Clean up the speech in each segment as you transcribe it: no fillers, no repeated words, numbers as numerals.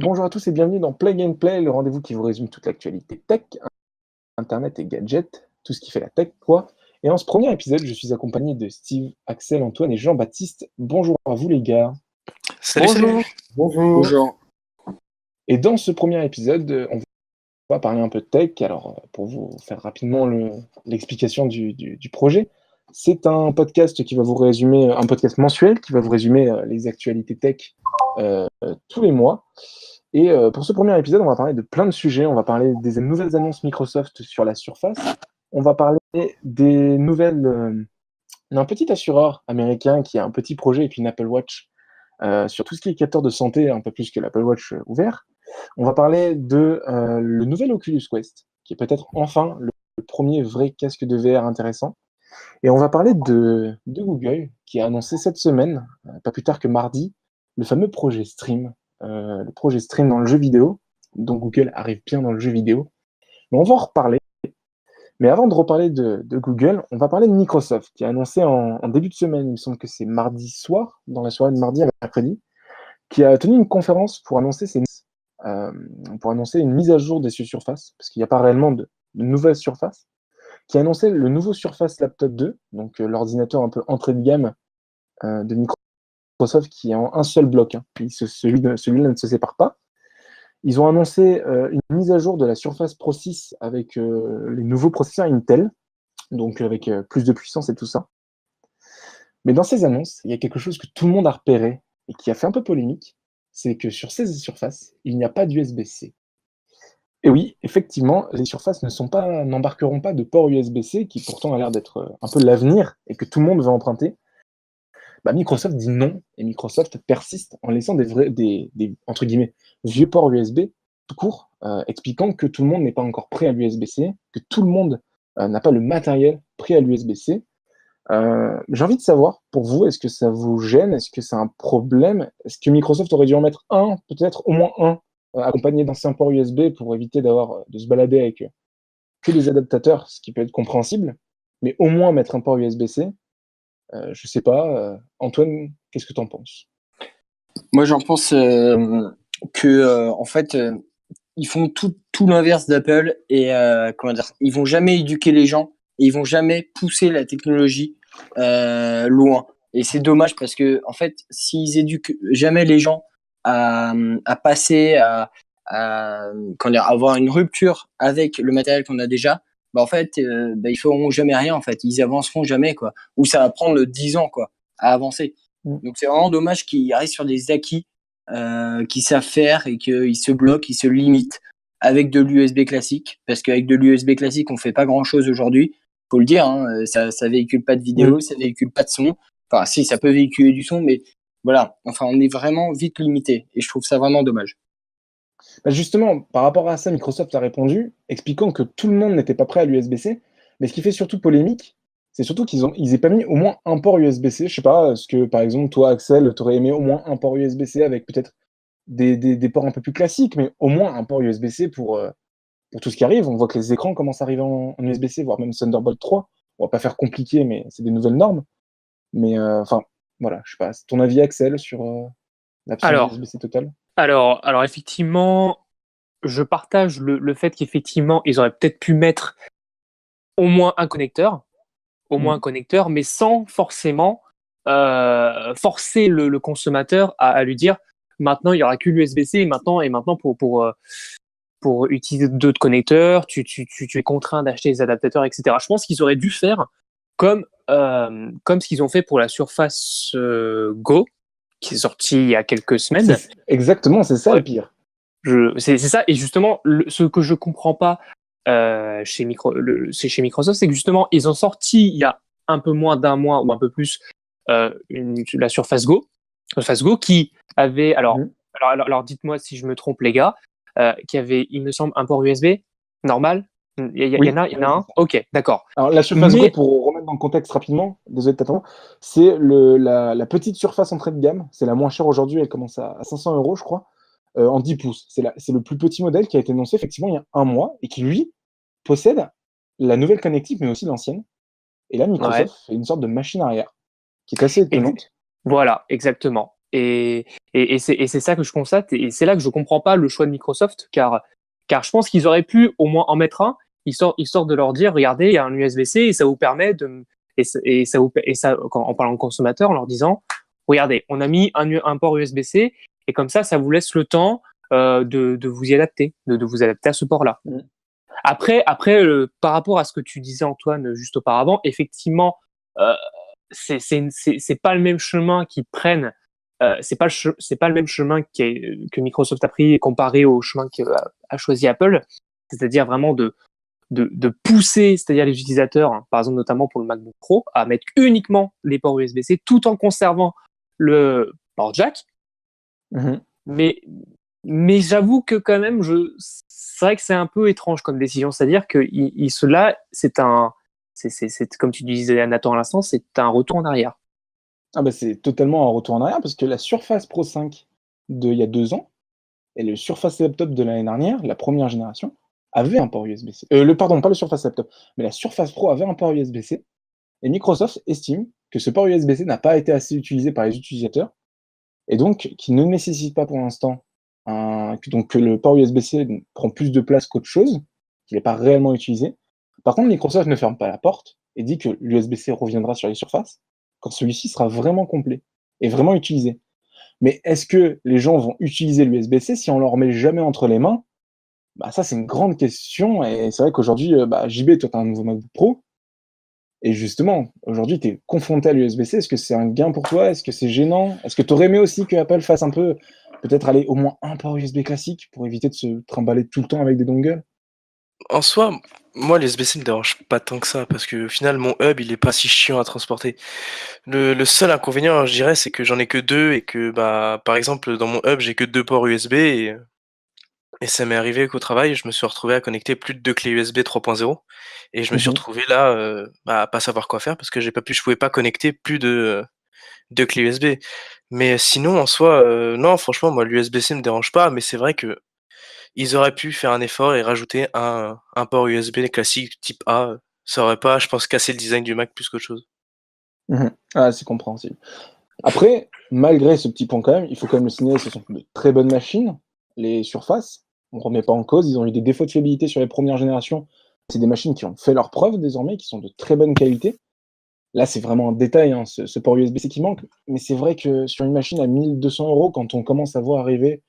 Bonjour à tous et bienvenue dans Plug and Play, le rendez-vous qui vous résume toute l'actualité tech, internet et gadgets, tout ce qui fait la tech, quoi. Et en ce premier épisode, je suis accompagné de Steve, Axel, Antoine et Jean-Baptiste. Bonjour à vous les gars. Salut, Bonjour. salut. Bonjour. Bonjour. Et dans ce premier épisode, on va parler un peu de tech. Alors, pour vous faire rapidement l'explication du projet, c'est un podcast qui va vous résumer, un podcast mensuel qui va vous résumer les actualités tech tous les mois. Et pour ce premier épisode, on va parler de plein de sujets. On va parler des nouvelles annonces Microsoft sur la Surface. On va parler des nouvelles d'un petit assureur américain qui a un petit projet et puis une Apple Watch sur tout ce qui est capteur de santé, un peu plus que l'Apple Watch ouvert. On va parler de le nouvel Oculus Quest, qui est peut-être enfin le premier vrai casque de VR intéressant. Et on va parler de Google, qui a annoncé cette semaine, pas plus tard que mardi, le fameux projet Stream, le projet Stream dans le jeu vidéo, dont Google arrive bien dans le jeu vidéo. Mais on va en reparler. Mais avant de reparler de Google, on va parler de Microsoft, qui a annoncé en début de semaine, il me semble que c'est mardi soir, dans la soirée de mardi à mercredi, qui a tenu une conférence pour annoncer une mise à jour des surfaces, parce qu'il n'y a pas réellement de nouvelles surfaces, qui a annoncé le nouveau Surface Laptop 2, donc l'ordinateur un peu entrée de gamme de Microsoft qui est en un seul bloc. Hein. Celui-là ne se sépare pas. Ils ont annoncé une mise à jour de la Surface Pro 6 avec les nouveaux processeurs Intel, donc avec plus de puissance et tout ça. Mais dans ces annonces, il y a quelque chose que tout le monde a repéré et qui a fait un peu polémique, c'est que sur ces surfaces, il n'y a pas d'USB-C. Et oui, effectivement, les surfaces n'embarqueront pas de port USB-C, qui pourtant a l'air d'être un peu l'avenir et que tout le monde va emprunter. Bah, Microsoft dit non, et Microsoft persiste en laissant des entre guillemets, vieux ports USB tout court, expliquant que tout le monde n'est pas encore prêt à l'USB-C, que tout le monde n'a pas le matériel prêt à l'USB-C. J'ai envie de savoir, pour vous, est-ce que ça vous gêne? Est-ce que c'est un problème? Est-ce que Microsoft aurait dû en mettre un, peut-être au moins un, accompagné d'anciens ports USB pour éviter de se balader avec que des adaptateurs, ce qui peut être compréhensible, mais au moins mettre un port USB-C? Je sais pas. Antoine, qu'est-ce que tu en penses? Moi, j'en pense que en fait, ils font tout l'inverse d'Apple et comment dire, ils vont jamais éduquer les gens et ils vont jamais pousser la technologie loin. Et c'est dommage parce que en fait, s'ils éduquent jamais les gens à passer comment dire, avoir une rupture avec le matériel qu'on a déjà, bah en fait, ils feront jamais rien en fait. Ils avanceront jamais quoi. Ou ça va prendre 10 ans quoi à avancer. Donc c'est vraiment dommage qu'ils restent sur des acquis qu'ils savent faire et qu'ils se bloquent, ils se limitent avec de l'USB classique. Parce qu'avec de l'USB classique, on fait pas grand-chose aujourd'hui. Faut le dire, hein, ça véhicule pas de vidéo, ça véhicule pas de son. Enfin, si, ça peut véhiculer du son, mais voilà. Enfin, on est vraiment vite limité. Et je trouve ça vraiment dommage. Bah justement, par rapport à ça, Microsoft a répondu, expliquant que tout le monde n'était pas prêt à l'USB-C. Mais ce qui fait surtout polémique, c'est surtout qu'ils aient pas mis au moins un port USB-C. Je sais pas, est-ce que par exemple, toi, Axel, tu aurais aimé au moins un port USB-C avec peut-être des ports un peu plus classiques, mais au moins un port USB-C pour tout ce qui arrive. On voit que les écrans commencent à arriver en USB-C, voire même Thunderbolt 3. On va pas faire compliqué, mais c'est des nouvelles normes. Mais enfin, voilà, je sais pas. C'est ton avis, Axel, sur l'absence Alors, d'USB-C totale? alors effectivement, je partage le fait qu'effectivement, ils auraient peut-être pu mettre au moins un connecteur, mais sans forcément forcer le consommateur à lui dire maintenant il y aura que l'USB-C et maintenant pour utiliser d'autres connecteurs, tu es contraint d'acheter des adaptateurs, etc. Je pense qu'ils auraient dû faire comme ce qu'ils ont fait pour la Surface Go, qui est sortie il y a quelques semaines. Exactement, c'est ça Ouais. le pire. C'est ça, et justement, ce que je comprends pas chez Microsoft, c'est que justement, ils ont sorti il y a un peu moins d'un mois ou un peu plus la Surface Go, qui avait, alors dites-moi si je me trompe les gars, qui avait, il me semble, un port USB normal. Il y en a un. Ok, d'accord. Alors la Surface Go, pour remettre dans le contexte rapidement, désolé de t'attendre, c'est la petite surface entrée de gamme. C'est la moins chère aujourd'hui, elle commence à 500 euros, je crois, en 10 pouces. C'est le plus petit modèle qui a été annoncé effectivement il y a un mois et qui, lui, possède la nouvelle connectique, mais aussi l'ancienne. Et là, Microsoft fait une sorte de machine arrière qui est assez étonnante. Voilà, exactement. Et Et c'est ça que je constate, et c'est là que je comprends pas le choix de Microsoft, car je pense qu'ils auraient pu au moins en mettre un, histoire de leur dire, regardez, il y a un USB-C et ça vous permet de, et ça en parlant de consommateur, en leur disant, regardez, on a mis un port USB-C, et comme ça vous laisse le temps de vous y adapter, de vous adapter à ce port-là. Mm. Après, par rapport à ce que tu disais, Antoine, juste auparavant, effectivement, c'est pas le même chemin qu'ils prennent. C'est pas le même chemin que Microsoft a pris comparé au chemin qu'a choisi Apple, c'est-à-dire vraiment de pousser, c'est-à-dire les utilisateurs, hein, par exemple notamment pour le MacBook Pro, à mettre uniquement les ports USB-C tout en conservant le port jack. Mhm. Mais j'avoue que quand même, c'est vrai que c'est un peu étrange comme décision, c'est-à-dire que cela, c'est comme tu disais Nathan à l'instant, c'est un retour en arrière. Ah bah c'est totalement un retour en arrière parce que la Surface Pro 5 d'il y a 2 ans et le Surface Laptop de l'année dernière, la première génération, avait un port USB-C. Pardon, pas le Surface Laptop, mais la Surface Pro avait un port USB-C et Microsoft estime que ce port USB-C n'a pas été assez utilisé par les utilisateurs et donc qui ne nécessite pas pour l'instant que le port USB-C prend plus de place qu'autre chose, qu'il n'est pas réellement utilisé. Par contre, Microsoft ne ferme pas la porte et dit que l'USB-C reviendra sur les surfaces quand celui-ci sera vraiment complet et vraiment utilisé. Mais est-ce que les gens vont utiliser l'USB-C si on leur met jamais entre les mains? Bah ça, c'est une grande question et c'est vrai qu'aujourd'hui, JB, toi, tu as un nouveau MacBook Pro et justement, aujourd'hui, tu es confronté à l'USB-C. Est-ce que c'est un gain pour toi? Est-ce que c'est gênant? Est-ce que tu aurais aimé aussi que Apple fasse un peu, peut-être aller au moins un port USB classique pour éviter de se trimballer tout le temps avec des dongles? En soi, moi, les USB-C me dérange pas tant que ça, parce que au final, mon hub, il est pas si chiant à transporter. Le seul inconvénient, je dirais, c'est que j'en ai que deux et que, bah, par exemple, dans mon hub, j'ai que deux ports USB et ça m'est arrivé qu'au travail, je me suis retrouvé à connecter plus de deux clés USB 3.0 et je me suis Mhm. retrouvé là, à pas savoir quoi faire parce que je pouvais pas connecter plus de clés USB. Mais sinon, en soi, non, franchement, moi, l'USB-C me dérange pas, mais c'est vrai que ils auraient pu faire un effort et rajouter un port USB classique type A. Ça aurait pas, je pense, cassé le design du Mac plus qu'autre chose. Mhm. Ah, c'est compréhensible. Après, malgré ce petit point quand même, il faut quand même le signaler, ce sont de très bonnes machines, les Surface. On ne remet pas en cause, ils ont eu des défauts de fiabilité sur les premières générations. C'est des machines qui ont fait leurs preuves désormais, qui sont de très bonne qualité. Là, c'est vraiment un détail, hein, ce port USB-C qui manque. Mais c'est vrai que sur une machine à 1 200 €, quand on commence à voir arriver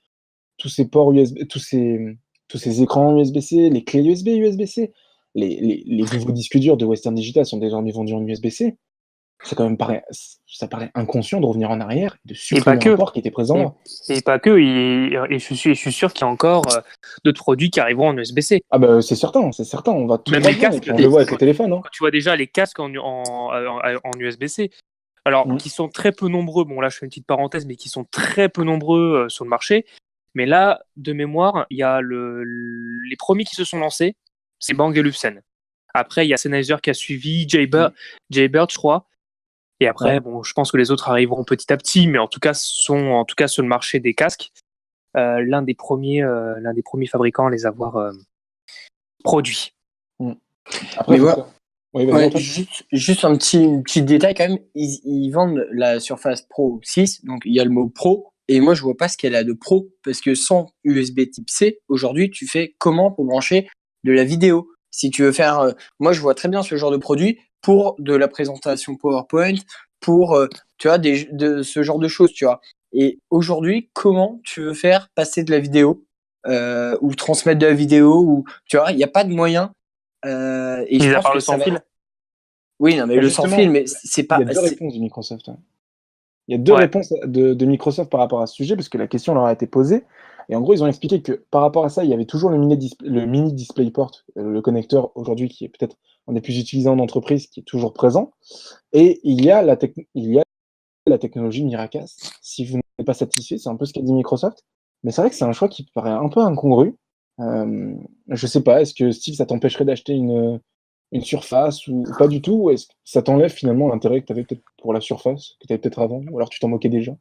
tous ces ports USB, tous ces écrans USB-C, les clés USB, USB-C, les nouveaux disques durs de Western Digital sont désormais vendus en USB-C. Ça paraît inconscient de revenir en arrière et de Et pas supprimer un que. port qui était présent là. Et pas que. Et je suis sûr qu'il y a encore d'autres produits qui arriveront en USB-C. Ah bah c'est certain, on va tout Même droit les dedans, et casques, puis on le voit avec les téléphones. Hein. quand tu vois déjà les casques en USB-C, alors Mm. qui sont très peu nombreux, bon là je fais une petite parenthèse, mais qui sont très peu nombreux sur le marché. Mais là, de mémoire, il y a les premiers qui se sont lancés, c'est Bang et Olufsen. Après, il y a Sennheiser qui a suivi, Jaybird, je crois. Et après, Ouais. bon, je pense que les autres arriveront petit à petit, mais en tout cas, sont sur le marché des casques l'un des premiers fabricants à les avoir produits. Mm. Après, Mais faut voilà. pas. Oui, vas-y, Ouais, Antoine. juste un petit détail quand même. Ils vendent la Surface Pro 6, donc il y a le mot Pro, et moi je vois pas ce qu'elle a de Pro, parce que sans USB type C, aujourd'hui tu fais comment pour brancher de la vidéo. Si tu veux faire, moi je vois très bien ce genre de produit pour de la présentation PowerPoint, pour tu vois de ce genre de choses, tu vois. Et aujourd'hui, comment tu veux faire passer de la vidéo ou transmettre de la vidéo ou tu vois, il n'y a pas de moyen. Et je Mis à pense part que le ça sans va fil. être. Oui, non, mais Bah, le sans fil, justement, mais c'est il y pas. a deux réponses de Microsoft. Hein. Il y a deux Ouais. réponses de Microsoft par rapport à ce sujet, parce que la question leur a été posée. Et en gros, ils ont expliqué que par rapport à ça, il y avait toujours le mini DisplayPort, le connecteur aujourd'hui qui est peut-être un des plus utilisés en entreprise, qui est toujours présent. Et il y a la technologie Miracast. Si vous n'êtes pas satisfait, c'est un peu ce qu'a dit Microsoft. Mais c'est vrai que c'est un choix qui paraît un peu incongru. Je sais pas, est-ce que Steve, ça t'empêcherait d'acheter une surface ou pas du tout? Ou est-ce que ça t'enlève finalement l'intérêt que tu avais peut-être pour la surface, que tu avais peut-être avant? Ou alors tu t'en moquais déjà?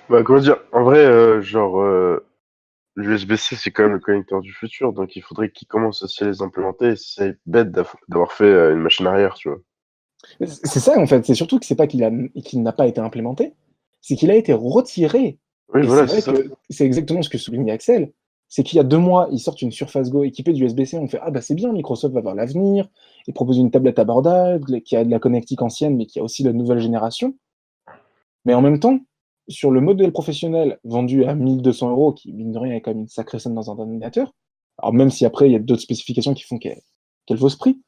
Bah, comment dire? En vrai, l'USB-C, c'est quand même le connecteur du futur, donc il faudrait qu'ils commencent aussi à les implémenter. C'est bête d'avoir fait une machine arrière, tu vois. C'est ça en fait, c'est surtout que c'est pas qu'il n'a pas été implémenté, c'est qu'il a été retiré. Oui, Et voilà, c'est c'est vrai ça. que c'est exactement ce que soulignait Axel. C'est qu'il y a 2 mois, ils sortent une Surface Go équipée d'USB-C. On fait ah bah c'est bien, Microsoft va voir l'avenir. Ils proposent une tablette abordable qui a de la connectique ancienne, mais qui a aussi la nouvelle génération. Mais en même temps, sur le modèle professionnel vendu à 1200 euros, qui mine de rien est quand même une sacrée somme dans un ordinateur, alors même si après il y a d'autres spécifications qui font qu'elle vaut ce prix,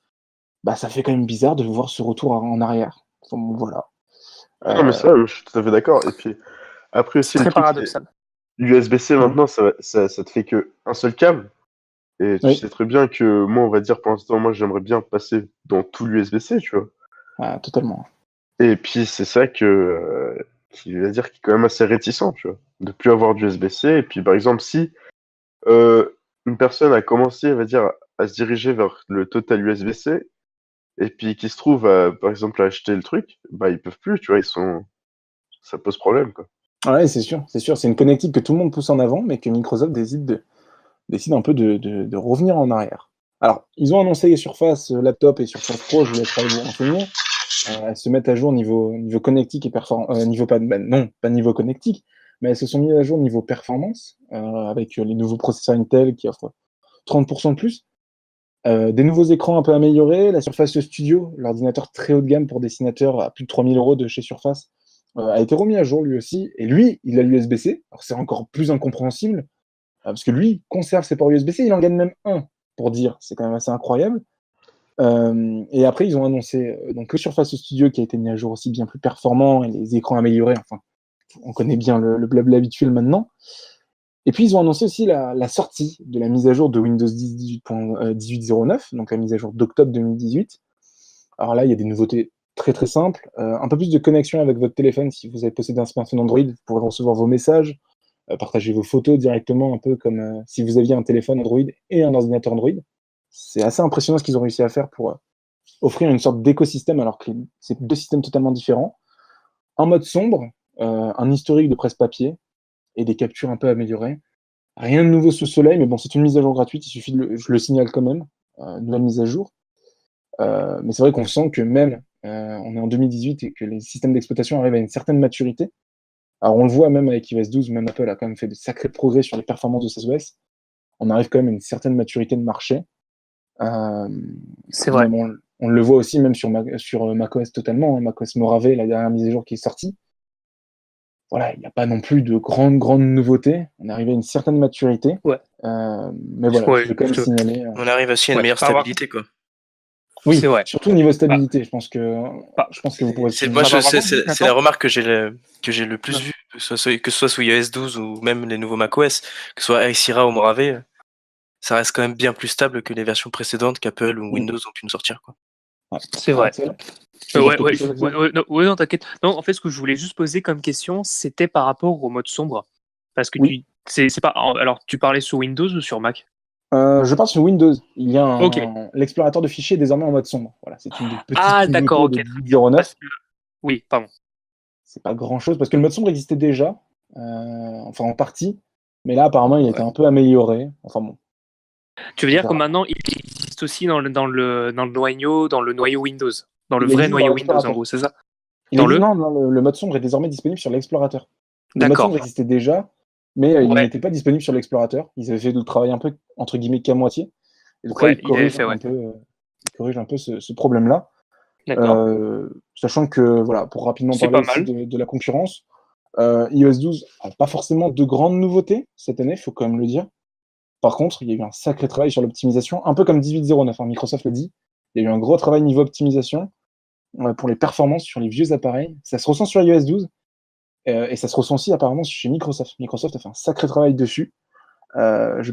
bah ça fait quand même bizarre de voir ce retour en arrière. Enfin, bon, voilà. Non, mais Euh, ça, je suis tout à fait d'accord. Et puis, après C'est aussi, le très truc, c'est paradoxal. l'USB-C Mhm. maintenant, ça te fait que un seul câble. Et tu oui, sais très bien que moi, on va dire, pour l'instant, moi, j'aimerais bien passer dans tout l'USB-C, tu vois. totalement. Et puis, c'est ça qui va dire, qui est quand même assez réticent, tu vois, de plus avoir d'USB-C. Et puis, par exemple, si euh, une personne a commencé, on va dire, à se diriger vers le total USB-C, et puis qui se trouve, par exemple, à acheter le truc, bah, ils peuvent plus, tu vois, ça pose problème, quoi. Ouais, c'est sûr, c'est sûr. C'est une connectique que tout le monde pousse en avant, mais que Microsoft décide un peu de revenir en arrière. Alors, ils ont annoncé les Surface Laptop et Surface Pro, je vous laisserai vous renseigner. Elles se mettent à jour niveau connectique et performance. Niveau pas, bah, non, pas niveau connectique, mais elles se sont mises à jour niveau performance, avec les nouveaux processeurs Intel qui offrent 30% de plus. Des nouveaux écrans un peu améliorés, la Surface Studio, l'ordinateur très haut de gamme pour dessinateurs à plus de 3000 euros de chez Surface, a été remis à jour lui aussi. Et lui, il a l'USB-C. Alors c'est encore plus incompréhensible, parce que lui conserve ses ports USB-C, il en gagne même un, pour dire. C'est quand même assez incroyable. Et après, ils ont annoncé donc le Surface Studio qui a été mis à jour aussi bien plus performant et les écrans améliorés. Enfin, on connaît bien le blabla habituel maintenant. Et puis, ils ont annoncé aussi la sortie de la mise à jour de Windows 10 18.09, donc la mise à jour d'octobre 2018. Alors là, il y a des nouveautés très très simples. Un peu plus de connexion avec votre téléphone si vous avez possédé un smartphone Android, vous pourrez recevoir vos messages, partager vos photos directement, un peu comme si vous aviez un téléphone Android et un ordinateur Android. C'est assez impressionnant ce qu'ils ont réussi à faire pour offrir une sorte d'écosystème, alors que c'est deux systèmes totalement différents. Un mode sombre, un historique de presse-papier et des captures un peu améliorées. Rien de nouveau sous le soleil, mais bon, c'est une mise à jour gratuite, il suffit je le signale quand même, nouvelle mise à jour. Mais c'est vrai qu'on sent que même, on est en 2018 et que les systèmes d'exploitation arrivent à une certaine maturité. Alors on le voit même avec iOS 12, même Apple a quand même fait de sacrés progrès sur les performances de ses OS. On arrive quand même à une certaine maturité de marché. Euh, C'est vrai. Même on le voit aussi même sur macOS totalement, hein, macOS Mojave, la dernière mise à jour qui est sortie. Voilà, il n'y a pas non plus de grandes nouveautés. On est arrivé à une certaine maturité. Ouais. Mais voilà, je Ouais, veux quand même signaler. On arrive aussi à une ouais. meilleure stabilité, quoi. C'est Oui, vrai. surtout au niveau Bah, stabilité, bah, je pense que vous pourrez Moi, souligner. bah, par contre, c'est la maintenant, remarque que j'ai le plus vue, que ce soit sous iOS 12 ou même les nouveaux macOS, que ce soit Ice Sierra ou Mojave, ça reste quand même bien plus stable que les versions précédentes qu'Apple ou Mm. Windows ont pu nous sortir, quoi. Ouais. c'est vrai. Axel, tu veux dire Ouais, quelque ouais, chose, Axel? ouais, non, t'inquiète. Non, en fait, ce que je voulais juste poser comme question, c'était par rapport au mode sombre. Parce que Oui. c'est pas, alors, tu parlais sur Windows ou sur Mac? Je parle sur Windows. Il y a Ok. l'explorateur de fichiers est désormais en mode sombre. Voilà, c'est une des petites Ah, d'accord, nouveautés ok, de très bien. 18.09. Parce que, oui, pardon. C'est pas grand-chose parce que le mode sombre existait déjà, enfin en partie, mais là apparemment il a été Ouais. un peu amélioré. Enfin bon, Tu veux on dire que verra. maintenant, il existe aussi dans le noyau Windows, dans le Il vrai existe dans noyau Windows, en l'explorateur. gros, c'est ça? Il Dans existe, le? non, non, le mode sombre est désormais disponible sur l'explorateur. Le mode sombre D'accord. existait déjà, mais il Ouais, n'était pas disponible sur l'explorateur. Ils avaient fait le travail un peu entre guillemets qu'à moitié. Et donc là, ouais, il avait fait, ouais. il corrige un peu ce problème-là. D'accord. Sachant que, voilà, pour rapidement C'est parler pas aussi mal. de la concurrence, iOS 12 n'a pas forcément de grandes nouveautés cette année, il faut quand même le dire. Par contre, il y a eu un sacré travail sur l'optimisation, un peu comme 18.09, hein, Microsoft le dit. Il y a eu un gros travail niveau optimisation pour les performances sur les vieux appareils. Ça se ressent sur iOS 12 et ça se ressent aussi apparemment chez Microsoft. Microsoft a fait un sacré travail dessus. Euh, je-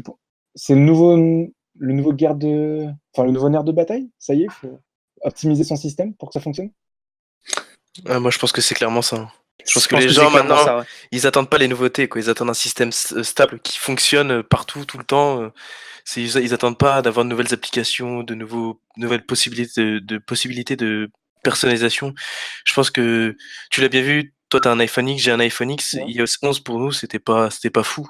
c'est le nouveau enfin, le nouveau nerf de bataille. Ça y est, il faut optimiser son système pour que ça fonctionne. Moi, je pense que c'est clairement ça, hein. Je pense Je que pense les que c'est gens clairement maintenant, ça, ouais. ils attendent pas les nouveautés, quoi. Ils attendent un système stable qui fonctionne partout, tout le temps. Ils attendent pas d'avoir de nouvelles applications, nouvelles possibilités de personnalisation. Je pense que tu l'as bien vu. Toi, t'as un iPhone X, j'ai un iPhone X. Ouais. iOS 11 pour nous, c'était pas fou.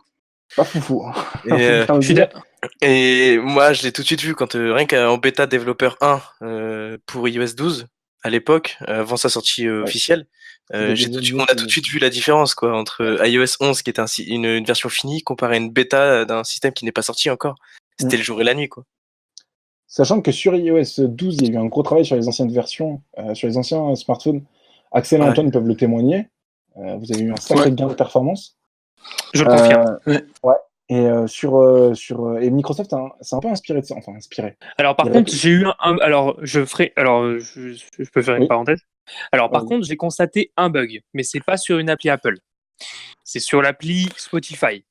Pas foufou, hein. Et, Faut bien le Je suis dire. d'accord. et moi, je l'ai tout de suite vu quand rien qu'en bêta développeur 1 pour iOS 12. à l'époque, avant sa sortie officielle, C'était j'ai des tout de suite, vieux on a tout de qui- suite vu la différence quoi, entre iOS 11 qui était une version finie comparé à une bêta d'un système qui n'est pas sorti encore. Mm. C'était le jour et la nuit quoi. Sachant que sur iOS 12, il y a eu un gros travail sur les anciennes versions, sur les anciens smartphones. Axel et Ouais. Antoine peuvent le témoigner. Vous avez eu un sacré Ouais. gain de performance. Je le confirme. Ouais. Et et Microsoft s'est un peu inspiré de ça. Enfin, inspiré. Alors par Il contre, répond- j'ai eu alors je peux faire une Oui. parenthèse. Alors par Vas-y. contre, j'ai constaté un bug, mais c'est pas sur une appli Apple. C'est sur l'appli Spotify.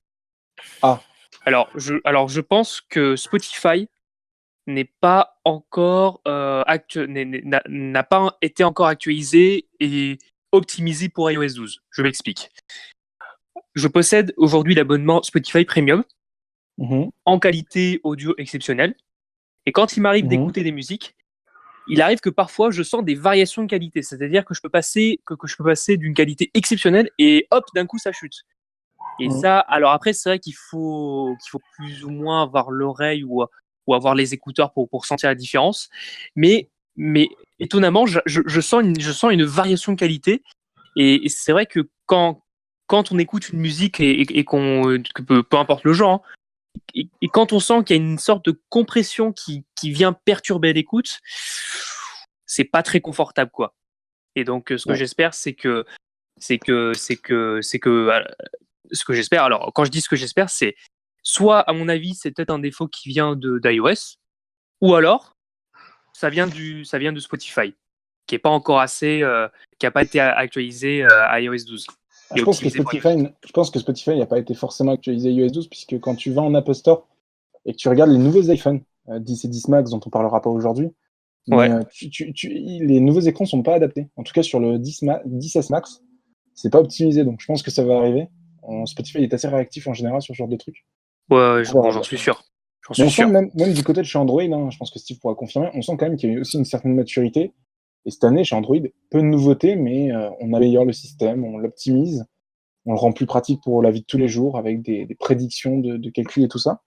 Ah. Alors je pense que Spotify n'est pas encore n'a pas été encore actualisé et optimisé pour iOS 12. Je m'explique. Je possède aujourd'hui l'abonnement Spotify Premium Mhm. en qualité audio exceptionnelle. Et quand il m'arrive Mhm. d'écouter des musiques, il arrive que parfois je sens des variations de qualité. C'est-à-dire que je peux passer d'une qualité exceptionnelle et hop, d'un coup ça chute. Et Mhm. ça, alors après, c'est vrai qu'il faut plus ou moins avoir l'oreille ou avoir les écouteurs pour sentir la différence. Mais étonnamment, je sens une variation de qualité. Et c'est vrai que quand on écoute une musique et que peu importe le genre, hein, et quand on sent qu'il y a une sorte de compression qui vient perturber l'écoute, c'est pas très confortable, quoi. Et donc, ce que Ouais. j'espère, c'est que ce que j'espère. Alors, quand je dis ce que j'espère, c'est soit, à mon avis, c'est peut-être un défaut qui vient d'iOS, ou alors ça vient de Spotify, qui est pas encore assez, qui a pas été actualisé à iOS 12 et Je pense que optimisé pour iOS 12. Spotify n'a pas été forcément actualisé iOS 12, puisque quand tu vas en Apple Store et que tu regardes les nouveaux iPhone 10 et 10 Max, dont on parlera pas aujourd'hui, mais Ouais. les nouveaux écrans sont pas adaptés. En tout cas, sur le 10S Max, c'est pas optimisé, donc je pense que ça va arriver. Spotify est assez réactif en général sur ce genre de trucs. Ouais, On verra j'en bien. suis sûr. J'en Mais suis on sent sûr. même du côté de chez Android, hein, je pense que Steve pourra confirmer, on sent quand même qu'il y a eu aussi une certaine maturité. Et cette année, chez Android, peu de nouveautés, mais on améliore le système, on l'optimise, on le rend plus pratique pour la vie de tous les jours avec des prédictions de calcul et tout ça.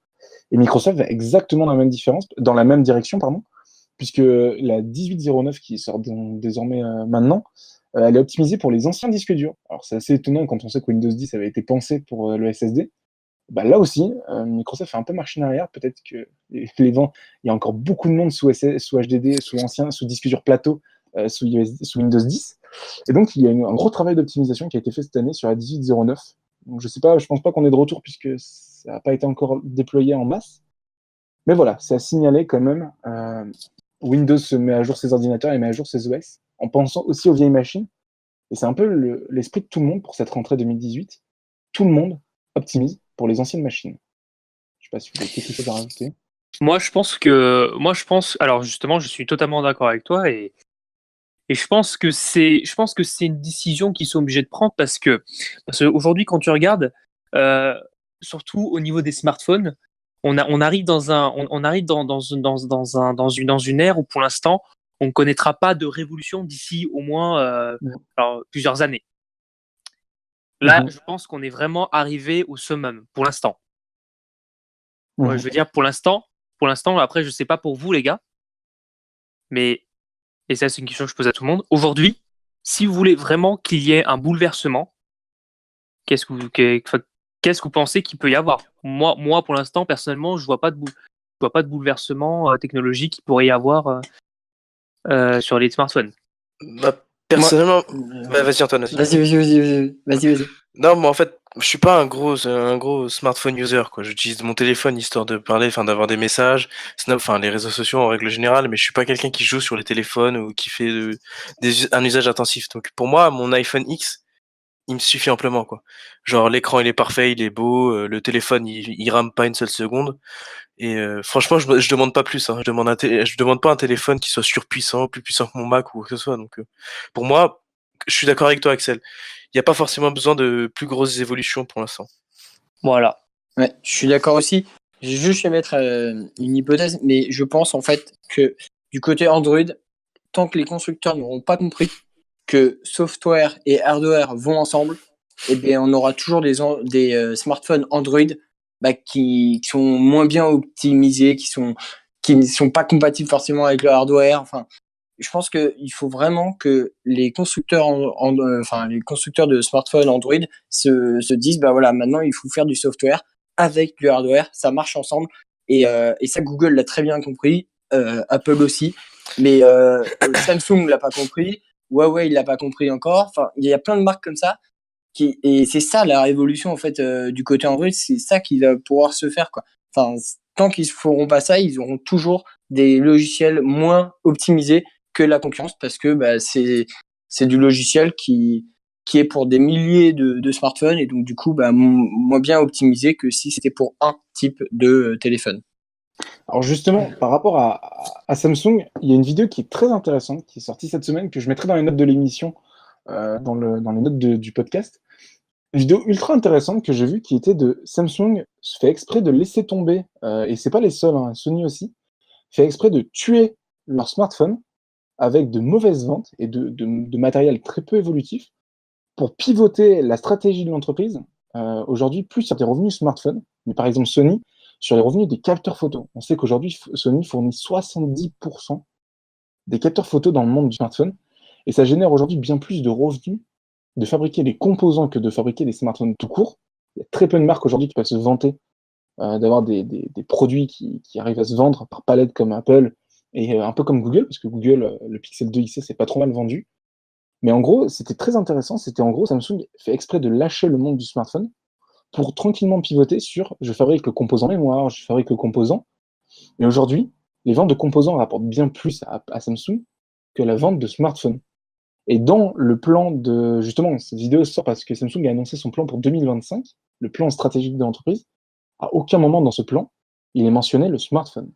Et Microsoft va exactement dans la même direction, pardon, puisque la 1809 qui sort désormais maintenant, elle est optimisée pour les anciens disques durs. Alors c'est assez étonnant quand on sait que Windows 10 avait été pensé pour le SSD. Bah, là aussi, Microsoft fait un peu machine arrière. Peut-être que les vents, il y a encore beaucoup de monde sous HDD, sous disque dur plateau, sous Windows 10. Et donc, il y a un gros travail d'optimisation qui a été fait cette année sur la 1809. Donc, je sais pas, je pense pas qu'on est de retour puisque ça n'a pas été encore déployé en masse. Mais voilà, c'est à signaler quand même. Windows se met à jour ses ordinateurs et met à jour ses OS en pensant aussi aux vieilles machines. Et c'est un peu l'esprit de tout le monde pour cette rentrée 2018. Tout le monde optimise pour les anciennes machines. Je sais pas si vous avez quelque chose à rajouter. Moi, je pense, alors justement, je suis totalement d'accord avec toi et je pense que c'est une décision qu'ils sont obligés de prendre parce que aujourd'hui, quand tu regardes, euh, surtout au niveau des smartphones, on arrive on arrive dans une ère où pour l'instant, on ne connaîtra pas de révolution d'ici au moins alors, plusieurs années. Là, je pense qu'on est vraiment arrivé au summum pour l'instant. Ouais, je veux dire, pour l'instant, après, je sais pas pour vous, les gars, mais, et ça, c'est une question que je pose à tout le monde. Aujourd'hui, si vous voulez vraiment qu'il y ait un bouleversement, qu'est-ce que vous pensez qu'il peut y avoir? Moi, pour l'instant, personnellement, je vois pas de bouleversement technologique qu'il pourrait y avoir sur les smartphones. Bah, personnellement, bah, vas-y Antoine, vas-y. Vas-y. Non, moi en fait, je suis pas un gros smartphone user, quoi. J'utilise mon téléphone histoire de parler, enfin d'avoir des messages, Snap, enfin les réseaux sociaux en règle générale, mais je suis pas quelqu'un qui joue sur les téléphones ou qui fait un usage intensif. Donc pour moi, mon iPhone X, il me suffit amplement, quoi. Genre l'écran il est parfait, il est beau, le téléphone il rame pas une seule seconde. Et franchement, je demande pas plus, hein. Je demande pas un téléphone qui soit surpuissant, plus puissant que mon Mac ou quoi que ce soit. Donc pour moi, je suis d'accord avec toi, Axel. Il y a pas forcément besoin de plus grosses évolutions pour l'instant. Voilà. Ouais, je suis d'accord aussi. J'ai juste émettre une hypothèse, mais je pense en fait que du côté Android, tant que les constructeurs n'auront pas compris que software et hardware vont ensemble, eh bien, on aura toujours des smartphones Android qui sont moins bien optimisés, qui ne sont pas compatibles forcément avec le hardware. Enfin, je pense qu'il faut vraiment que les constructeurs, les constructeurs de smartphones Android se disent, bah voilà, maintenant il faut faire du software avec du hardware, ça marche ensemble. Et ça, Google l'a très bien compris, Apple aussi, mais Samsung l'a pas compris, Huawei l'a pas compris encore. Enfin, il y a plein de marques comme ça et c'est ça la révolution en fait du côté Android, c'est ça qui va pouvoir se faire quoi. Enfin, tant qu'ils ne feront pas ça, ils auront toujours des logiciels moins optimisés que la concurrence parce que bah, c'est du logiciel qui est pour des milliers de smartphones et donc du coup bah, moins bien optimisé que si c'était pour un type de téléphone. Alors justement, par rapport à Samsung, il y a une vidéo qui est très intéressante, qui est sortie cette semaine, que je mettrai dans les notes de l'émission, dans les notes du podcast. Une vidéo ultra intéressante que j'ai vue qui était de Samsung fait exprès de laisser tomber, et c'est pas les seuls, hein, Sony aussi, fait exprès de tuer leur smartphone avec de mauvaises ventes et de matériel très peu évolutif pour pivoter la stratégie de l'entreprise aujourd'hui plus sur des revenus smartphones, mais par exemple Sony sur les revenus des capteurs photo. On sait qu'aujourd'hui Sony fournit 70% des capteurs photo dans le monde du smartphone et ça génère aujourd'hui bien plus de revenus de fabriquer des composants que de fabriquer des smartphones tout court. Il y a très peu de marques aujourd'hui qui peuvent se vanter d'avoir des produits qui arrivent à se vendre par palette comme Apple et un peu comme Google, parce que Google, le Pixel 2 XC, c'est pas trop mal vendu. Mais en gros, c'était très intéressant. C'était en gros, Samsung fait exprès de lâcher le monde du smartphone pour tranquillement pivoter sur je fabrique le composant mémoire, je fabrique le composant. Et aujourd'hui, les ventes de composants rapportent bien plus à Samsung que la vente de smartphones. Et dans le plan de. Justement, cette vidéo sort parce que Samsung a annoncé son plan pour 2025, le plan stratégique de l'entreprise. À aucun moment dans ce plan, il est mentionné le smartphone.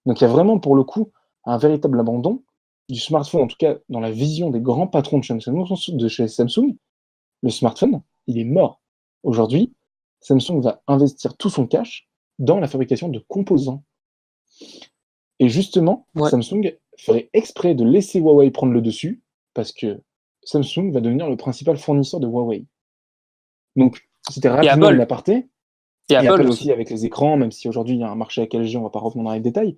Donc il y a vraiment pour le coup un véritable abandon du smartphone, en tout cas dans la vision des grands patrons de chez Samsung. Le smartphone, il est mort. Aujourd'hui, Samsung va investir tout son cash dans la fabrication de composants. Et justement, Ouais. Samsung ferait exprès de laisser Huawei prendre le dessus parce que Samsung va devenir le principal fournisseur de Huawei. Donc, c'était rapidement Apple. une aparté. Et Et Apple Apple aussi. aussi avec les écrans, même si aujourd'hui il y a un marché avec LG, on ne va pas revenir dans les détails.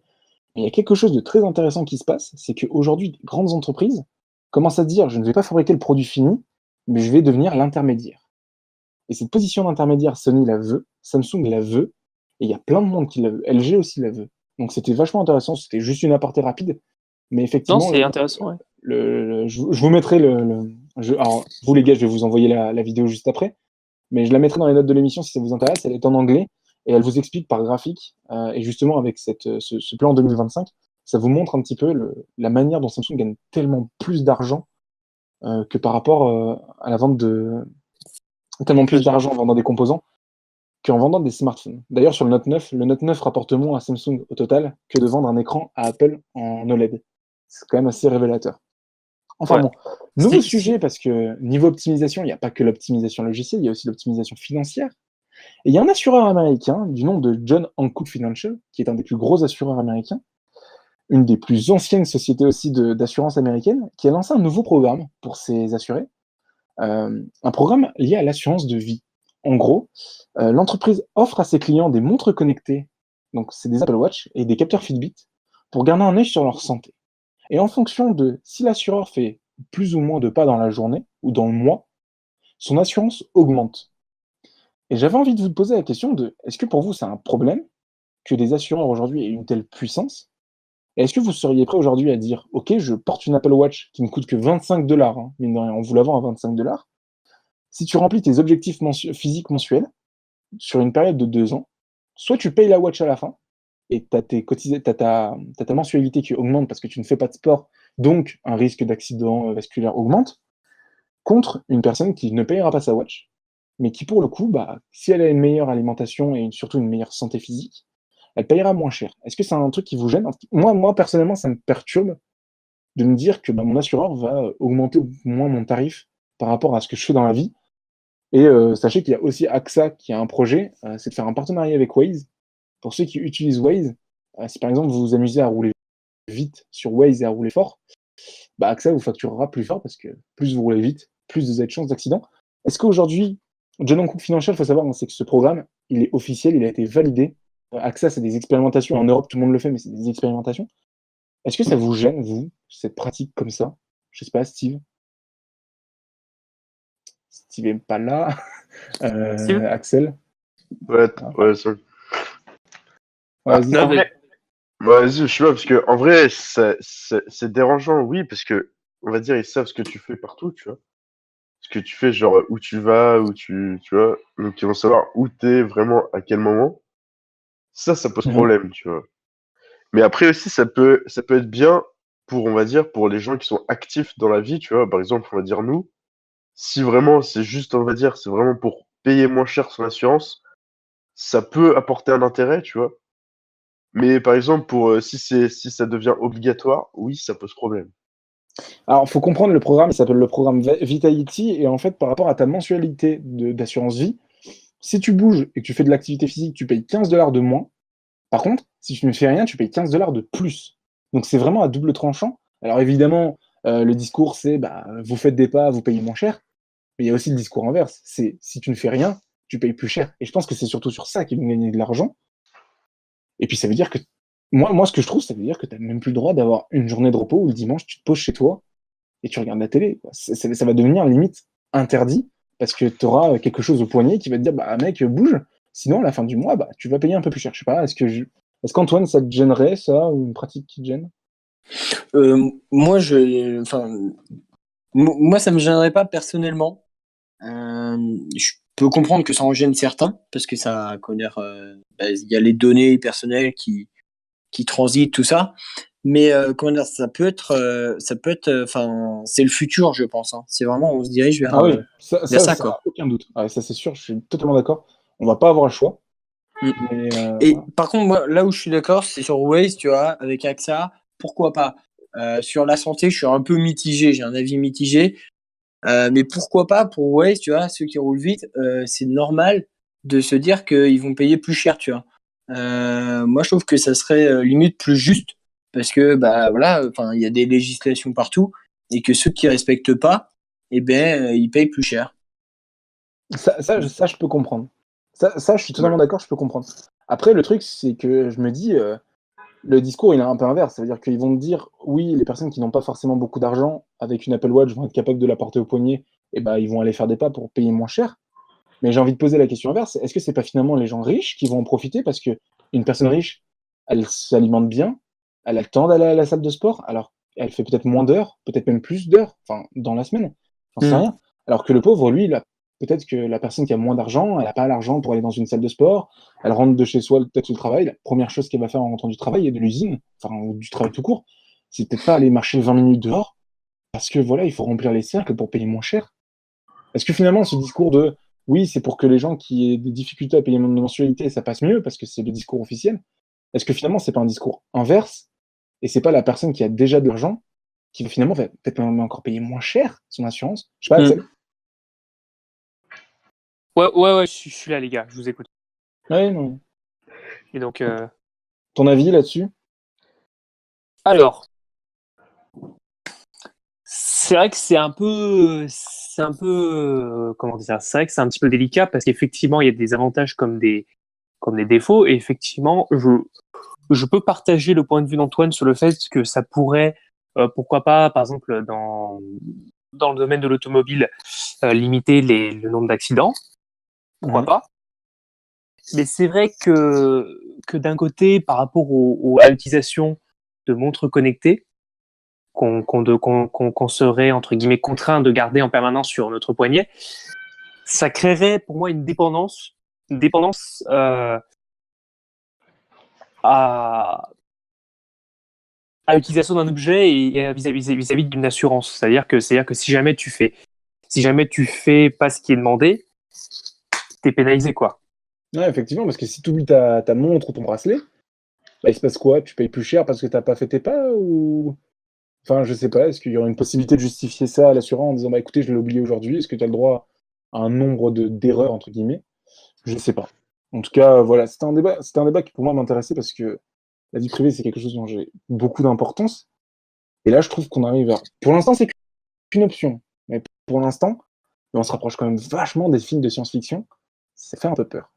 Mais il y a quelque chose de très intéressant qui se passe, c'est qu'aujourd'hui, des grandes entreprises commencent à dire je ne vais pas fabriquer le produit fini, mais je vais devenir l'intermédiaire. Et cette position d'intermédiaire, Sony la veut, Samsung la veut, et il y a plein de monde qui la veut. LG aussi la veut. Donc c'était vachement intéressant, c'était juste une aparté rapide, mais Non, effectivement, c'est intéressant. Ouais. je vous mettrai alors, vous les gars, je vais vous envoyer la vidéo juste après, mais je la mettrai dans les notes de l'émission si ça vous intéresse. Elle est en anglais et elle vous explique par graphique. Et justement, avec ce plan 2025, ça vous montre un petit peu la manière dont Samsung gagne tellement plus d'argent que par rapport à la vente de. Tellement plus d'argent en vendant des composants qu'en vendant des smartphones. D'ailleurs, sur le Note 9 rapporte moins à Samsung au total que de vendre un écran à Apple en OLED. C'est quand même assez révélateur. Enfin Ouais. bon, nouveau C'est- sujet parce que niveau optimisation, il n'y a pas que l'optimisation logicielle, il y a aussi l'optimisation financière. Et il y a un assureur américain du nom de John Hancock Financial, qui est un des plus gros assureurs américains, une des plus anciennes sociétés aussi d'assurance américaine, qui a lancé un nouveau programme pour ses assurés, un programme lié à l'assurance de vie. En gros, l'entreprise offre à ses clients des montres connectées, donc c'est des Apple Watch et des capteurs Fitbit, pour garder un œil sur leur santé. Et en fonction de si l'assureur fait plus ou moins de pas dans la journée ou dans le mois, son assurance augmente. Et j'avais envie de vous poser la question de est-ce que pour vous c'est un problème que des assureurs aujourd'hui aient une telle puissance? Et est-ce que vous seriez prêt aujourd'hui à dire ok, je porte une Apple Watch qui ne coûte que 25 $, hein, mine de rien, on vous la vend à 25 $. Si tu remplis tes objectifs physiques mensuels sur une période de 2 ans, soit tu payes la watch à la fin et tu as ta mensualité qui augmente parce que tu ne fais pas de sport, donc un risque d'accident vasculaire augmente, contre une personne qui ne payera pas sa watch, mais qui pour le coup, bah, si elle a une meilleure alimentation et surtout une meilleure santé physique, elle payera moins cher. Est-ce que c'est un truc qui vous gêne? Moi, personnellement, ça me perturbe de me dire que bah, mon assureur va augmenter au moins mon tarif par rapport à ce que je fais dans la vie. Et sachez qu'il y a aussi AXA qui a un projet, c'est de faire un partenariat avec Waze. Pour ceux qui utilisent Waze, si par exemple vous vous amusez à rouler vite sur Waze et à rouler fort, bah AXA vous facturera plus fort parce que plus vous roulez vite, plus vous avez de chances d'accident. Est-ce qu'aujourd'hui, John Hancock Financial, il faut savoir, hein, c'est que ce programme, il est officiel, il a été validé. AXA, c'est des expérimentations. En Europe, tout le monde le fait, mais c'est des expérimentations. Est-ce que ça vous gêne, vous, cette pratique comme ça? Je sais pas, Steve. Steve est pas là. Steve Axel. Ouais, Ah, ouais, ça. ouais, Bah, vas-y. Non, en mais vrai, bah, vas-y, je sais pas, parce que en vrai, c'est dérangeant, oui, parce que, on va dire, ils savent ce que tu fais partout, tu vois. Ce que tu fais, genre, où tu vas, tu vois. Donc, ils vont savoir où t'es vraiment, à quel moment. Ça pose Mhm. problème, tu vois. Mais après aussi, ça peut être bien pour, on va dire, pour les gens qui sont actifs dans la vie, tu vois. Par exemple, on va dire nous, si vraiment c'est juste, on va dire, c'est vraiment pour payer moins cher son assurance, ça peut apporter un intérêt, tu vois. Mais par exemple, si ça devient obligatoire, oui, ça pose problème. Alors, faut comprendre le programme, il s'appelle le programme Vitality, et en fait, par rapport à ta mensualité d'assurance vie, si tu bouges et que tu fais de l'activité physique, tu payes 15 dollars de moins. Par contre, si tu ne fais rien, tu payes 15 dollars de plus. Donc, c'est vraiment à double tranchant. Alors, évidemment, le discours, c'est bah, vous faites des pas, vous payez moins cher. Mais il y a aussi le discours inverse. C'est si tu ne fais rien, tu payes plus cher. Et je pense que c'est surtout sur ça qu'ils vont gagner de l'argent. Et puis, ça veut dire que moi, ce que je trouve, ça veut dire que tu n'as même plus le droit d'avoir une journée de repos où le dimanche, tu te poses chez toi et tu regardes la télé. Quoi. Ça va devenir limite interdit parce que tu auras quelque chose au poignet qui va te dire bah mec, bouge. Sinon, à la fin du mois, bah, tu vas payer un peu plus cher. Je sais pas, est-ce qu'Antoine, ça te gênerait, ça, ou une pratique qui te gêne? Moi, moi, ça me gênerait pas personnellement. Je peux comprendre que ça en gêne certains parce que ça, comment dire, bah, il y a les données personnelles qui transitent, tout ça. Mais comment dire, enfin, c'est le futur, je pense. Hein. C'est vraiment, on se dirige Ah oui, vers ça, quoi. aucun doute. Ah, ça, c'est sûr, je suis totalement d'accord. On va pas avoir le choix. Mm. Mais Et voilà. par contre, moi, là où je suis d'accord, c'est sur Waze, tu vois, avec AXA, pourquoi pas. Sur la santé, je suis un peu mitigé, j'ai un avis mitigé. Mais pourquoi pas pour Waze, tu vois, ceux qui roulent vite, c'est normal de se dire qu'ils vont payer plus cher, tu vois. Moi, je trouve que ça serait limite plus juste parce que bah voilà, enfin, il y a des législations partout et que ceux qui respectent pas, eh ben, ils payent plus cher. Ça, je peux comprendre. Ça, je suis totalement d'accord, je peux comprendre. Après, le truc, c'est que je me dis, le discours, il est un peu inverse. Ça veut dire qu'ils vont me dire, oui, les personnes qui n'ont pas forcément beaucoup d'argent, avec une Apple Watch, vont être capables de la porter au poignet, et bah, ils vont aller faire des pas pour payer moins cher. Mais j'ai envie de poser la question inverse. Est-ce que c'est pas finalement les gens riches qui vont en profiter parce que une personne riche, elle s'alimente bien, elle a le temps d'aller à la salle de sport, alors elle fait peut-être moins d'heures, peut-être même plus d'heures, enfin, dans la semaine, j'en sais Mm. rien. Alors que le pauvre, lui, peut-être que la personne qui a moins d'argent, elle n'a pas l'argent pour aller dans une salle de sport, elle rentre de chez soi, peut-être au travail, la première chose qu'elle va faire en rentrant du travail et de l'usine, enfin, ou du travail tout court, c'est peut-être pas aller marcher 20 minutes dehors, parce que voilà, il faut remplir les cercles pour payer moins cher. Est-ce que finalement, ce discours de oui, c'est pour que les gens qui aient des difficultés à payer une mensualité, ça passe mieux parce que c'est le discours officiel, est-ce que finalement, c'est pas un discours inverse et c'est pas la personne qui a déjà de l'argent qui va finalement peut-être même encore payer moins cher son assurance? Je sais pas, Axel. Mm. ouais, je suis là, les gars, je vous écoute. Ouais, non. Et donc, Ton avis là-dessus? alors, c'est vrai que comment dire, c'est vrai que c'est un petit peu délicat parce qu'effectivement, il y a des avantages comme des défauts. Et effectivement, je peux partager le point de vue d'Antoine sur le fait que ça pourrait, pourquoi pas, par exemple, dans le domaine de l'automobile, limiter le nombre d'accidents. Pourquoi Mhm. pas? Mais c'est vrai que d'un côté, par rapport à l'utilisation de montres connectées, qu'on serait, entre guillemets, contraint de garder en permanence sur notre poignet, ça créerait pour moi une dépendance à, à l'utilisation d'un objet et vis-à-vis d'une assurance. C'est-à-dire que si jamais tu fais pas ce qui est demandé, t'es pénalisé, quoi. Ouais, effectivement, parce que si tu oublies ta montre ou ton bracelet, bah, il se passe quoi? Tu payes plus cher parce que t'as pas fait tes pas ou... Enfin, je sais pas, est-ce qu'il y aurait une possibilité de justifier ça à l'assurant en disant bah écoutez, je l'ai oublié aujourd'hui, est-ce que tu as le droit à un nombre d'erreurs entre guillemets? Je sais pas. En tout cas, voilà, c'était un débat qui pour moi m'intéressait parce que la vie privée, c'est quelque chose dont j'ai beaucoup d'importance. Et là, je trouve qu'on arrive à. Pour l'instant, c'est qu'une option. Mais pour l'instant, on se rapproche quand même vachement des films de science-fiction. Ça fait un peu peur.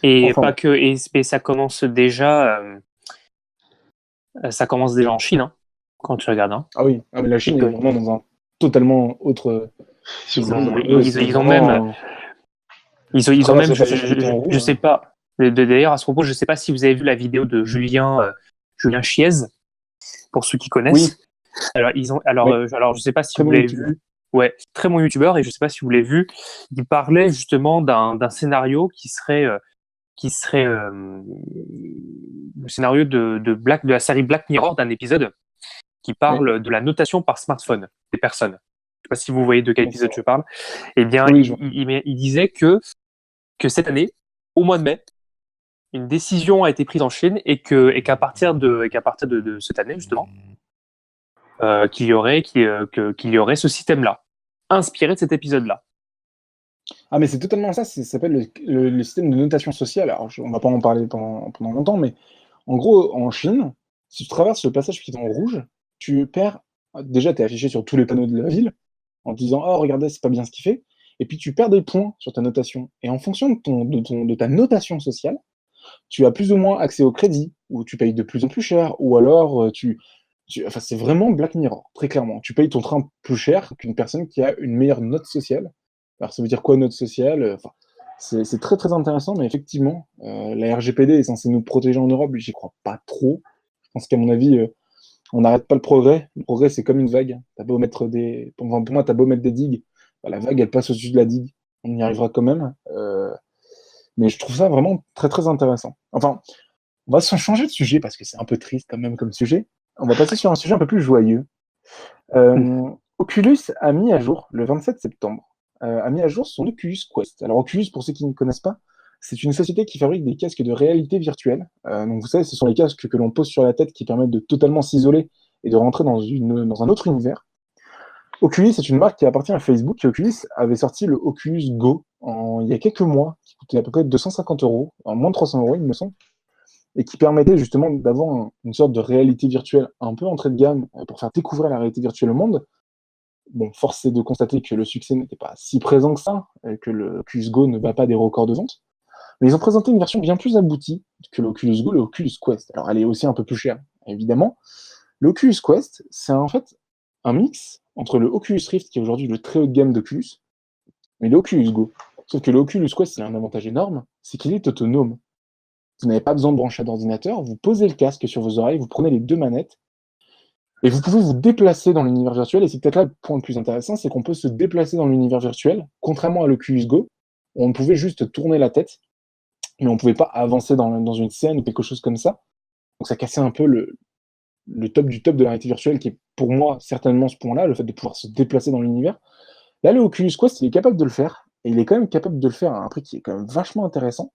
Et Enfin pas bon. que, et ça commence déjà en Chine, hein. quand tu regardes. Hein. Ah oui, mais la Chine que- est vraiment dans un totalement autre. Ils ont, Eux, c'est ils ont vraiment, même, ils ont traverses même, le passage piéton en rouge, je sais pas. D'ailleurs, à ce propos, je sais pas si vous avez vu la vidéo de Julien Chiez, pour ceux qui connaissent. Oui, Alors, je sais pas si très vous bon l'avez youtubeur. vu. Ouais, très bon youtubeur, et je sais pas si vous l'avez vu. Il parlait justement d'un scénario qui serait le scénario de la série Black Mirror, d'un épisode qui Oui, parle de la notation par smartphone des personnes. Je sais pas si vous voyez de quel donc, épisode je parle. Eh bien, oui, je vois. il disait que cette année, au mois de mai, une décision a été prise en Chine et qu'à partir de cette année, justement, qu'il y aurait ce système-là, inspiré de cet épisode-là. Ah, mais c'est totalement ça, ça s'appelle le système de notation sociale. Alors, on va pas en parler pendant longtemps, mais en gros, en Chine, si tu traverses le passage piéton rouge, tu perds. Déjà, tu es affiché sur tous les panneaux de la ville en te disant: Oh, regardez, c'est pas bien ce qu'il fait. Et puis, tu perds des points sur ta notation. Et en fonction de ta notation sociale, tu as plus ou moins accès au crédit, ou tu payes de plus en plus cher, ou alors enfin, c'est vraiment Black Mirror, très clairement. Tu payes ton train plus cher qu'une personne qui a une meilleure note sociale. Alors, ça veut dire quoi, note sociale? Enfin, c'est très très intéressant, mais effectivement, la RGPD est censée nous protéger en Europe, j'y crois pas trop. Je pense qu'à mon avis, on n'arrête pas le progrès. Le progrès, c'est comme une vague. T'as beau mettre pour moi, t'as beau mettre des digues, bah, la vague, elle passe au-dessus de la digue. On y arrivera quand même. Mais je trouve ça vraiment très très intéressant. Enfin, on va se changer de sujet parce que c'est un peu triste quand même comme sujet. On va passer sur un sujet un peu plus joyeux. Oculus a mis à jour, le 27 septembre, a mis à jour son Oculus Quest. Alors Oculus, pour ceux qui ne connaissent pas, c'est une société qui fabrique des casques de réalité virtuelle. Donc vous savez, ce sont les casques que l'on pose sur la tête qui permettent de totalement s'isoler et de rentrer dans un autre univers. Oculus est une marque qui appartient à Facebook. Et Oculus avait sorti le Oculus Go il y a quelques mois, qui coûtait à peu près 250 euros, en moins de 300 euros, il me semble, et qui permettait justement d'avoir une sorte de réalité virtuelle un peu entrée de gamme pour faire découvrir la réalité virtuelle au monde. Bon, force est de constater que le succès n'était pas si présent que ça, et que le Oculus Go ne bat pas des records de vente. Mais ils ont présenté une version bien plus aboutie que l'Oculus Go, le Oculus Quest. Alors, elle est aussi un peu plus chère, évidemment. L'Oculus Quest, c'est en fait un mix entre le Oculus Rift, qui est aujourd'hui le très haut de gamme d'Oculus, et l'Oculus Go. Sauf que l'Oculus Quest, il a un avantage énorme, c'est qu'il est autonome. Vous n'avez pas besoin de brancher d'ordinateur, vous posez le casque sur vos oreilles, vous prenez les deux manettes, et vous pouvez vous déplacer dans l'univers virtuel. Et c'est peut-être là le point le plus intéressant, c'est qu'on peut se déplacer dans l'univers virtuel, contrairement à l'Oculus Go, où on pouvait juste tourner la tête, mais on ne pouvait pas avancer dans une scène ou quelque chose comme ça. Donc ça cassait un peu le top du top de la réalité virtuelle, qui est pour moi certainement ce point-là, le fait de pouvoir se déplacer dans l'univers. Là, le Oculus Quest, il est capable de le faire, et il est quand même capable de le faire à un prix qui est quand même vachement intéressant,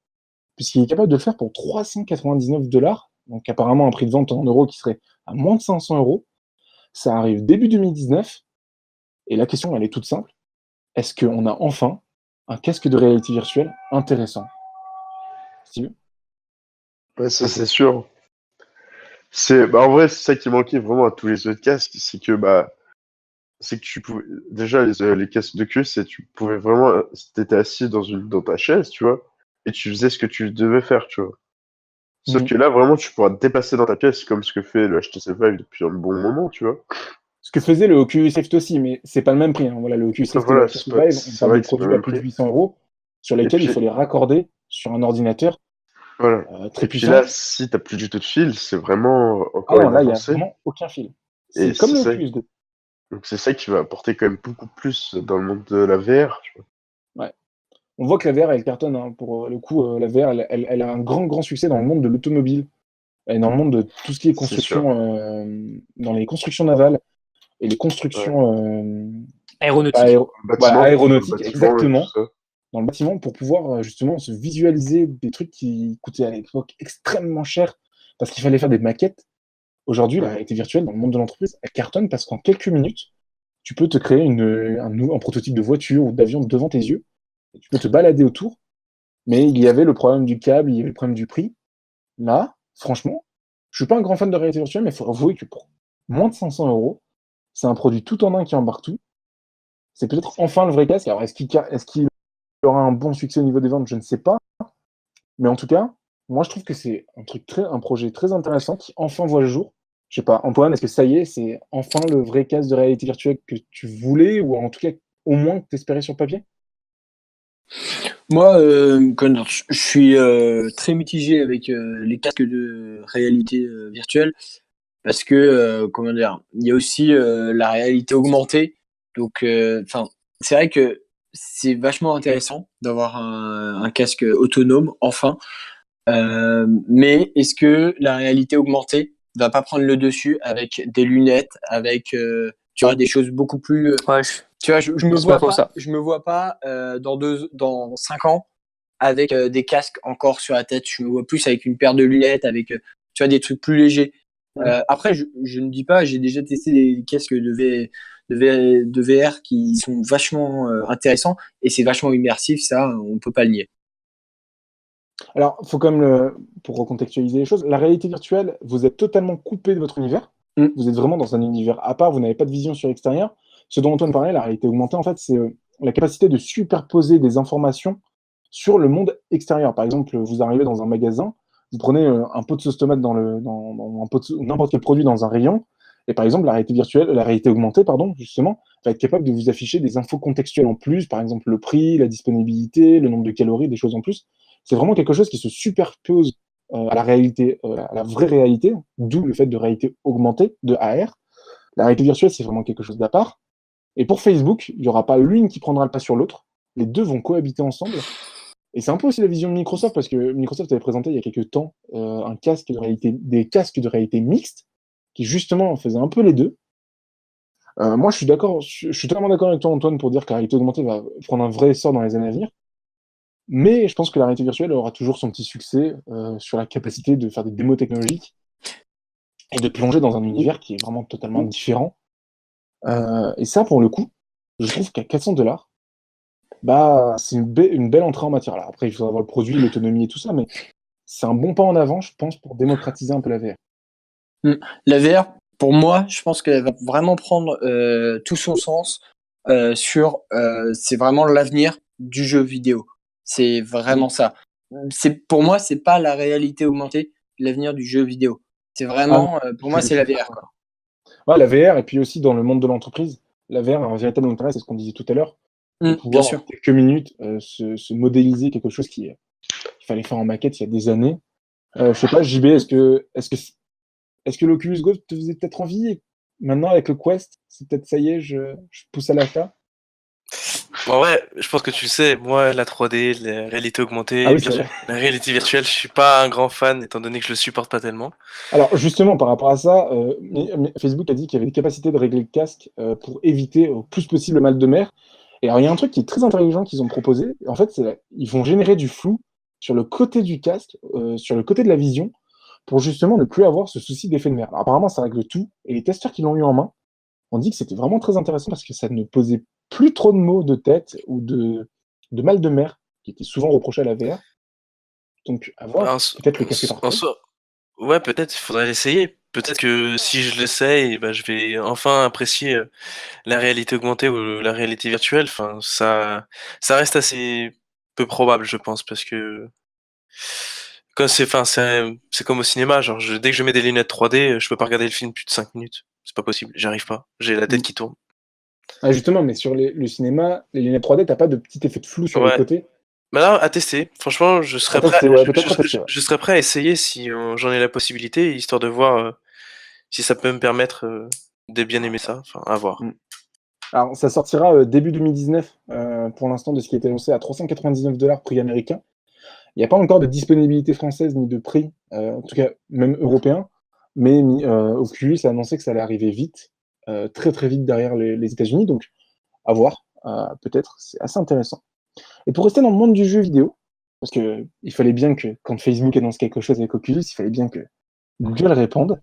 puisqu'il est capable de le faire pour 399 $, donc apparemment un prix de vente en euros qui serait à moins de 500 euros. Ça arrive début 2019, et la question, elle est toute simple. Est-ce qu'on a enfin un casque de réalité virtuelle intéressant? Steve? Ouais, ça c'est sûr. En vrai, c'est ça qui manquait vraiment à tous les autres casques, c'est que tu pouvais, déjà les casques de queue, c'est tu pouvais vraiment, t'étais assis dans ta chaise, tu vois, et tu faisais ce que tu devais faire, tu vois. Sauf que là, vraiment, tu pourras te déplacer dans ta pièce comme ce que fait le HTC Vive depuis un bon moment, tu vois. Ce que faisait le Oculus Rift aussi, mais c'est pas le même prix. Hein. Voilà, le Oculus Rift et le Voilà, HTC Vive, on c'est parle de vrai que c'est pas produits le à même plus de prix. 800 euros, sur Et lesquels il puis, faut les raccorder sur un ordinateur voilà. très Et puis puissant. là, si t'as plus du tout de fil, c'est vraiment Ah encore non, une là, il n'y a avancée. vraiment aucun fil. Et C'est comme c'est le ça, Oculus Go. donc c'est ça qui va apporter quand même beaucoup plus dans le monde de la VR, tu vois. Ouais. On voit que la VR, elle cartonne. Hein. Pour le coup, la VR, elle a un grand succès dans le monde de l'automobile et dans le monde de tout ce qui est C'est sûr. construction, dans les constructions navales et les Ouais. constructions Aéronautique. voilà, Dans le aéronautiques, bâtiment et tout exactement, ça. dans le bâtiment, pour pouvoir justement se visualiser des trucs qui coûtaient à l'époque extrêmement cher parce qu'il fallait faire des maquettes. Aujourd'hui, la Ouais. réalité virtuelle dans le monde de l'entreprise, elle cartonne parce qu'en quelques minutes, tu peux te créer un prototype de voiture ou d'avion devant tes yeux. Et tu peux te balader autour, mais il y avait le problème du câble, il y avait le problème du prix. Là, franchement, je suis pas un grand fan de réalité virtuelle, mais il faut avouer que pour moins de 500 euros, c'est un produit tout en un qui embarque tout. C'est peut-être enfin le vrai casque. Alors, est-ce qu'il aura un bon succès au niveau des ventes? Je ne sais pas. Mais en tout cas, moi, je trouve que c'est un projet très intéressant qui enfin voit le jour Je sais pas, Antoine, est-ce que ça y est, c'est enfin le vrai casque de réalité virtuelle que tu voulais, ou en tout cas, au moins que tu espérais sur papier? Moi, je suis très mitigé avec les casques de réalité virtuelle parce que, comment dire, il y a aussi la réalité augmentée. Donc, enfin, c'est vrai que c'est vachement intéressant d'avoir un casque autonome, enfin. Mais est-ce que la réalité augmentée va pas prendre le dessus avec des lunettes, avec tu vois des choses beaucoup plus. Ouais, Tu vois, je me c'est pas vois faux pas, ça. je me vois pas dans 5 ans avec des casques encore sur la tête. Je me vois plus avec une paire de lunettes, avec tu vois des trucs plus légers. Après, je ne dis pas, j'ai déjà testé des casques de VR qui sont vachement intéressants et c'est vachement immersif, ça, on peut pas le nier. Alors, faut quand même, pour recontextualiser les choses, la réalité virtuelle, vous êtes totalement coupé de votre univers. Mm. Vous êtes vraiment dans un univers à part, vous n'avez pas de vision sur l'extérieur. Ce dont Antoine parlait, la réalité augmentée, en fait, c'est la capacité de superposer des informations sur le monde extérieur. Par exemple, vous arrivez dans un magasin, vous prenez un pot de sauce tomate dans un pot de n'importe quel produit dans un rayon, et par exemple, la réalité augmentée, pardon, justement, va être capable de vous afficher des infos contextuelles en plus, par exemple le prix, la disponibilité, le nombre de calories, des choses en plus. C'est vraiment quelque chose qui se superpose à la réalité, à la vraie réalité, d'où le fait de réalité augmentée, de AR. La réalité virtuelle, c'est vraiment quelque chose d'à part. Et pour Facebook, il n'y aura pas l'une qui prendra le pas sur l'autre. Les deux vont cohabiter ensemble. Et c'est un peu aussi la vision de Microsoft, parce que Microsoft avait présenté il y a quelques temps des casques de réalité mixte, qui justement faisaient un peu les deux. Moi, je suis totalement d'accord avec toi, Antoine, pour dire que la réalité augmentée va prendre un vrai essor dans les années à venir. Mais je pense que la réalité virtuelle aura toujours son petit succès sur la capacité de faire des démos technologiques et de plonger dans un univers qui est vraiment totalement différent. Et ça, pour le coup, je trouve qu'à 400$, bah, c'est une belle entrée en matière. Alors après, il faudra voir le produit, l'autonomie et tout ça, mais c'est un bon pas en avant, je pense, pour démocratiser un peu la VR. La VR, pour moi, je pense qu'elle va vraiment prendre tout son sens c'est vraiment l'avenir du jeu vidéo. C'est vraiment ça. Pour moi, c'est pas la réalité augmentée, l'avenir du jeu vidéo. C'est Ah non, vraiment, pour moi, c'est la VR, quoi. ouais, la VR, et puis aussi dans le monde de l'entreprise, la VR a un véritable intérêt, c'est ce qu'on disait tout à l'heure, de Bien pouvoir en sûr. quelques minutes se modéliser quelque chose qu'il fallait faire en maquette il y a des années. Je sais pas, JB, est-ce que l'Oculus Go te faisait peut-être envie? Et maintenant, avec le Quest, c'est peut-être ça y est, je pousse à l'achat. En vrai, je pense que tu le sais, moi, la 3D, la réalité Ah augmentée, oui, bien c'est sûr, vrai. la réalité virtuelle, je suis pas un grand fan, étant donné que je le supporte pas tellement. Alors, justement, par rapport à ça, Facebook a dit qu'il y avait des capacités de régler le casque pour éviter au plus possible le mal de mer. Et alors, il y a un truc qui est très intelligent qu'ils ont proposé. En fait, ils vont générer du flou sur le côté du casque, sur le côté de la vision, pour justement ne plus avoir ce souci d'effet de mer. Alors, apparemment, ça règle tout. Et les testeurs qui l'ont eu en main ont dit que c'était vraiment très intéressant parce que ça ne posait plus trop de maux de tête ou de mal de mer, qui était souvent reproché à la VR. Donc, à voir, peut-être le casque En parfait. soi, ouais, peut-être, il faudrait l'essayer. Peut-être que si je l'essaye, bah, je vais enfin apprécier la réalité augmentée ou la réalité virtuelle. Enfin, ça reste assez peu probable, je pense, parce que enfin, c'est comme au cinéma. Genre, dès que je mets des lunettes 3D, je peux pas regarder le film plus de 5 minutes. C'est pas possible, j'arrive pas. J'ai la tête qui tourne. Ah, justement, mais sur le cinéma, les lunettes 3D, t'as pas de petit effet de flou sur les Ouais. côtés? Bah là, à tester. Franchement, À tester, ouais, peut-être à tester, ouais. je serais prêt à essayer si j'en ai la possibilité, histoire de voir si ça peut me permettre de bien aimer ça. Enfin, à voir. Mm. Alors, ça sortira début 2019, pour l'instant, de ce qui a été annoncé à 399$ prix américain. Il n'y a pas encore de disponibilité française ni de prix, en tout cas même européen, mais Oculus a annoncé que ça allait arriver vite, très très vite derrière les États-Unis, donc à voir, peut-être, c'est assez intéressant. Et pour rester dans le monde du jeu vidéo, parce que il fallait bien que, quand Facebook annonce quelque chose avec Oculus, il fallait bien que Google réponde.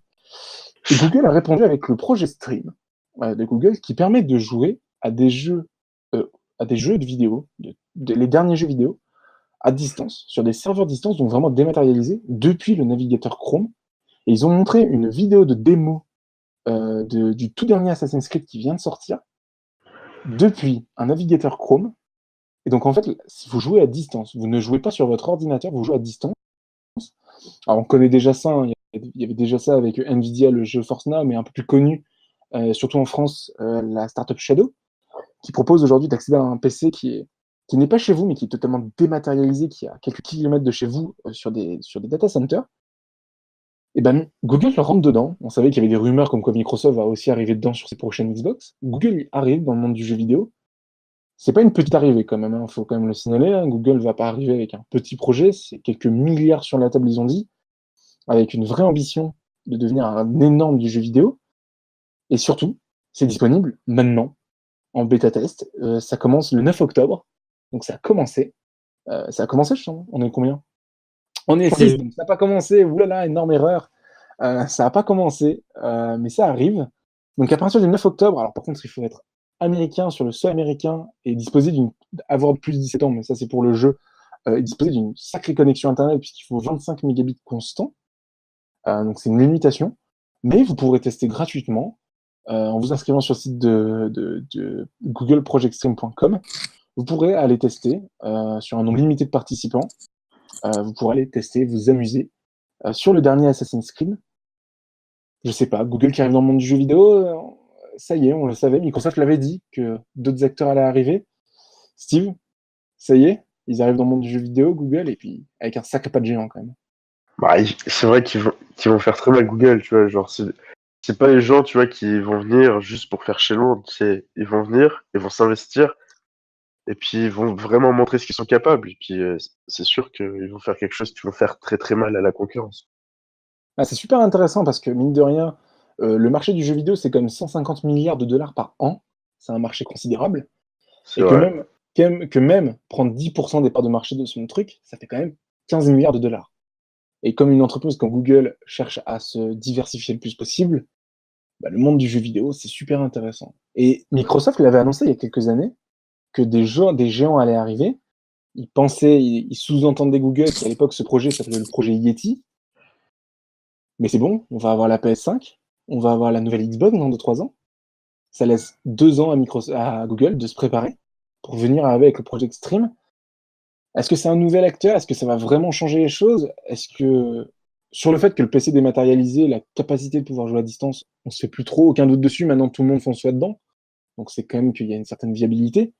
Et Google a répondu avec le projet Stream de Google qui permet de jouer euh, à des jeux de vidéo, les derniers jeux vidéo, à distance, sur des serveurs distance, donc vraiment dématérialisés, depuis le navigateur Chrome. Et ils ont montré une vidéo de démo du tout dernier Assassin's Creed qui vient de sortir, depuis un navigateur Chrome. Et donc en fait, si vous jouez à distance, vous ne jouez pas sur votre ordinateur, vous jouez à distance. Alors on connaît déjà ça, hein, il y avait déjà ça avec Nvidia, le GeForce Now, mais un peu plus connu, surtout en France, la startup Shadow, qui propose aujourd'hui d'accéder à un PC qui n'est pas chez vous, mais qui est totalement dématérialisé, qui est à quelques kilomètres de chez vous, sur des data centers. Et ben, Google rentre dedans. On savait qu'il y avait des rumeurs comme quoi Microsoft va aussi arriver dedans sur ses prochaines Xbox. Google y arrive dans le monde du jeu vidéo. C'est pas une petite arrivée quand même, faut quand même le signaler, hein. Google va pas arriver avec un petit projet, c'est quelques milliards sur la table, ils ont dit, avec une vraie ambition de devenir un énorme du jeu vidéo. Et surtout, c'est disponible maintenant, en bêta test. Ça commence le 9 octobre, donc ça a commencé. Je sens. On est combien? On est 6, donc ça n'a pas commencé. Oulala, énorme erreur. Ça n'a pas commencé, mais ça arrive. Donc à partir du 9 octobre, alors par contre, il faut être américain sur le sol américain et avoir plus de 17 ans, mais ça c'est pour le jeu, et disposer d'une sacrée connexion Internet puisqu'il faut 25 mégabits constants. Donc c'est une limitation. Mais vous pourrez tester gratuitement en vous inscrivant sur le site de googleprojectstream.com. Vous pourrez aller tester sur un nombre limité de participants. Vous pourrez aller tester, vous amuser sur le dernier Assassin's Creed. Je sais pas, Google qui arrive dans le monde du jeu vidéo, ça y est, on le savait, Microsoft l'avait dit que d'autres acteurs allaient arriver. Steve, ça y est, ils arrivent dans le monde du jeu vidéo, Google, et puis avec un sacré pas de géant quand même. Bah, c'est vrai qu'ils vont faire très mal Google, tu vois, genre c'est pas les gens, tu vois, qui vont venir juste pour faire chez l'autre, ils vont venir, ils vont s'investir, et puis ils vont vraiment montrer ce qu'ils sont capables, et puis c'est sûr qu'ils vont faire quelque chose qui va faire très très mal à la concurrence. Ah, c'est super intéressant parce que, mine de rien, le marché du jeu vidéo, c'est quand même 150 milliards de dollars par an. C'est un marché considérable. C'est Et vrai. que même prendre 10% des parts de marché de son truc, ça fait quand même 15 milliards de dollars. Et comme une entreprise comme Google cherche à se diversifier le plus possible, bah, le monde du jeu vidéo, c'est super intéressant. Et Microsoft l'avait annoncé il y a quelques années que des géants allaient arriver. Ils sous-entendaient Google qu'à l'époque, ce projet s'appelait le projet Yeti. Mais c'est bon, on va avoir la PS5, on va avoir la nouvelle Xbox dans 2-3 ans. Ça laisse 2 ans à Google de se préparer pour venir avec le Project Stream. Est-ce que c'est un nouvel acteur? Est-ce que ça va vraiment changer les choses? Est-ce que, sur le fait que le PC dématérialisé, la capacité de pouvoir jouer à distance, on se fait plus trop aucun doute dessus, maintenant tout le monde fonce dedans. Donc c'est quand même qu'il y a une certaine viabilité.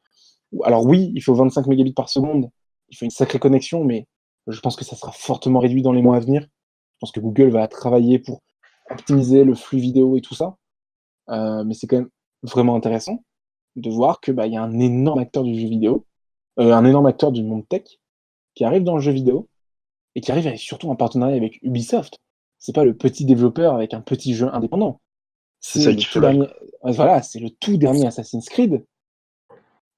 Alors oui, il faut 25 mégabits par seconde, il faut une sacrée connexion, mais je pense que ça sera fortement réduit dans les mois à venir. Je pense que Google va travailler pour optimiser le flux vidéo et tout ça. Mais c'est quand même vraiment intéressant de voir que y a un énorme acteur du jeu vidéo, un énorme acteur du monde tech qui arrive dans le jeu vidéo et qui arrive surtout en partenariat avec Ubisoft. C'est pas le petit développeur avec un petit jeu indépendant. C'est ça qui fait mal. Voilà, c'est le tout dernier Assassin's Creed.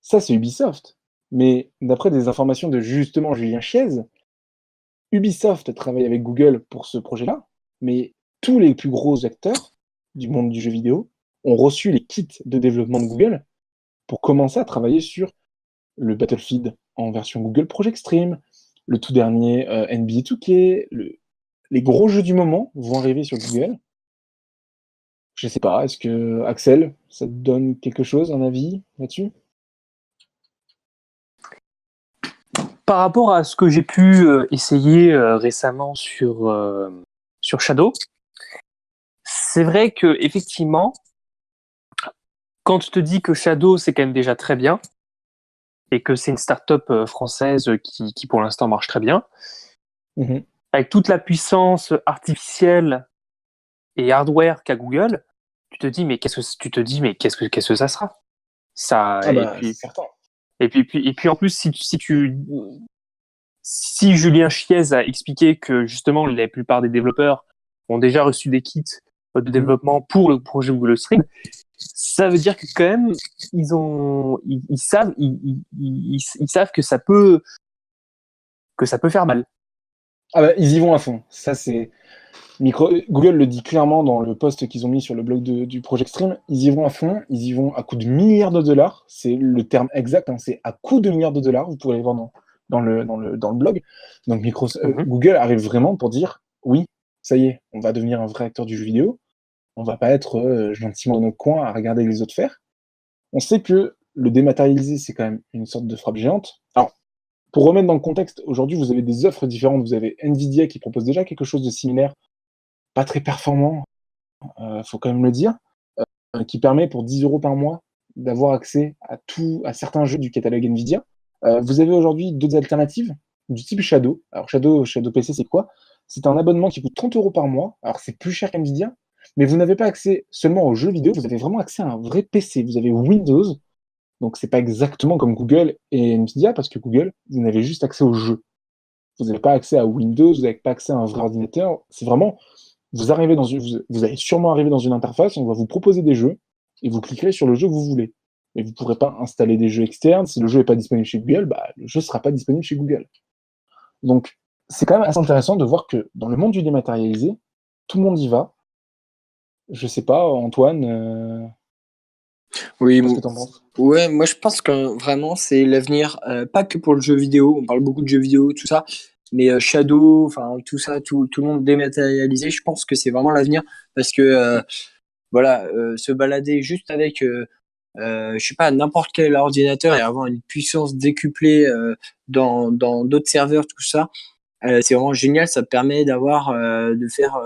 Ça, c'est Ubisoft. Mais d'après des informations de justement Julien Chiez, Ubisoft travaille avec Google pour ce projet-là, mais tous les plus gros acteurs du monde du jeu vidéo ont reçu les kits de développement de Google pour commencer à travailler sur le Battlefield en version Google Project Stream, le tout dernier NBA 2K, les gros jeux du moment vont arriver sur Google. Je sais pas, est-ce que Axel, ça te donne quelque chose, un avis là-dessus? Par rapport à ce que j'ai pu essayer récemment sur Shadow, c'est vrai que effectivement, quand tu te dis que Shadow c'est quand même déjà très bien et que c'est une start-up française qui pour l'instant marche très bien, avec toute la puissance artificielle et hardware qu'a Google, tu te dis mais qu'est-ce que ça sera ça C'est certain. et puis en plus si Julien Chiez a expliqué que justement la plupart des développeurs ont déjà reçu des kits de développement pour le projet Google Stream, ça veut dire que quand même ils savent que ça peut faire mal. Ils y vont à fond. Ça c'est Google le dit clairement dans le post qu'ils ont mis sur le blog du Project Stream. Ils y vont à fond. Ils y vont à coups de milliards de dollars. C'est le terme exact. C'est à coups de milliards de dollars. Vous pourrez les voir dans le blog. Donc Google arrive vraiment pour dire oui, ça y est, on va devenir un vrai acteur du jeu vidéo. On va pas être gentiment dans notre coin à regarder les autres faire. On sait que le dématérialisé, c'est quand même une sorte de frappe géante. Alors, pour remettre dans le contexte, aujourd'hui, vous avez des offres différentes. Vous avez Nvidia qui propose déjà quelque chose de similaire pas très performant, faut quand même le dire, qui permet pour 10 € par mois d'avoir accès à certains jeux du catalogue Nvidia. Vous avez aujourd'hui d'autres alternatives du type Shadow. Alors Shadow PC, c'est quoi? C'est un abonnement qui coûte 30 € par mois. Alors c'est plus cher qu'Nvidia, mais vous n'avez pas accès seulement aux jeux vidéo, vous avez vraiment accès à un vrai PC. Vous avez Windows, donc c'est pas exactement comme Google et Nvidia, parce que Google, vous n'avez juste accès aux jeux. Vous n'avez pas accès à Windows, vous n'avez pas accès à un vrai ordinateur. C'est vraiment, vous allez sûrement arriver dans une interface, on va vous proposer des jeux, et vous cliquerez sur le jeu que vous voulez. Mais vous ne pourrez pas installer des jeux externes. Si le jeu n'est pas disponible chez Google, bah, le jeu ne sera pas disponible chez Google. Donc, c'est quand même assez intéressant de voir que dans le monde du dématérialisé, tout le monde y va. Je sais pas, Antoine, Oui, qu'est-ce que tu en penses? ouais, moi je pense que vraiment c'est l'avenir, pas que pour le jeu vidéo, on parle beaucoup de jeux vidéo, tout ça, mais Shadow, enfin tout ça, tout le monde dématérialisé, je pense que c'est vraiment l'avenir parce que voilà, se balader juste avec, je sais pas, n'importe quel ordinateur et avoir une puissance décuplée dans d'autres serveurs, tout ça, c'est vraiment génial, ça permet d'avoir, de faire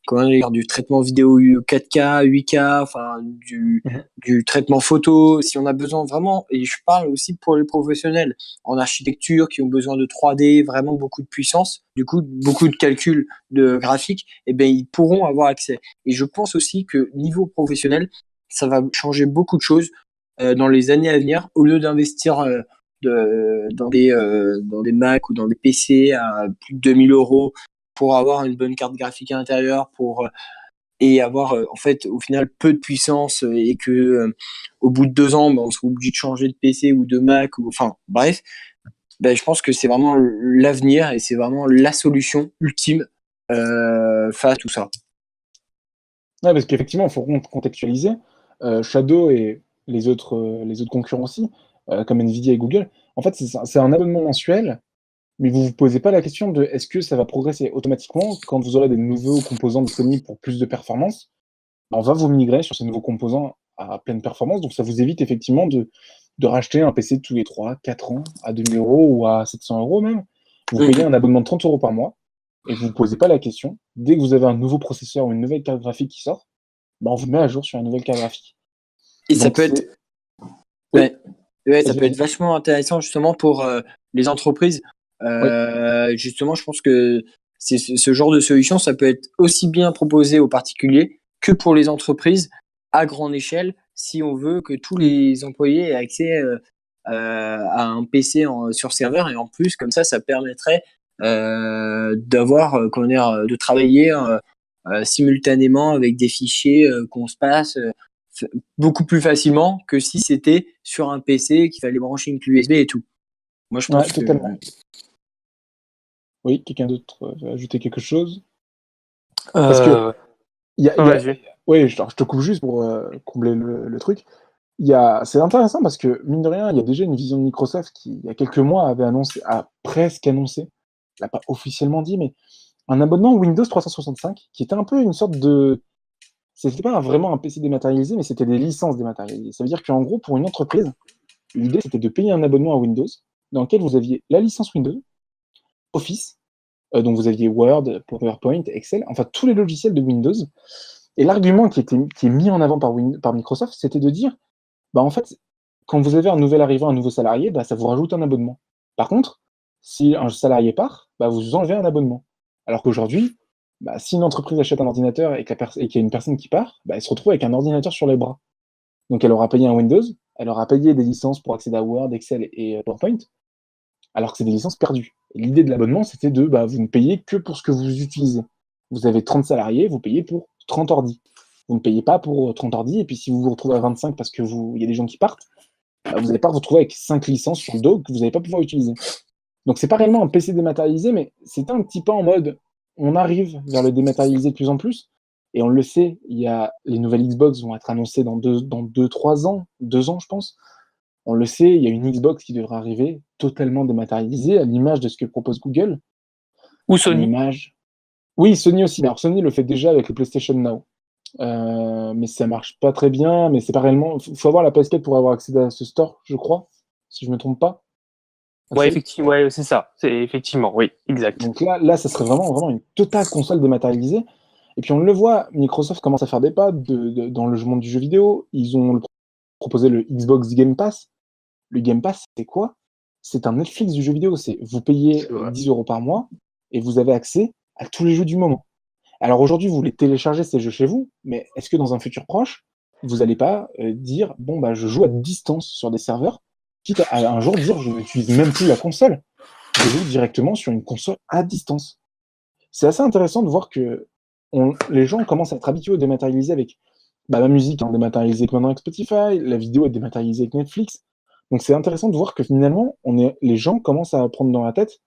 comment dire, du traitement vidéo 4K, 8K, enfin Mhm. du traitement photo, si on a besoin vraiment, et je parle aussi pour les professionnels en architecture qui ont besoin de 3D, vraiment beaucoup de puissance, du coup beaucoup de calculs de graphiques, et ben ils pourront avoir accès. Et je pense aussi que niveau professionnel, ça va changer beaucoup de choses dans les années à venir, au lieu d'investir dans des Mac ou dans des PC à plus de 2 000 € pour avoir une bonne carte graphique à l'intérieur, et avoir en fait au final peu de puissance et que au bout de 2 ans, ben, on sera obligé de changer de PC ou de Mac ou enfin bref, ben, je pense que c'est vraiment l'avenir et c'est vraiment la solution ultime face à tout ça. Ouais, parce qu'effectivement, il faut contextualiser. Shadow et les autres concurrents aussi, comme Nvidia et Google, en fait, c'est un abonnement mensuel, mais vous ne vous posez pas la question de est-ce que ça va progresser automatiquement quand vous aurez des nouveaux composants disponibles pour plus de performance. On va vous migrer sur ces nouveaux composants à pleine performance, donc ça vous évite effectivement de racheter un PC tous les 3-4 ans à 2 000 € ou à 700 € même. Vous payez un abonnement de 30 € par mois et vous ne vous posez pas la question. Dès que vous avez un nouveau processeur ou une nouvelle carte graphique qui sort, bah, on vous met à jour sur une nouvelle carte graphique. Et ça Donc peut être c'est... Oui, ouais, ça vas-y, peut être vas-y. vachement intéressant justement pour les entreprises. Oui, Justement, je pense que ce genre de solution, ça peut être aussi bien proposé aux particuliers que pour les entreprises à grande échelle, si on veut que tous les employés aient accès à un PC sur serveur. Et en plus, comme ça permettrait d'avoir, comment dire, de travailler simultanément avec des fichiers qu'on se passe. Beaucoup plus facilement que si c'était sur un PC qu'il fallait brancher une clé USB et tout. Moi, je ouais, pense que totalement. Oui, quelqu'un d'autre veut ajouter quelque chose? Parce que Euh, il y a... Vas-y. Oui, je te coupe juste pour combler le truc. C'est intéressant parce que, mine de rien, il y a déjà une vision de Microsoft qui, il y a quelques mois, a presque annoncé, il l'a pas officiellement dit, mais un abonnement Windows 365 qui était un peu une sorte de... C'était pas vraiment un PC dématérialisé, mais c'était des licences dématérialisées. Ça veut dire qu'en gros, pour une entreprise, l'idée c'était de payer un abonnement à Windows dans lequel vous aviez la licence Windows, Office, donc vous aviez Word, PowerPoint, Excel, enfin tous les logiciels de Windows. Et l'argument qui est mis en avant par Microsoft, c'était de dire, bah en fait, quand vous avez un nouvel arrivant, un nouveau salarié, bah, ça vous rajoute un abonnement. Par contre, si un salarié part, bah, vous enlevez un abonnement. Alors qu'aujourd'hui, bah, si une entreprise achète un ordinateur et qu'il y a une personne qui part, bah, elle se retrouve avec un ordinateur sur les bras. Donc elle aura payé un Windows, elle aura payé des licences pour accéder à Word, Excel et PowerPoint, alors que c'est des licences perdues. Et l'idée de l'abonnement, c'était bah, vous ne payez que pour ce que vous utilisez. Vous avez 30 salariés, vous payez pour 30 ordi. Vous ne payez pas pour 30 ordi, et puis si vous vous retrouvez à 25 parce que il y a des gens qui partent, bah, vous n'allez pas vous retrouver avec 5 licences sur le dos que vous n'allez pas pouvoir utiliser. Donc c'est pas réellement un PC dématérialisé, mais c'est un petit peu en mode on arrive vers le dématérialisé de plus en plus. Et on le sait, les nouvelles Xbox vont être annoncées dans 3 ans, 2 ans, je pense. On le sait, il y a une Xbox qui devrait arriver totalement dématérialisée, à l'image de ce que propose Google, Ou à Sony. l'image. Oui, Sony aussi. Alors Sony le fait déjà avec le PlayStation Now. Mais ça marche pas très bien, mais c'est pas réellement. Faut avoir la PS4 pour avoir accès à ce store, je crois, si je me trompe pas. Ouais, Axel. effectivement, ouais, c'est ça. C'est effectivement, oui, exact. Donc là, ça serait vraiment une totale console dématérialisée. Et puis on le voit, Microsoft commence à faire des pas dans le monde du jeu vidéo. Ils ont proposé le Xbox Game Pass. Le Game Pass, c'est quoi? C'est un Netflix du jeu vidéo. C'est vous payez C'est vrai. 10 € par mois et vous avez accès à tous les jeux du moment. Alors aujourd'hui, vous les téléchargez ces jeux chez vous, mais est-ce que dans un futur proche, vous n'allez pas dire bon bah je joue à distance sur des serveurs, quitte à un jour dire je n'utilise même plus la console, je joue directement sur une console à distance. C'est assez intéressant de voir que les gens commencent à être habitués au dématérialisé avec la musique est dématérialisée maintenant avec Spotify, la vidéo est dématérialisée avec Netflix. Donc c'est intéressant de voir que finalement, les gens commencent à prendre dans la tête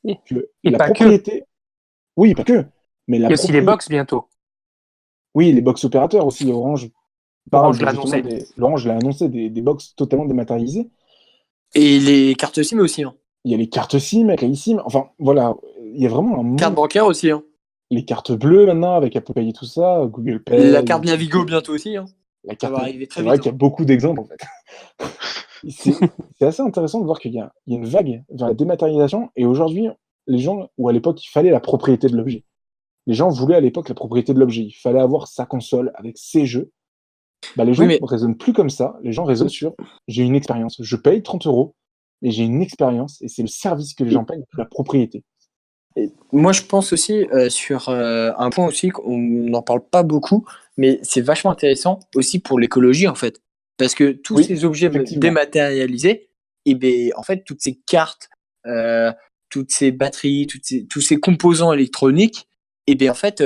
Et- que et la pas que. propriété. Oui, pas que. Mais Il la y a aussi les propriété. box bientôt. Oui, les box opérateurs aussi. Orange Orange parle l'a justement annoncé. Orange l'a annoncé, des box totalement dématérialisées. Et les cartes SIM aussi. Hein. Il y a les cartes SIM avec les eSIM. Enfin, voilà, il y a vraiment un monde. Carte bancaire aussi. Hein. Les cartes bleues maintenant avec Apple Pay et tout ça, Google Pay. La carte Navigo bientôt aussi. Hein. La Ça carte... va arriver très C'est vrai vite. qu'il y a beaucoup d'exemples en fait. C'est assez intéressant de voir qu'il y a une vague vers la dématérialisation et aujourd'hui, les gens, ou à l'époque, il fallait la propriété de l'objet. Les gens voulaient à l'époque la propriété de l'objet. Il fallait avoir sa console avec ses jeux. Bah, les Oui, gens mais ne raisonnent plus comme ça. Les gens raisonnent sur j'ai une expérience. Je paye 30 € et j'ai une expérience et c'est le service que les gens payent, la propriété. moi, je pense aussi sur un point aussi qu'on n'en parle pas beaucoup, mais c'est vachement intéressant aussi pour l'écologie en fait. Parce que tous Oui, ces objets effectivement. dématérialisés, et ben, en fait, toutes ces cartes, euh, toutes ces batteries, tous ces composants électroniques, et ben, en fait,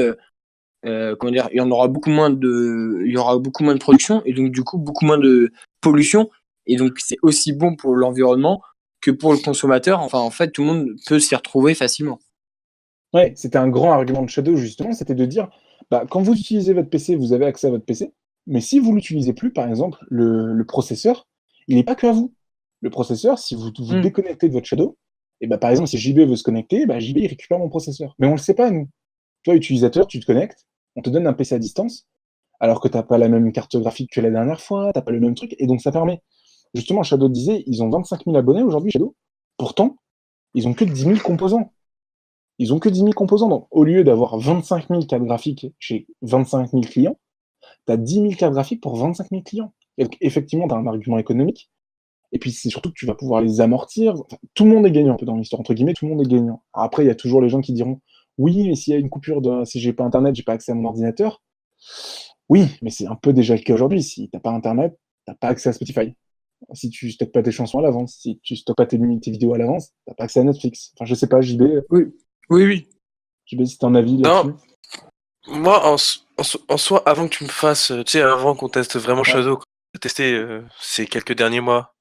comment dire, il y aura beaucoup moins de production et donc du coup beaucoup moins de pollution. Et donc c'est aussi bon pour l'environnement que pour le consommateur. Enfin, en fait, tout le monde peut s'y retrouver facilement. Ouais, c'était un grand argument de Shadow, justement, c'était de dire, bah, quand vous utilisez votre PC, vous avez accès à votre PC, mais si vous l'utilisez plus, par exemple, le processeur, il n'est pas que à vous. Le processeur, si vous vous Mm. déconnectez de votre Shadow, et bah, par exemple, si JB veut se connecter, bah, JB il récupère mon processeur. Mais on ne le sait pas, nous. Toi, utilisateur, tu te connectes, on te donne un PC à distance, alors que tu n'as pas la même carte graphique que la dernière fois, tu n'as pas le même truc, et donc ça permet. Justement, Shadow disait, ils ont 25 000 abonnés aujourd'hui, Shadow. Pourtant, ils ont que 10 000 composants. Ils ont que 10 000 composants. Donc, au lieu d'avoir 25 000 cartes graphiques chez 25 000 clients, tu as 10 000 cartes graphiques pour 25 000 clients. Et donc, effectivement, tu as un argument économique. Et puis, c'est surtout que tu vas pouvoir les amortir. Enfin, tout le monde est gagnant un peu dans l'histoire. Entre guillemets, tout le monde est gagnant. Alors après, il y a toujours les gens qui diront oui, mais s'il y a une coupure si j'ai pas Internet, j'ai pas accès à mon ordinateur. Oui, mais c'est un peu déjà le cas aujourd'hui. Si t'as pas Internet, t'as pas accès à Spotify. Si tu stockes pas tes chansons à l'avance, si tu stockes pas tes vidéos à l'avance, t'as pas accès à Netflix. Enfin, je sais pas, Oui, oui, oui. JB, si t'as un avis Non, là-dessus. moi, en soi, avant que tu me fasses, tu sais, avant qu'on teste vraiment Ouais. Shadow, qu'on a testé ces quelques derniers mois,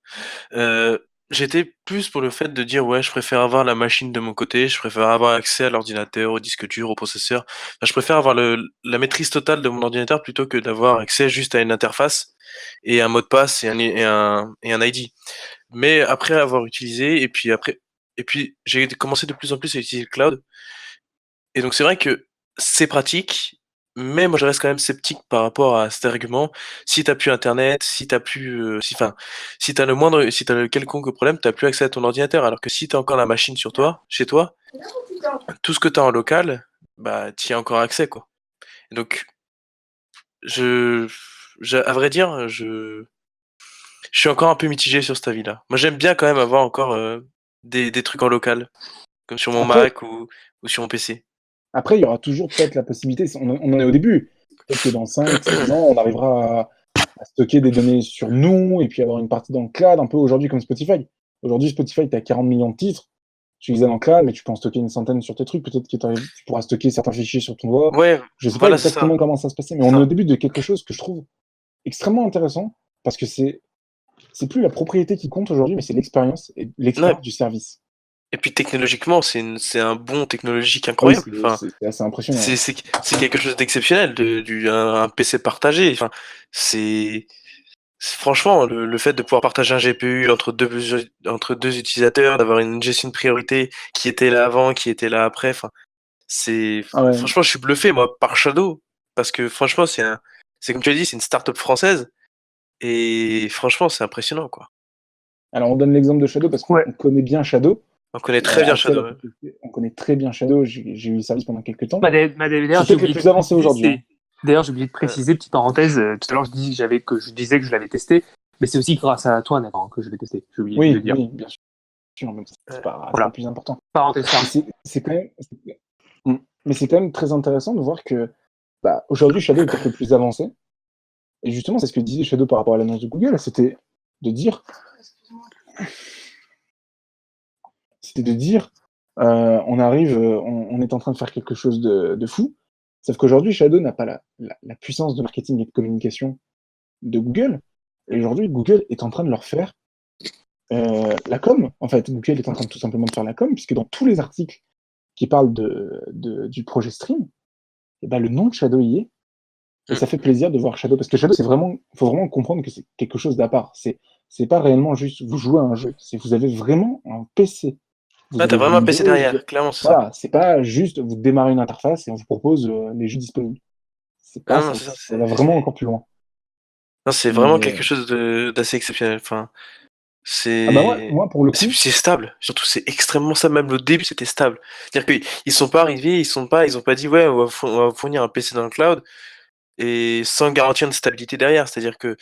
euh, j'étais plus pour le fait de dire, ouais, je préfère avoir la machine de mon côté, je préfère avoir accès à l'ordinateur, au disque dur, au processeur. Enfin, je préfère avoir la maîtrise totale de mon ordinateur plutôt que d'avoir accès juste à une interface et un mot de passe et un ID. Mais après avoir utilisé, et puis j'ai commencé de plus en plus à utiliser le cloud. Et donc c'est vrai que c'est pratique, mais moi je reste quand même sceptique par rapport à cet argument. Si t'as plus internet, si t'as plus, si t'as si t'as le quelconque problème, t'as plus accès à ton ordinateur. Alors que si t'as encore la machine sur toi, chez toi, tout ce que t'as en local, bah t'y as encore accès quoi. Et donc je, à vrai dire, je suis encore un peu mitigé sur cet avis-là. Moi j'aime bien quand même avoir encore des trucs en local, comme sur mon Après, Mac ou sur mon PC. après, il y aura toujours peut-être la possibilité, on en est au début, peut-être que dans 5, 6 ans, on arrivera à stocker des données sur nous et puis avoir une partie dans le cloud, un peu aujourd'hui comme Spotify. Aujourd'hui, Spotify, tu as 40 millions de titres, tu les as dans le cloud, mais tu peux en stocker une centaine sur tes trucs, peut-être que tu pourras stocker certains fichiers sur ton doigt. Ouais, Je ne sais pas voilà, c'est ça. exactement comment ça se passer, mais C'est on est au ça. début de quelque chose que je trouve extrêmement intéressant parce que c'est plus la propriété qui compte aujourd'hui, mais c'est l'expérience et Ouais. l'expérience du service. Et puis technologiquement, c'est un bond technologique Ah oui, incroyable. Enfin, c'est assez impressionnant. c'est quelque chose d'exceptionnel, un PC partagé. Enfin, c'est franchement le fait de pouvoir partager un GPU entre deux utilisateurs, d'avoir une gestion de priorité qui était là avant, qui était là après. Enfin, Ah ouais. franchement, je suis bluffé moi par Shadow parce que franchement, c'est comme tu as dit, c'est une start-up française et franchement, c'est impressionnant quoi. Alors, on donne l'exemple de Shadow parce qu'on Ouais. connaît bien Shadow. On connaît très bien Axel, Shadow. Ouais. on connaît très bien Shadow, j'ai eu le service pendant quelques temps. D'ailleurs, C'est peut-être les plus avancés aujourd'hui, hein. D'ailleurs, j'ai oublié de préciser, petite parenthèse, tout à l'heure je disais que je l'avais testé, mais c'est aussi grâce à toi, Nathan, que je l'ai testé. J'ai oublié de le dire. Oui, bien sûr, mais c'est pas Voilà. le plus important. Parenthèse Mais fermée. c'est quand même très intéressant de voir que aujourd'hui Shadow est peut-être le plus avancé. Et justement, c'est ce que disait Shadow par rapport à l'annonce de Google, c'était de dire, on arrive, on est en train de faire quelque chose de fou. Sauf qu'aujourd'hui, Shadow n'a pas la puissance de marketing et de communication de Google. Et aujourd'hui, Google est en train de leur faire la com. En fait, Google est en train de tout simplement de faire la com, puisque dans tous les articles qui parlent du projet Stream, eh ben, le nom de Shadow y est. Et ça fait plaisir de voir Shadow, parce que Shadow, faut vraiment comprendre que c'est quelque chose d'à part. C'est pas réellement juste vous jouez à un jeu, c'est vous avez vraiment un PC. Vous Ah, t'as avez vraiment un PC Windows, derrière, clairement, c'est ça. voilà, c'est pas juste vous démarrez une interface et on vous propose les jeux disponibles. C'est pas Ah, non, ça, c'est ça. ça va vraiment encore plus loin. Non, c'est vraiment quelque Mais chose d'assez exceptionnel. Enfin, ah bah c'est moi pour le coup, c'est stable. Surtout, c'est extrêmement stable. Même au début, c'était stable. C'est-à-dire qu'ils sont pas arrivés, ils ont pas dit ouais, on va fournir un PC dans le cloud et sans garantir une stabilité derrière. C'est-à-dire que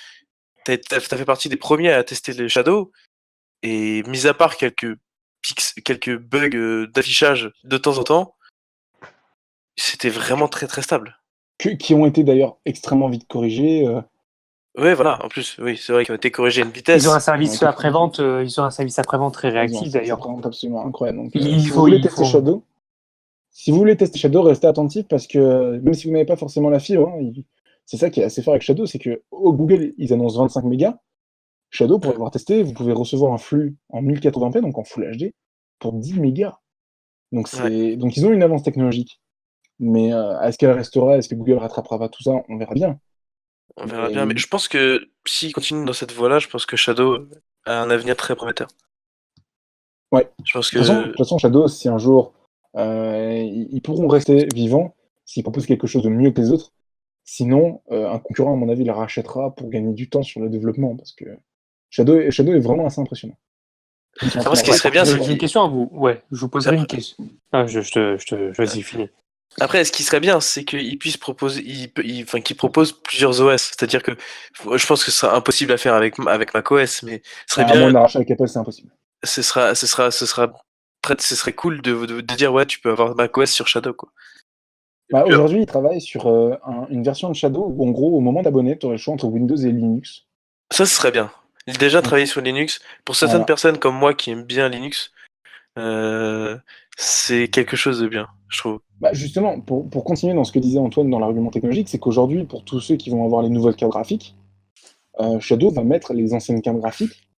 t'as fait partie des premiers à tester les Shadow et mis à part quelques bugs d'affichage de temps en temps, c'était vraiment très très stable. qui ont été d'ailleurs extrêmement vite corrigés. Ouais, voilà. En plus, oui, c'est vrai qu'ils ont été corrigés à une Ils ont un vitesse. service après-vente, très Ils ont un réactif service d'ailleurs. après-vente absolument incroyable. Donc, Il faut, il faut. Si vous voulez tester Shadow, restez attentif parce que même si vous n'avez pas forcément la fibre, hein, c'est ça qui est assez fort avec Shadow, c'est que au Google, ils annoncent 25 mégas. Shadow, pour Mm. l'avoir testé, vous pouvez recevoir un flux en 1080p, donc en Full HD, pour 10 mégas. Donc, Ouais, donc ils ont une avance technologique. Mais est-ce qu'elle restera? Est-ce que Google rattrapera pas tout ça? On verra bien. on verra Mais bien. Mais je pense que s'ils continuent dans cette voie-là, je pense que Shadow a un avenir très prometteur. ouais. De Je pense toute que façon, Shadow, si un jour ils pourront rester vivants s'ils proposent quelque chose de mieux que les autres. Sinon, un concurrent, à mon avis, les rachètera pour gagner du temps sur le développement, parce que Shadow est vraiment assez impressionnant. Ils sont en train après, ce d'en qui faire serait bien, partie. c'est J'ai une question à vous. Ouais, je vous poserai une question. Ah, vas-y, finis. après, ce qui serait bien, c'est qu'ils puissent proposer, enfin, qu'ils proposent plusieurs OS. C'est-à-dire que je pense que ce sera impossible à faire avec macOS, mais ce serait À moins bien, de l'arracher avec Apple, c'est impossible. ce serait cool de dire ouais, tu peux avoir macOS sur Shadow, quoi. Aujourd'hui, ils travaillent sur une version de Shadow où, en gros, au moment d'abonner, tu aurais le choix entre Windows et Linux. Ça, ce serait bien. Déjà Donc, travailler sur Linux. Pour certaines voilà. personnes comme moi qui aiment bien Linux, c'est quelque chose de bien, je trouve. Justement, pour continuer dans ce que disait Antoine dans l'argument technologique, c'est qu'aujourd'hui, pour tous ceux qui vont avoir les nouvelles cartes graphiques, Shadow va mettre les anciennes cartes graphiques,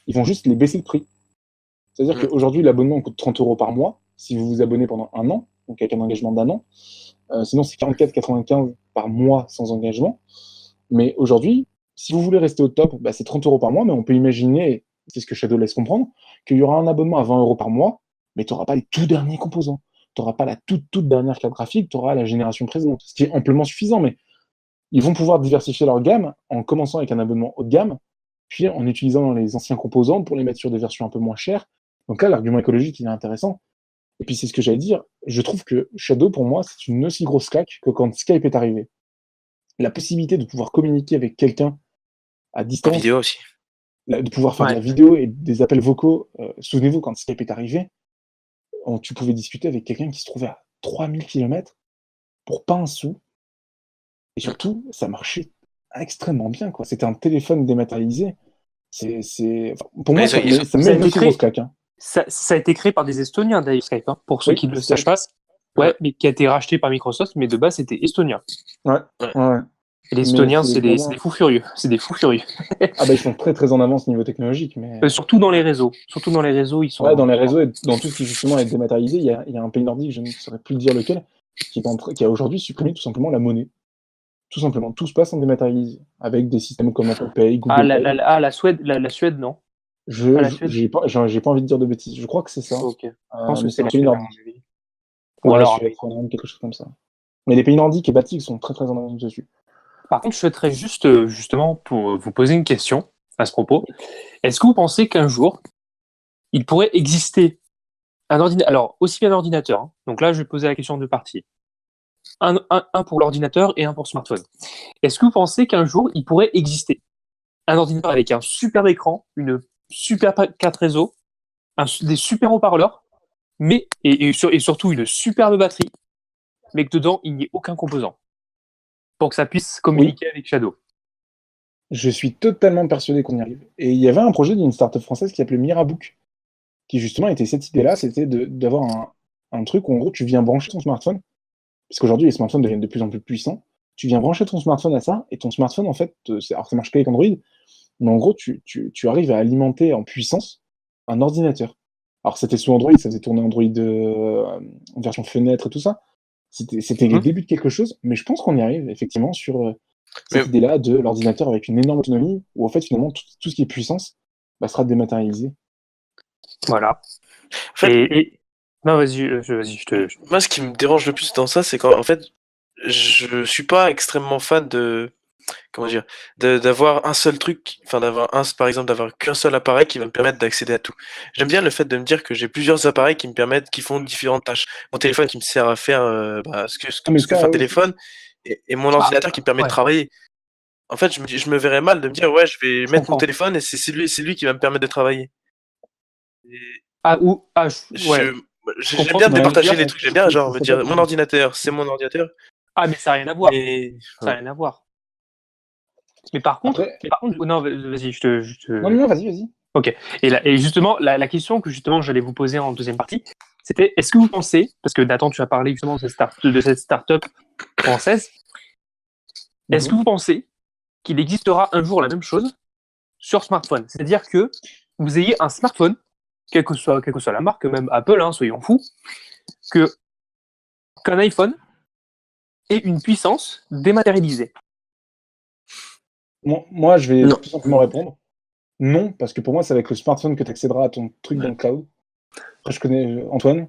ils vont juste les baisser de prix. C'est-à-dire Mm. qu'aujourd'hui, l'abonnement coûte 30 € par mois si vous vous abonnez pendant un an, donc avec un engagement d'un an. Sinon, c'est 44,95 par mois sans engagement. Mais aujourd'hui, si vous voulez rester au top, c'est 30 € par mois, mais on peut imaginer, c'est ce que Shadow laisse comprendre, qu'il y aura un abonnement à 20 € par mois, mais tu n'auras pas les tout derniers composants. Tu n'auras pas la toute dernière carte graphique, tu auras la génération présente, ce qui est amplement suffisant, mais ils vont pouvoir diversifier leur gamme en commençant avec un abonnement haut de gamme, puis en utilisant les anciens composants pour les mettre sur des versions un peu moins chères. Donc là, l'argument écologique, il est intéressant. Et puis c'est ce que j'allais dire, je trouve que Shadow, pour moi, c'est une aussi grosse claque que quand Skype est arrivé. La possibilité de pouvoir communiquer avec quelqu'un à En distance, vidéo aussi. de pouvoir faire de la Ouais. vidéo et des appels vocaux. Souvenez-vous, quand Skype est arrivé, tu pouvais discuter avec quelqu'un qui se trouvait à 3000 km pour pas un sou. Et Mm. surtout, ça marchait extrêmement bien, quoi. C'était un téléphone dématérialisé. Pour moi, Ouais, ça me Ça met a une été aussi grosse créé, claque, hein. ça a été créé par des Estoniens d'ailleurs, Skype, hein, pour ceux Oui, qui ne le Skype. sachent pas. Ouais. Ouais, mais qui a été racheté par Microsoft, mais de base c'était estonien. Ouais, Ouais. ouais. Et les Mais Estoniens, c'est c'est vraiment... des fous furieux. C'est des fous furieux. Ils sont très très en avance niveau technologique, mais Surtout dans les réseaux. Surtout dans les réseaux, ils ouais, sont. dans les réseaux et dans tout ce qui justement est dématérialisé, il y a un pays nordique, je ne saurais plus dire lequel, qui a aujourd'hui supprimé tout simplement la monnaie. Tout simplement, tout se passe en dématérialisé, avec des systèmes comme Apple Pay, Ah, Google Pay. la Suède, la Suède, non. Ah, Je, la je- Suède. j'ai pas envie de dire de bêtises. Je crois que c'est ça. Ok. Je pense que Mais c'est c'est un la pays Suède à mon nordique. avis. Ou Ouais, alors. Suède, Finlande, quelque chose comme ça. Mais les pays nordiques et baltiques sont très très en avance dessus. Par contre, je souhaiterais juste, justement, pour vous poser une question à ce propos. Est-ce que vous pensez qu'un jour, il pourrait exister Alors, aussi bien un ordinateur. Hein. Donc là, je vais poser la question en deux parties. Un pour l'ordinateur et un pour smartphone. Est-ce que vous pensez qu'un jour, il pourrait exister un ordinateur avec un superbe écran, une super carte réseau, des super haut-parleurs, et surtout une superbe batterie, mais que dedans, il n'y ait aucun composant pour que ça puisse communiquer avec Shadow? Je suis totalement persuadé qu'on y arrive. Et il y avait un projet d'une startup française qui s'appelait Mirabook, qui justement était cette idée-là, c'était d'avoir un truc où en gros tu viens brancher ton smartphone, parce qu'aujourd'hui les smartphones deviennent de plus en plus puissants, tu viens brancher ton smartphone à ça, et ton smartphone en fait, alors ça marche qu'avec Android, mais en gros tu arrives à alimenter en puissance un ordinateur. Alors c'était sous Android, ça faisait tourner Android en version fenêtre et tout ça, c'était les débuts de quelque chose, mais je pense qu'on y arrive effectivement sur cette idée-là de l'ordinateur avec une énorme autonomie, où en fait finalement tout ce qui est puissance sera dématérialisé. Voilà. En fait, Non, vas-y, moi, ce qui me dérange le plus dans ça, c'est qu'en fait, je suis pas extrêmement fan de, comment dire, d'avoir un seul truc, enfin par exemple, d'avoir qu'un seul appareil qui va me permettre d'accéder à tout. J'aime bien le fait de me dire que j'ai plusieurs appareils qui font différentes tâches. Mon téléphone qui me sert à faire ce que fait un téléphone, et mon ordinateur qui me permet de travailler. En fait, je me verrais mal de me dire, ouais, je vais mettre mon téléphone et c'est lui qui va me permettre de travailler. J'aime bien départager les trucs. J'aime bien, genre, me dire, mon ordinateur, c'est mon ordinateur. Ah, mais ça n'a rien à voir. Ça n'a rien à voir. Mais par contre, non, vas-y, Non, vas-y. Ok. Et justement, la question que justement j'allais vous poser en deuxième partie, c'était est-ce que vous pensez, parce que Nathan, tu as parlé justement de cette start-up française, est-ce que vous pensez qu'il existera un jour la même chose sur smartphone? C'est-à-dire que vous ayez un smartphone, quelle que soit la marque, même Apple, hein, soyons fous, qu'un iPhone ait une puissance dématérialisée. Moi, je vais tout simplement répondre non, parce que pour moi, c'est avec le smartphone que tu accéderas à ton truc dans le cloud. Après, je connais Antoine.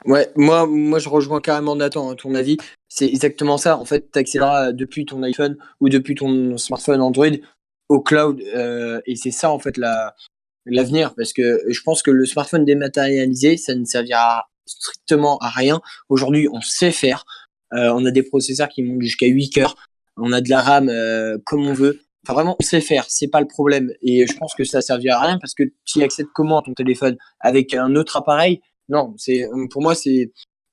Ouais, moi je rejoins carrément Nathan, à ton avis. C'est exactement ça. En fait, tu accéderas depuis ton iPhone ou depuis ton smartphone Android au cloud. Et c'est ça, en fait, l'avenir. Parce que je pense que le smartphone dématérialisé, ça ne servira strictement à rien. Aujourd'hui, on sait faire. On a des processeurs qui montent jusqu'à 8 cœurs. On a de la RAM comme on veut. Enfin, vraiment, on sait faire. C'est pas le problème. Et je pense que ça servira à rien parce que tu y accèdes comment à ton téléphone? Avec un autre appareil? Non, pour moi,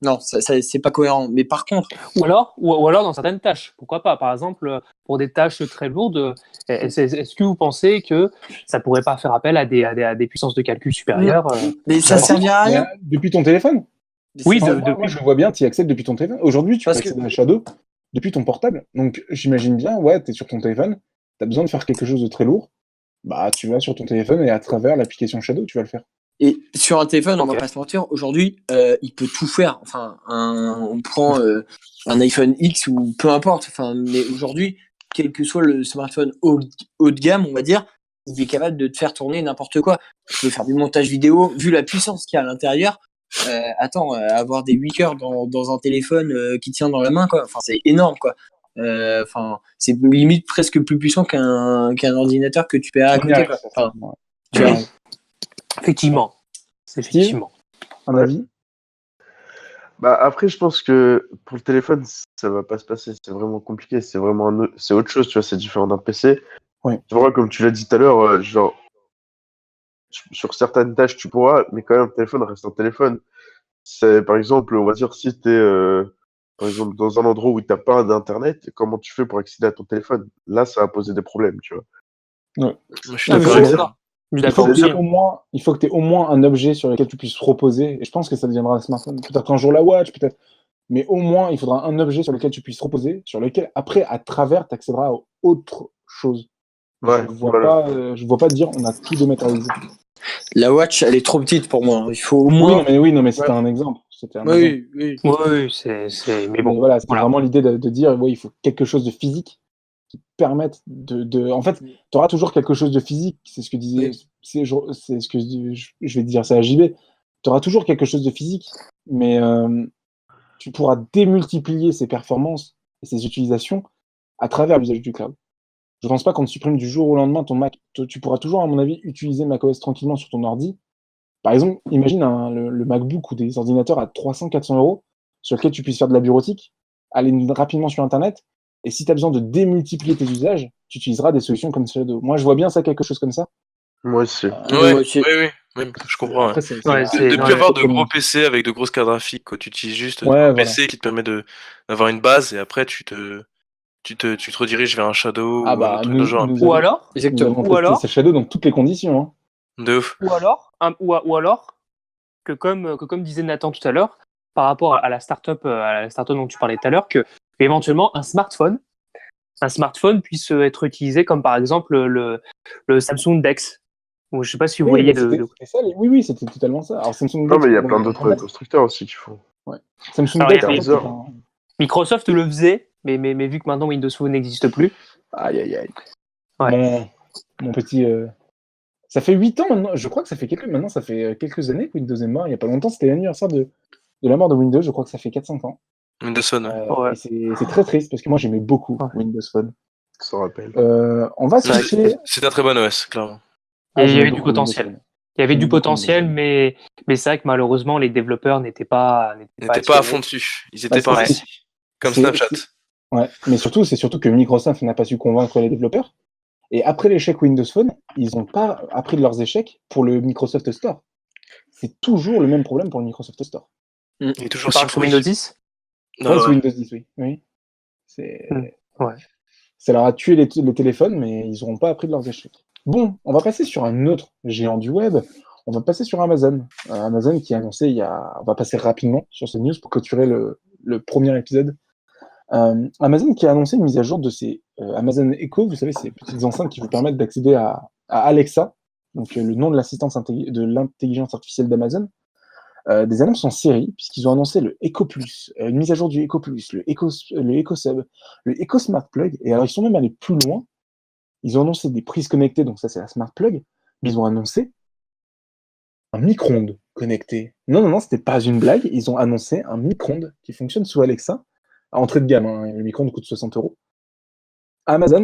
non, c'est pas cohérent. Mais par contre, ou alors dans certaines tâches, pourquoi pas? Par exemple, pour des tâches très lourdes, est-ce que vous pensez que ça pourrait pas faire appel à des puissances de calcul supérieures? Mais ça servira à rien. Depuis ton téléphone? Oui, moi, je le vois bien, tu y accèdes depuis ton téléphone. Aujourd'hui, tu peux accéder à Shadow depuis ton portable. Donc, j'imagine bien, ouais, tu es sur ton téléphone, tu as besoin de faire quelque chose de très lourd, tu vas sur ton téléphone et à travers l'application Shadow, tu vas le faire. Et sur un téléphone, on va pas se mentir, aujourd'hui, il peut tout faire. Enfin, on prend un iPhone X ou peu importe. Enfin, mais aujourd'hui, quel que soit le smartphone haut de gamme, on va dire, il est capable de te faire tourner n'importe quoi. Tu peux faire du montage vidéo, vu la puissance qu'il y a à l'intérieur. Avoir des 8 cœurs dans un téléphone qui tient dans la main, quoi. Enfin, c'est énorme, quoi. Enfin, c'est limite presque plus puissant qu'un ordinateur que tu paieras à côté, quoi. Enfin, tu vois. Effectivement. Un avis? Après, je pense que pour le téléphone, ça va pas se passer. C'est vraiment compliqué. C'est autre chose, tu vois. C'est différent d'un PC. Oui. Tu vois, comme tu l'as dit tout à l'heure, genre, sur certaines tâches, tu pourras, mais quand même, un téléphone reste un téléphone. Par exemple, on va dire, si tu es par exemple, dans un endroit où tu n'as pas d'internet, comment tu fais pour accéder à ton téléphone? Là, ça va poser des problèmes, tu vois. Ouais. Je suis d'accord avec ça. Il faut que tu aies au moins un objet sur lequel tu puisses reposer. Et je pense que ça deviendra un smartphone. Peut-être un jour la watch, peut-être. Mais au moins, il faudra un objet sur lequel tu puisses reposer, sur lequel, après, à travers, tu accéderas à autre chose. Ouais, je vois pas dire on a tout dématérialisé. La watch, elle est trop petite pour moi. Il faut au moins. Oui, non, mais c'était un exemple. Oui. Oui, c'est. Mais bon. Mais voilà, c'était vraiment l'idée de dire il faut quelque chose de physique qui permette de. En fait, tu auras toujours quelque chose de physique. C'est ce que disait. C'est ce que je vais te dire, c'est à JB. Tu auras toujours quelque chose de physique, mais tu pourras démultiplier ses performances et ses utilisations à travers l'usage du cloud. Je pense pas qu'on te supprime du jour au lendemain ton Mac. Tu pourras toujours, à mon avis, utiliser macOS tranquillement sur ton ordi, Par exemple, imagine le MacBook ou des ordinateurs à 300-400 euros sur lesquels tu puisses faire de la bureautique, aller rapidement sur Internet, et si tu as besoin de démultiplier tes usages, tu utiliseras des solutions comme Shadow. Moi, je vois bien ça, quelque chose comme ça. Moi aussi. Ouais, moi aussi. oui, je comprends. Ouais. Après, c'est Ouais, la- c'est- De non, plus avoir de comme- gros PC avec de grosses cartes graphiques, quoi. Tu utilises juste Ouais, un voilà. PC qui te permet d'avoir une base et après tu te rediriges vers un Shadow Ah ou un bah, autre truc dans le genre. nous Ou avons, alors, nous Exactement. avons ou testé alors, ces Shadow dans toutes les conditions. Hein. De ouf. ou alors que comme disait Nathan tout à l'heure, par rapport à la startup, dont tu parlais tout à l'heure, que éventuellement un smartphone puisse être utilisé comme par exemple le Samsung Dex. Ou je sais pas si vous Oui, voyez bah, c'était ça. Oui, c'était totalement ça. Alors, Samsung Non, Dex, mais il y a bon, plein d'autres constructeurs aussi qui font. Samsung Alors, il y Dex, en avait- fait, c'est un... Microsoft le faisait, mais vu que maintenant Windows Phone n'existe plus. Aïe, aïe, aïe. Ouais. Mon petit... Ça fait 8 ans maintenant. Je crois que ça fait maintenant, ça fait quelques années que Windows est mort. Il n'y a pas longtemps, c'était l'anniversaire de la mort de Windows. Je crois que ça fait 4-5 ans. Windows Phone. Ouais. Et c'est très triste parce que moi, j'aimais beaucoup Ouais. Windows Phone. Ça rappelle. On va switcher... C'est un très bon OS, clairement. Il y j'aimais avait du beaucoup Windows potentiel. Phone. Il y avait J'aimais du beaucoup potentiel, Windows Phone. mais c'est vrai que malheureusement, les développeurs n'étaient pas Ils n'étaient pas à assurés. fond dessus. Ils Bah, étaient pas c'est- investis. Comme c'est- Snapchat. Ouais, mais c'est surtout que Microsoft n'a pas su convaincre les développeurs. Et après l'échec Windows Phone, ils n'ont pas appris de leurs échecs pour le Microsoft Store. C'est toujours le même problème pour le Microsoft Store. Il est Tu toujours parles si sur pourri. Windows 10? Non, Ouais, sous ouais. Windows 10, oui. Oui. C'est... Ouais. Ça leur a tué les téléphones, mais ils n'auront pas appris de leurs échecs. Bon, on va passer sur un autre géant du web. On va passer sur Amazon. Amazon qui a annoncé On va passer rapidement sur cette news pour clôturer le premier épisode. Amazon qui a annoncé une mise à jour de ses Amazon Echo, vous savez, ces petites enceintes qui vous permettent d'accéder à Alexa, donc le nom de de l'intelligence artificielle d'Amazon. Des annonces en série, puisqu'ils ont annoncé le Echo Plus, une mise à jour du Echo Plus, le Echo Sub, le Echo Smart Plug, et alors ils sont même allés plus loin. Ils ont annoncé des prises connectées, donc ça c'est la Smart Plug, mais ils ont annoncé un micro-ondes connecté. Non, c'était pas une blague, ils ont annoncé un micro-ondes qui fonctionne sous Alexa, à entrée de gamme, hein, le micro-ondes coûte 60 euros. Amazon.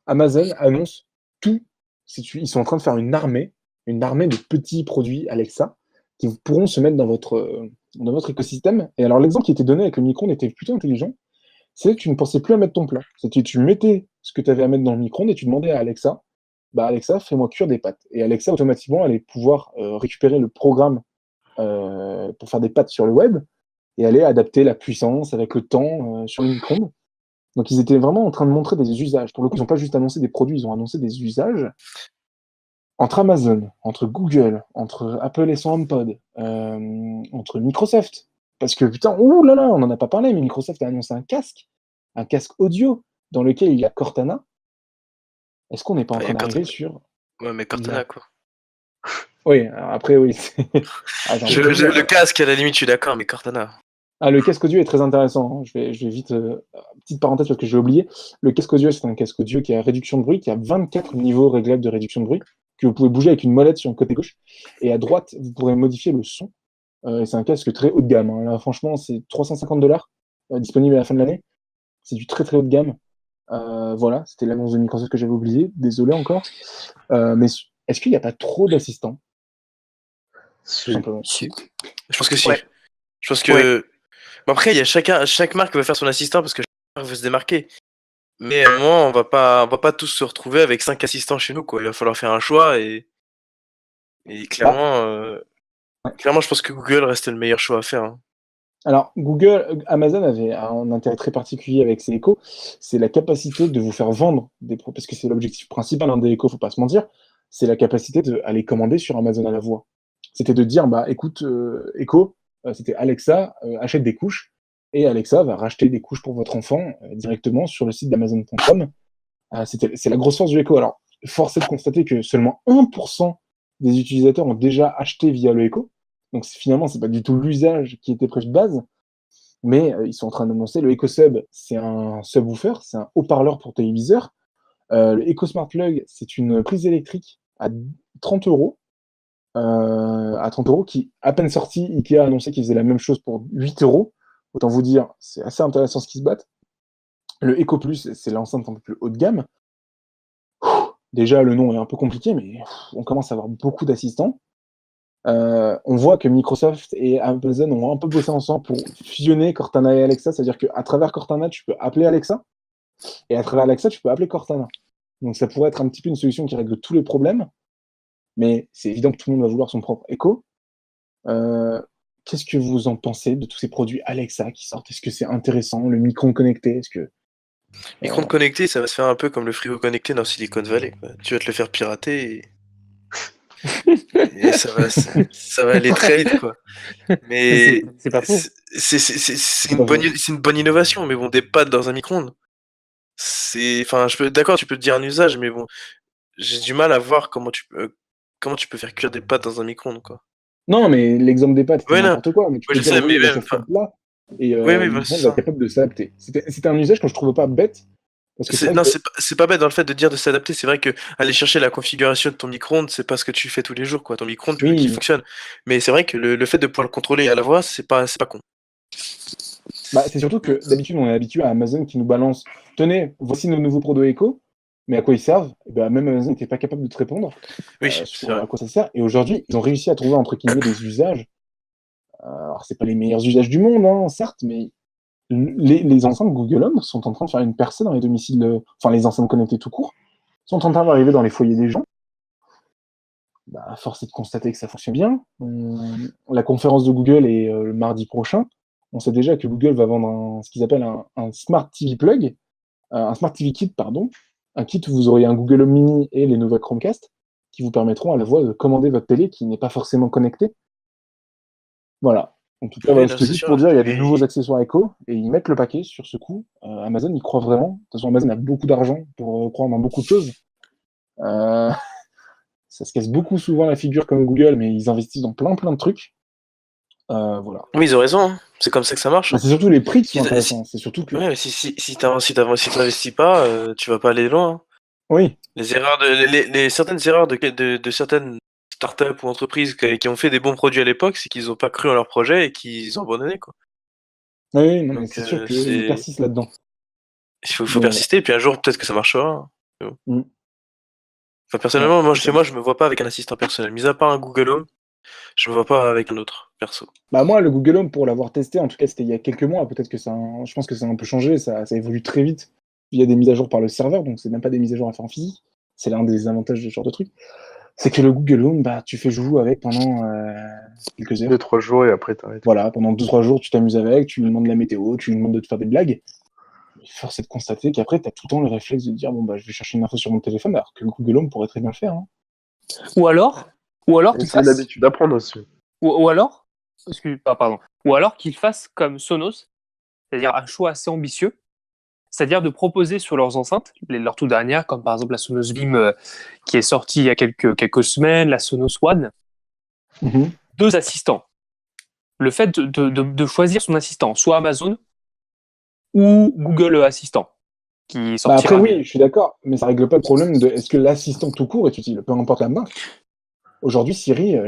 Amazon annonce tout. Ils sont en train de faire une armée de petits produits Alexa qui pourront se mettre dans votre écosystème. Et alors, l'exemple qui était donné avec le micro-ondes était plutôt intelligent. C'est que tu ne pensais plus à mettre ton plat. C'était tu mettais ce que tu avais à mettre dans le micro-ondes et tu demandais à Alexa, Alexa, fais-moi cuire des pâtes. Et Alexa, automatiquement, allait pouvoir récupérer le programme pour faire des pâtes sur le web et aller adapter la puissance avec le temps sur le micro-ondes. Donc ils étaient vraiment en train de montrer des usages. Pour le coup, ils n'ont pas juste annoncé des produits, ils ont annoncé des usages. Entre Amazon, entre Google, entre Apple et son HomePod, entre Microsoft. Parce que putain, ouh là là, on n'en a pas parlé, mais Microsoft a annoncé un casque audio dans lequel il y a Cortana. Est-ce qu'on n'est pas en Ah, train il y a d'arriver Cortana. sur... Ouais, mais Cortana, quoi. Oui, alors après, oui. J'ai envie de dire, Le casque, à la limite, je suis d'accord, mais Cortana. le casque audio est très intéressant. Hein. Je vais vite. Petite parenthèse parce que j'ai oublié. Le casque audio, c'est un casque audio qui a réduction de bruit, qui a 24 niveaux réglables de réduction de bruit, que vous pouvez bouger avec une molette sur le côté gauche. Et à droite, vous pourrez modifier le son. Et c'est un casque très haut de gamme. Hein. Là, franchement, c'est 350 $, disponible à la fin de l'année. C'est du très très haut de gamme. Voilà, c'était l'annonce de Microsoft que j'avais oublié. Désolé encore. Mais est-ce qu'il n'y a pas trop d'assistants, tout simplement? Si. Je pense que si. Ouais. Je pense que. Bon, après, il y a chaque marque va faire son assistant parce que chaque marque veut se démarquer. Mais à un moment, on va pas tous se retrouver avec 5 assistants chez nous, quoi. Il va falloir faire un choix et clairement, je pense que Google reste le meilleur choix à faire. Hein. Alors, Amazon avait un intérêt très particulier avec ses échos, c'est la capacité de vous faire vendre parce que c'est l'objectif principal des échos, faut pas se mentir, c'est la capacité d'aller commander sur Amazon à la voix. C'était de dire, écoute, Echo, c'était Alexa, achète des couches, et Alexa va racheter des couches pour votre enfant directement sur le site d'Amazon.com. C'est la grosse force du Echo. Alors, force est de constater que seulement 1% des utilisateurs ont déjà acheté via le Echo. Donc finalement, c'est pas du tout l'usage qui était prévu de base, mais ils sont en train d'annoncer le Echo Sub, c'est un subwoofer, c'est un haut-parleur pour téléviseur. Le Echo Smart Plug, c'est une prise électrique à 30 €, qui, à peine sorti, Ikea a annoncé qu'ils faisaient la même chose pour 8 €. Autant vous dire, c'est assez intéressant ce qui se battent. Le Echo Plus, c'est l'enceinte un peu plus haut de gamme. Déjà, le nom est un peu compliqué, mais on commence à avoir beaucoup d'assistants. On voit que Microsoft et Amazon ont un peu bossé ensemble pour fusionner Cortana et Alexa, c'est-à-dire qu'à travers Cortana, tu peux appeler Alexa, et à travers Alexa, tu peux appeler Cortana. Donc ça pourrait être un petit peu une solution qui règle tous les problèmes, mais c'est évident que tout le monde va vouloir son propre Echo. Qu'est-ce que vous en pensez de tous ces produits Alexa qui sortent? Est-ce que c'est intéressant, le micro connecté? Est-ce que Micro connecté, ça va se faire un peu comme le frigo connecté dans Silicon Valley, quoi. Tu vas te le faire pirater et ça va aller très vite, quoi. Mais C'est pas faux. c'est une bonne innovation, mais bon, des pâtes dans un micro-ondes. Enfin, d'accord, tu peux te dire un usage, mais bon, j'ai du mal à voir comment tu peux faire cuire des pâtes dans un micro-ondes, quoi. Non, mais l'exemple des pâtes, c'était Ouais, non. n'importe quoi. Mais tu Ouais, peux je dire, sais, oui, mais la même, chauffe-eau plat, et oui, le voilà, c'est micro-ondes va ça. être capable de s'adapter. C'était un usage que je trouvais pas bête, parce que c'est vrai Non, que c'est pas bête dans le fait de dire de s'adapter. C'est vrai que aller chercher la configuration de ton micro-ondes, c'est pas ce que tu fais tous les jours, quoi. Ton micro-ondes, tu veux qu'il oui, fonctionne. Mais c'est vrai que le fait de pouvoir le contrôler à la voix, c'est pas con. bah, c'est surtout que d'habitude, on est habitué à Amazon qui nous balance, tenez, voici nos nouveaux produits Echo, mais à quoi ils servent? Et ben, même Amazon n'était pas capable de te répondre Oui, c'est sur vrai. à quoi ça sert. Et aujourd'hui, ils ont réussi à trouver entre guillemets des usages. Alors, c'est pas les meilleurs usages du monde, hein, certes, mais les enceintes Google Home sont en train de faire une percée dans les domiciles, enfin les enceintes connectées tout court, sont en train d'arriver dans les foyers des gens. Bah, force est de constater que ça fonctionne bien. La conférence de Google est le mardi prochain. On sait déjà que Google va vendre ce qu'ils appellent un Smart TV Plug, un Smart TV Kit, pardon. Un kit où vous aurez un Google Home Mini et les nouvelles Chromecast qui vous permettront à la fois de commander votre télé qui n'est pas forcément connectée. Voilà. En tout cas, Oui, voilà, non, c'était c'est juste pour sûr. dire, il y a des Mais nouveaux accessoires Echo et ils mettent le paquet sur ce coup. Amazon y croit vraiment. De toute façon, Amazon a beaucoup d'argent pour croire dans beaucoup de choses. Euh, ça se casse beaucoup souvent la figure comme Google, mais ils investissent dans plein de trucs. Voilà. oui, ils ont raison, hein. C'est comme ça que ça marche, Bah, hein. c'est surtout les prix qui sont Si, intéressants. C'est surtout que. ouais, mais si t'investis pas, tu vas pas aller loin, hein. Oui. Certaines erreurs de certaines startups ou entreprises qui ont fait des bons produits à l'époque, c'est qu'ils ont pas cru en leur projet et qu'ils ont abandonné, quoi. Oui, non, mais Donc, c'est sûr qu'ils persistent là-dedans. faut Mais, persister, et puis un jour, peut-être que ça marchera, hein. mm, Enfin, ouais, personnellement, c'est ça. je me vois pas avec un assistant personnel. Mis à part un Google Home, je me vois pas avec un autre, perso. Bah, moi, le Google Home, pour l'avoir testé, en tout cas, c'était il y a quelques mois. Peut-être que je pense que ça a un peu changé. Ça évolue très vite. Il y a des mises à jour par le serveur, donc c'est même pas des mises à jour à faire en physique. C'est l'un des avantages de ce genre de truc. C'est que le Google Home, bah, tu fais joujou avec pendant quelques heures. 2-3 jours et après t'arrêtes. Voilà, pendant 2-3 jours, tu t'amuses avec, tu lui demandes la météo, tu lui demandes de te faire des blagues. Force est de constater qu'après, tu as tout le temps le réflexe de dire bon, bah, je vais chercher une info sur mon téléphone, alors que le Google Home pourrait très bien le faire. Hein. Ou alors Et qu'il c'est fasse, l'habitude d'apprendre aussi. ou alors, pardon, ou alors qu'il fasse comme Sonos, c'est-à-dire un choix assez ambitieux, c'est-à-dire de proposer sur leurs enceintes, leurs tout dernières, comme par exemple la Sonos Beam qui est sortie il y a quelques semaines, la Sonos One, Mhm. 2 assistants. Le fait de choisir son assistant, soit Amazon ou Google Assistant, qui Bah après, sortira. oui, je suis d'accord, mais ça règle pas le problème de est-ce que l'assistant tout court est utile, peu importe la marque. Aujourd'hui, Siri, alors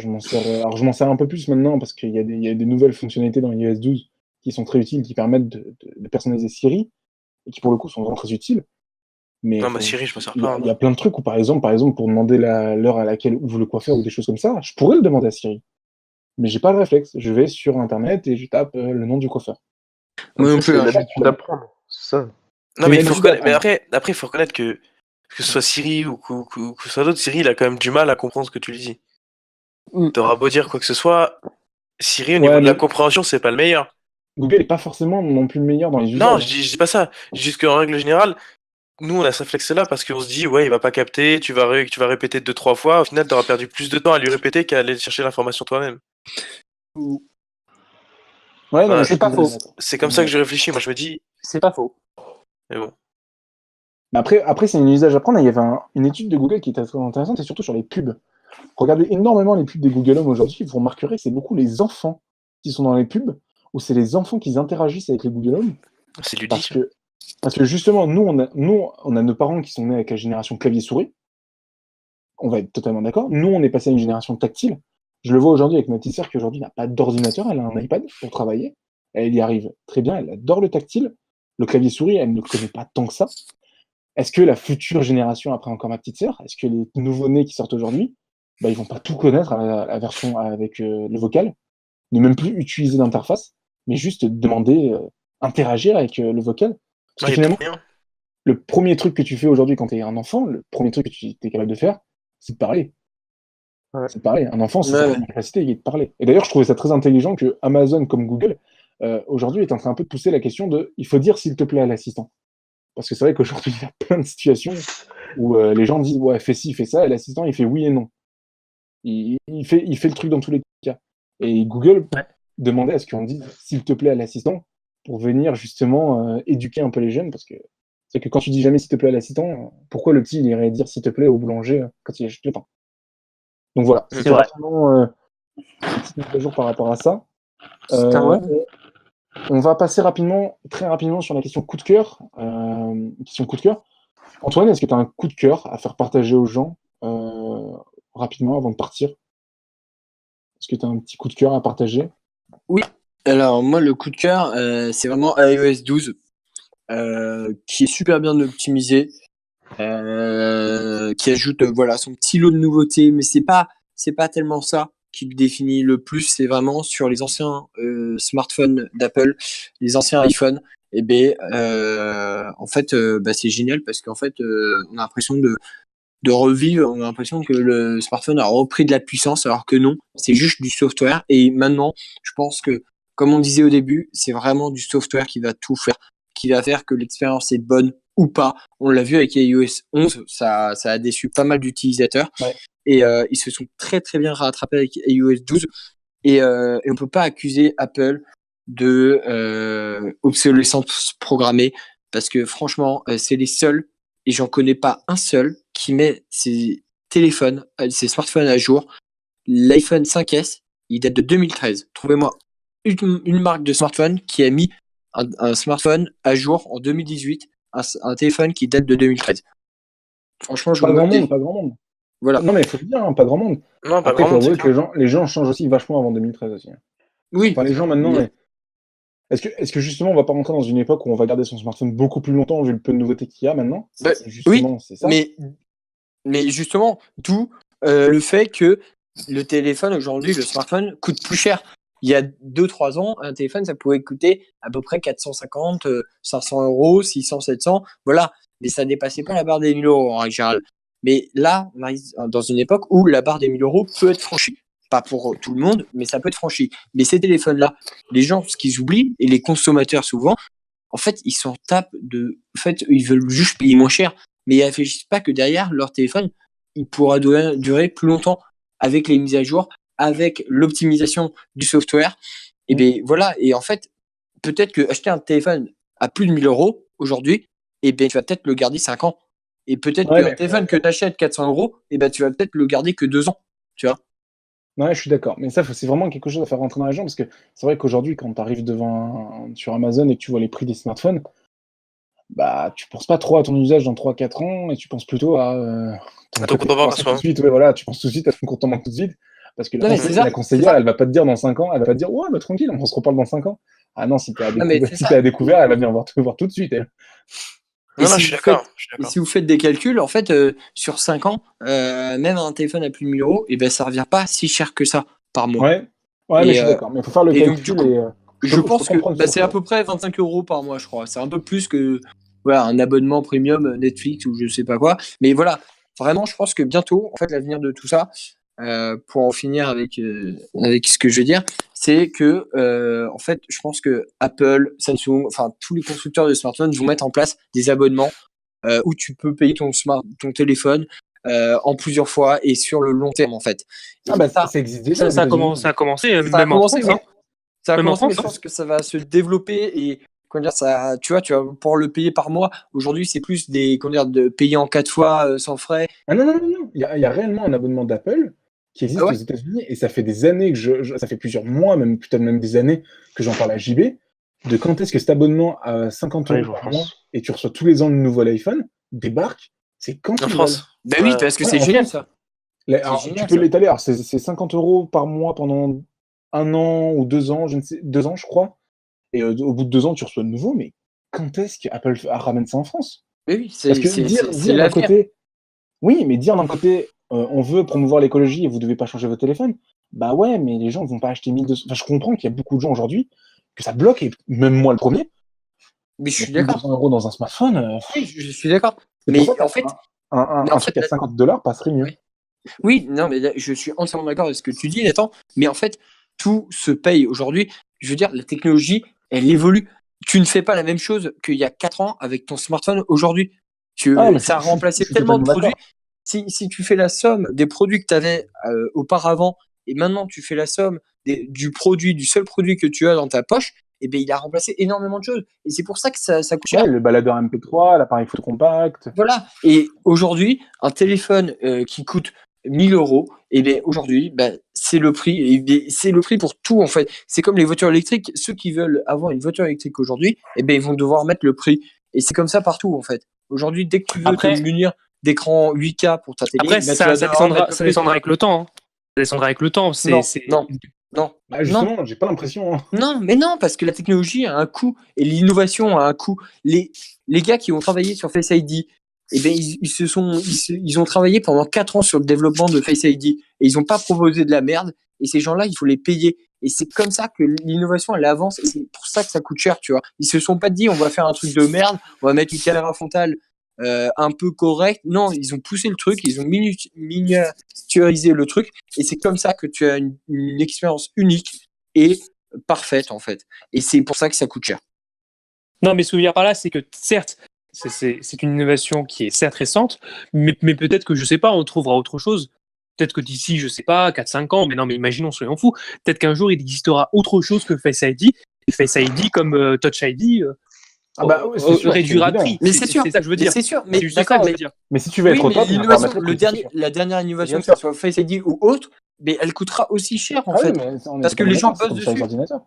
je m'en sers un peu plus maintenant parce qu'il y a des nouvelles fonctionnalités dans iOS 12 qui sont très utiles, qui permettent de personnaliser Siri et qui pour le coup sont vraiment très utiles. Mais Non, bah Siri, je m'en sers il y pas, a, hein. il y a plein de trucs où, par exemple, pour demander l'heure à laquelle ouvre le coiffeur ou des choses comme ça, je pourrais le demander à Siri. Mais j'ai pas le réflexe. Je vais sur Internet et je tape le nom du coiffeur. Moi Donc non ça, plus, c'est hein. l'habitude d'apprendre. C'est ça. Non, C'est mais une il faut habitude reconnaître, mais d'apprendre. après, il faut reconnaître que ce soit Siri ou que ce soit d'autres, Siri, il a quand même du mal à comprendre ce que tu lui dis. Mm. T'auras beau dire quoi que ce soit, Siri, au niveau Ouais, de la mais compréhension, c'est pas le meilleur. Google n'est pas forcément non plus le meilleur dans les Non, usages. Hein. je dis pas ça. Je dis juste qu'en règle générale, nous, on a ce réflexe-là parce qu'on se dit, ouais, il va pas capter, tu vas répéter 2-3 fois, au final, t'auras perdu plus de temps à lui répéter qu'à aller chercher l'information toi-même. Ouais, non, mais Voilà, je suis C'est pas faux. totalement d'accord. c'est comme ça que je réfléchis. Moi, je me dis, C'est pas faux. mais bon. Mais après c'est un usage à prendre. Il y avait une étude de Google qui était très intéressante, et surtout sur les pubs. Regardez énormément les pubs des Google Home aujourd'hui. Vous remarquerez que c'est beaucoup les enfants qui sont dans les pubs, ou c'est les enfants qui interagissent avec les Google Home. C'est Parce ludique. que, parce que justement, nous, on a nos parents qui sont nés avec la génération clavier-souris. On va être totalement d'accord. Nous, on est passé à une génération tactile. Je le vois aujourd'hui avec ma petite sœur qui aujourd'hui n'a pas d'ordinateur, elle a un iPad pour travailler. Elle y arrive très bien, elle adore le tactile. Le clavier-souris, elle ne le connaît pas tant que ça. Est-ce que la future génération, après encore ma petite sœur, est-ce que les nouveaux-nés qui sortent aujourd'hui bah, ils vont pas tout connaître à la version avec le vocal, ne même plus utiliser d'interface, mais juste demander, interagir avec le vocal. Parce que Ouais, finalement, pour rien. le premier truc que tu fais aujourd'hui quand tu es un enfant, le premier truc que tu es capable de faire, c'est de parler. Ouais. C'est de parler. Un enfant, c'est sa Ouais. première capacité, il est de parler. Et d'ailleurs, je trouvais ça très intelligent que Amazon comme Google, aujourd'hui, est en train un peu de pousser la question de il faut dire s'il te plaît à l'assistant. Parce que c'est vrai qu'aujourd'hui, il y a plein de situations où les gens disent ouais, fais ci, fais ça, et l'assistant, il fait oui et non. Il fait le truc dans tous les cas. Et Google Ouais. demandait à ce qu'on dise s'il te plaît à l'assistant pour venir justement éduquer un peu les jeunes. Parce que c'est que quand tu dis jamais s'il te plaît à l'assistant, pourquoi le petit il irait dire s'il te plaît au boulanger quand il achète le pain? Donc voilà, C'est c'était vrai. rapidement une petite mise à jour par rapport à ça. C'est un ouais. On va passer rapidement, très rapidement sur la question coup de cœur. Question coup de cœur. Antoine, est-ce que tu as un coup de cœur à faire partager aux gens rapidement avant de partir? Est-ce que tu as un petit coup de cœur à partager? Oui. Alors, moi, le coup de cœur, c'est vraiment iOS 12, qui est super bien optimisé, qui ajoute voilà, son petit lot de nouveautés, mais c'est pas tellement ça qui le définit le plus, c'est vraiment sur les anciens smartphones d'Apple, les anciens iPhones. Et ben, en fait, bah, c'est génial parce qu'en fait, on a l'impression de revivre, on a l'impression que le smartphone a repris de la puissance, alors que non, c'est juste du software. Et maintenant, je pense que, comme on disait au début, c'est vraiment du software qui va tout faire, qui va faire que l'expérience est bonne ou pas. On l'a vu avec iOS 11, ça a déçu pas mal d'utilisateurs. Ouais. Et ils se sont très très bien rattrapés avec iOS 12. Et on peut pas accuser Apple de obsolescence programmée, parce que franchement, c'est les seuls, et j'en connais pas un seul, qui met ses téléphones, ses smartphones à jour. L'iPhone 5S, il date de 2013. Trouvez-moi une marque de smartphone qui a mis un smartphone à jour en 2018, un téléphone qui date de 2013. Franchement, je Pas grand me monde, pas grand monde. voilà. Non, mais il faut le dire, hein, pas grand monde. Non, pas Après, il grand faut monde, c'est avouer que clair. les gens changent aussi vachement avant 2013 aussi. Oui, Enfin, les gens maintenant, mais- est-ce que justement, on va pas rentrer dans une époque où on va garder son smartphone beaucoup plus longtemps vu le peu de nouveautés qu'il y a maintenant? bah, oui, Justement, c'est ça. mais justement, d'où le fait que le téléphone aujourd'hui, le smartphone, coûte plus cher. Il y a 2-3 ans, un téléphone, ça pouvait coûter à peu près 450, 500 euros, 600, 700, voilà. Mais ça dépassait pas la barre des 1000 euros en règle générale. Mais là, on arrive dans une époque où la barre des 1000 euros peut être franchie. Pas pour tout le monde, mais ça peut être franchi. Mais ces téléphones-là, les gens, ce qu'ils oublient, et les consommateurs souvent, en fait, ils s'en tapent de. En fait, ils veulent juste payer moins cher, mais ils réfléchissent pas que derrière leur téléphone, il pourra durer plus longtemps avec les mises à jour, avec l'optimisation du software. Et bien voilà. Et en fait, peut-être que acheter un téléphone à plus de 1000 euros aujourd'hui, et ben tu vas peut-être le garder 5 ans. Et peut-être Ouais, qu'un mais téléphone que tu achètes 400 euros, et ben tu vas peut-être le garder que 2 ans. Tu vois. ouais, je suis d'accord. Mais ça, c'est vraiment quelque chose à faire rentrer dans les gens parce que c'est vrai qu'aujourd'hui, quand tu arrives sur Amazon et que tu vois les prix des smartphones, bah, tu penses pas trop à ton usage dans 3-4 ans et tu penses plutôt à ton À ton côté compte en banque à croissant tout soi. de suite. Ouais, voilà, tu penses tout de suite à ton compte en banque tout de suite parce que Non, mais c'est ça. la C'est conseillère, ça. elle va pas te dire dans 5 ans, elle va pas te dire ouais, bah, tranquille, on se reparle dans 5 ans. Ah non, si t'es à Non, mais découvert, c'est si ça. t'es à découvert, elle va venir te voir tout de suite, elle. Et Non, non, si je suis vous d'accord. faites, Je suis et d'accord. si vous faites des calculs, en fait, sur 5 ans, même un téléphone à plus de 1000 euros, et ben, ça revient pas si cher que ça par mois. Ouais, ouais, mais je Et, suis d'accord. Mais il faut faire le et donc, du calcul coup, et je je peux pense que comprendre bah, sur c'est à ça. peu près 25 euros par mois, je crois. C'est un peu plus que voilà, un abonnement premium Netflix ou je sais pas quoi. Mais voilà, vraiment, je pense que bientôt, en fait, l'avenir de tout ça, pour en finir avec ce que je veux dire, c'est que, en fait, je pense que Apple, Samsung, enfin, tous les constructeurs de smartphones vont mettre en place des abonnements où tu peux payer ton téléphone en plusieurs fois et sur le long terme, en fait. Et Ah bah ça, ça existe déjà aux Ça États-Unis. ça a commencé, ça a même en commencé, France, oui. hein. Ça a Même en commencé, mais France, je hein. pense que ça va se développer et comment dire ça. Tu vois, tu vas pouvoir le payer par mois. Aujourd'hui, c'est plus des comment dire de payer en 4 fois sans frais. Ah non, non, non, non. Il y a réellement un abonnement d'Apple qui Ah existe aux ouais. États-Unis et ça fait des années que ça fait plusieurs mois, même peut-être même des années que j'en parle à JB, de quand est-ce que cet abonnement à 50 euros Arrive en par mois France. et tu reçois tous les ans le nouvel iPhone débarque, c'est quand En ils veulent. France. Ben oui, Ouais. parce que Ouais, c'est en génial France. ça. C'est Alors, tu génial peux ça. l'étaler, alors c'est 50 euros par mois pendant 1 an ou 2 ans, je ne sais, 2 ans je crois, et au bout de 2 ans tu reçois de nouveau, mais quand est-ce qu'Apple ramène ça en France? Mais oui, Parce que c'est dire d'un l'avenir. côté, oui, mais dire d'un côté, on veut promouvoir l'écologie et vous devez pas changer votre téléphone. Bah ouais, mais les gens vont pas acheter 1200. Enfin, je comprends qu'il y a beaucoup de gens aujourd'hui que ça bloque, et même moi le premier. Mais je suis Mettre d'accord. 1200 € dans un smartphone, Oui, je suis d'accord. c'est Mais pour ça en que fait, un mais en truc fait, à 50 $ passerait mieux. oui. Oui, non, mais là, je suis entièrement d'accord avec ce que tu dis, Nathan. Mais en fait, tout se paye aujourd'hui. Je veux dire, la technologie, elle évolue. Tu ne fais pas la même chose qu'il y a 4 ans avec ton smartphone aujourd'hui. Ah, mais Ça a je remplacé suis tellement de totalement produits. d'accord. Si tu fais la somme des produits que tu avais auparavant et maintenant tu fais la somme du seul produit que tu as dans ta poche, eh bien, il a remplacé énormément de choses. Et c'est pour ça que ça coûte cher. Ouais, le baladeur MP3, l'appareil photo compact. Voilà. Et aujourd'hui, un téléphone qui coûte 1 000 €, et bien aujourd'hui, ben, c'est le prix. Et bien, c'est le prix pour tout en fait. C'est comme les voitures électriques. Ceux qui veulent avoir une voiture électrique aujourd'hui, eh ben, ils vont devoir mettre le prix. Et c'est comme ça partout en fait. Aujourd'hui, dès que tu veux Après, te munir d'écran 8K pour ta télé, après ben, tu vas ça devoir descendra, mettre le ça prix. descendra avec le temps. Hein. Ça descendra avec le temps. Non, non, non, Bah non. justement, j'ai pas l'impression. Hein. Non, mais non, parce que la technologie a un coût et l'innovation a un coût. Les gars qui ont travaillé sur Face ID, eh ben, ils ont travaillé pendant 4 ans sur le développement de Face ID et ils n'ont pas proposé de la merde. Et ces gens-là, il faut les payer. Et c'est comme ça que l'innovation, elle avance. Et c'est pour ça que ça coûte cher, tu vois. Ils se sont pas dit, on va faire un truc de merde, on va mettre une caméra frontale un peu correcte. Non, ils ont poussé le truc, ils ont miniaturisé le truc. Et c'est comme ça que tu as une expérience unique et parfaite, en fait. Et c'est pour ça que ça coûte cher. Non, mais ce que je veux dire par là, c'est que certes, c'est une innovation qui est certes récente, mais peut-être que, je sais pas, on trouvera autre chose. Peut-être que d'ici, je sais pas, 4-5 ans, mais non, mais imaginons, soyons fous, peut-être qu'un jour, il existera autre chose que Face ID, et Face ID comme Touch ID Ah bah oui, c'est sûr, c'est réduira le évident. prix. Mais c'est sûr. C'est ça que je veux Mais dire. c'est sûr. Mais C'est juste ça d'accord, que je veux mais, dire. Mais si tu veux oui, être au mais top, il va l'innovation, remettre le prix, c'est sûr. la dernière innovation, Bien que ce sûr. soit Face ID ou autre, mais elle coûtera aussi cher, en Ah oui, fait. mais on est Parce que totalement les gens d'accord, c'est bossent comme sur les dessus. ordinateurs.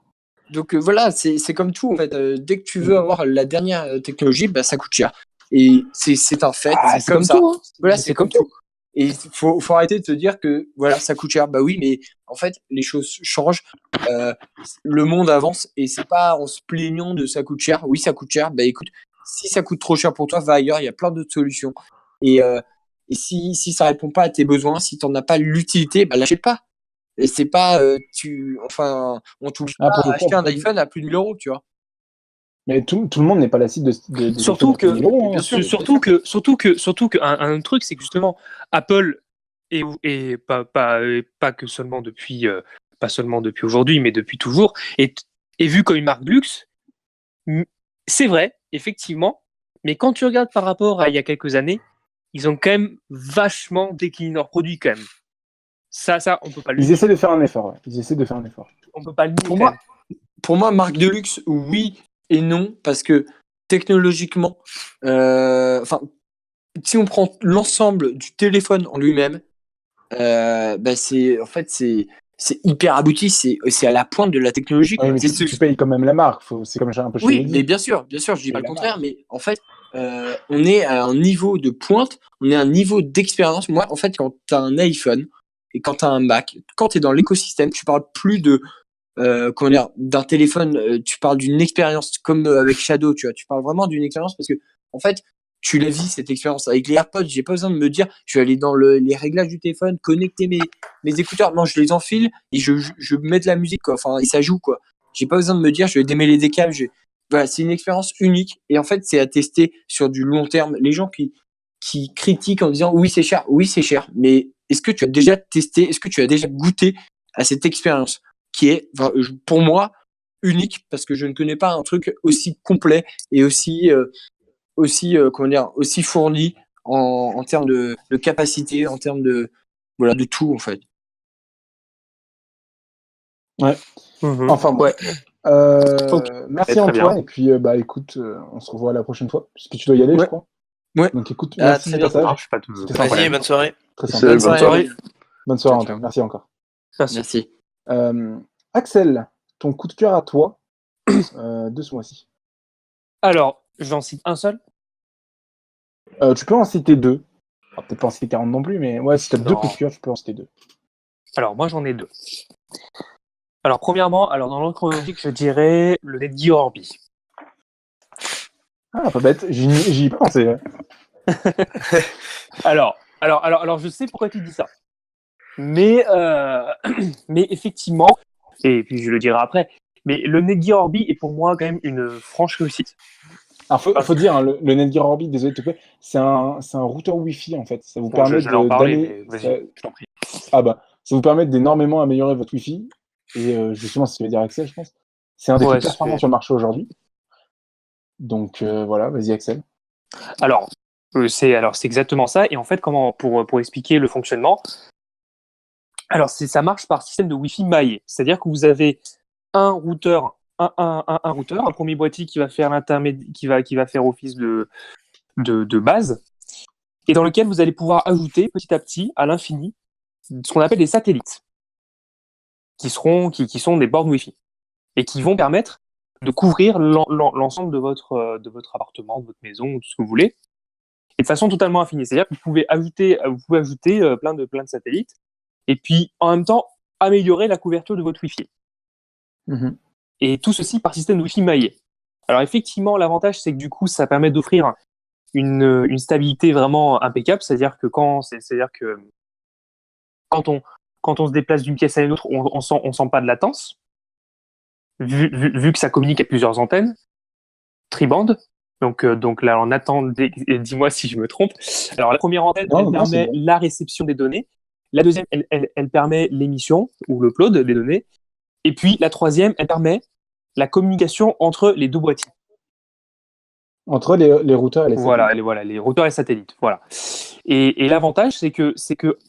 Donc voilà, c'est comme tout, en fait. Dès que tu veux avoir la dernière technologie, bah, ça coûte cher. Et c'est un fait, Ah, c'est comme ça. hein. Voilà, Mais c'est comme tout. Et faut arrêter de te dire que voilà, ça coûte cher. Bah oui, mais en fait, les choses changent. Euh, le monde avance et c'est pas en se plaignant de ça coûte cher. Oui, ça coûte cher. Bah écoute, si ça coûte trop cher pour toi, va ailleurs. Il y a plein d'autres solutions. Et, euh, et si ça répond pas à tes besoins, si t'en as pas l'utilité, bah l'achète pas. Et c'est pas on touche Ah, pas pour le à coup, acheter un iPhone à plus de 1 000 €, tu vois. mais tout le monde n'est pas la cible des Surtout iPhones à 1000 que, €. Mais Hein. bien sûr, surtout que un truc, c'est que justement, Apple, et pas que seulement depuis, pas seulement depuis aujourd'hui, mais depuis toujours, est vu comme une marque de luxe. C'est vrai, effectivement, mais quand tu regardes par rapport à il y a quelques années, ils ont quand même vachement décliné leurs produits quand même. Ça, on peut pas le Ils nier. essaient de faire un effort. Ouais. Ils essaient de faire un effort. On peut pas le nier Pour quand moi, même. pour moi, marque de luxe, oui et non, parce que technologiquement, si on prend l'ensemble du téléphone en lui-même, bah c'est hyper abouti, c'est à la pointe de la technologie, Oui, quoi. mais tu payes quand même la marque. C'est comme un peu chez Oui, mais Audi. bien sûr, je dis Et pas le la contraire, marque. mais en fait, on est à un niveau de pointe, on est à un niveau d'expérience. Moi, en fait, quand tu as un iPhone et quand tu as un Mac, quand tu es dans l'écosystème, tu parles plus de comment dire, d'un téléphone, tu parles d'une expérience comme avec Shadow, tu vois, tu parles vraiment d'une expérience parce que en fait, tu la vis cette expérience avec les AirPods. J'ai pas besoin de me dire, je vais aller dans les réglages du téléphone, connecter mes écouteurs. Non, je les enfile et je mets de la musique, quoi. Enfin, et ça joue, quoi. J'ai pas besoin de me dire, je vais démêler des câbles. Voilà, c'est une expérience unique et en fait, c'est à tester sur du long terme. Les gens qui critiquent en disant oui c'est cher, mais est-ce que tu as déjà testé, est-ce que tu as déjà goûté à cette expérience qui est, pour moi, unique parce que je ne connais pas un truc aussi complet et aussi fourni en termes de capacité, en termes de tout en fait. Ouais. Mhm. Enfin bon. Ouais. Ok. Merci Très Antoine. bien. Et puis, bah écoute, on se revoit la prochaine fois. Puisque tu dois y aller, je Ouais. crois. Ouais. Donc écoute, À merci très du bientôt. passage. Pas de C'était Vas-y, sympa. bonne soirée. Très C'est- sympa. Bonne bonne soirée. soirée. Bonne soirée, Ciao, Antoine. ciao. Merci encore. Merci. Axel, ton coup de cœur à toi de ce mois-ci. Alors, j'en cite un seul. Tu peux en citer deux. Alors, peut-être pas en citer 40 non plus, mais ouais, si t'as deux Non. coups de cœur, tu peux en citer deux. Alors, moi, j'en ai deux. Alors, premièrement, dans l'ordre chronologique, je dirais le Netgear Orbi. Ah, pas bête. J'y ai pas pensé. Ouais. Alors, Alors, je sais pourquoi tu dis ça. Mais, mais effectivement, et puis je le dirai après, mais le Netgear Orbi est pour moi quand même une franche réussite. Alors, faut dire, hein, le Netgear Orbi, désolé de te couper, c'est un routeur Wi-Fi en fait. Ça vous Bon, permet j'allais en parler, mais d'aller. vas-y, je t'en prie. Ça vous permet d'énormément améliorer votre Wi-Fi. Et justement, c'est ce que veut dire Axel, je pense. C'est un des Ouais, plus performants sur le marché aujourd'hui. Donc voilà, vas-y Axel. Alors, c'est exactement ça. Et en fait, pour expliquer le fonctionnement, alors ça marche par système de Wi-Fi maillé. C'est-à-dire que vous avez un routeur, un premier boîtier qui va faire qui va faire office de base, et dans lequel vous allez pouvoir ajouter petit à petit, à l'infini, ce qu'on appelle des satellites, qui sont des bornes Wi-Fi, et qui vont permettre de couvrir l'ensemble de votre appartement, de votre maison, tout ce que vous voulez, et de façon totalement infinie. C'est-à-dire que vous pouvez ajouter plein de satellites, et puis en même temps améliorer la couverture de votre Wi-Fi. Mhm. Et tout ceci par système de Wi-Fi maillé. Alors effectivement, l'avantage, c'est que du coup, ça permet d'offrir une stabilité vraiment impeccable. C'est-à-dire que quand on se déplace d'une pièce à une autre, on sent pas de latence, vu que ça communique à plusieurs antennes, tri-bande. Donc là, on attend, dis-moi si je me trompe. Alors la première antenne, elle permet la réception des données. La deuxième, elle permet l'émission ou l'upload des données. Et puis la troisième, elle permet la communication entre les deux boîtiers. Entre les routeurs et les satellites. Voilà, les routeurs et satellites. Voilà. Et l'avantage, c'est que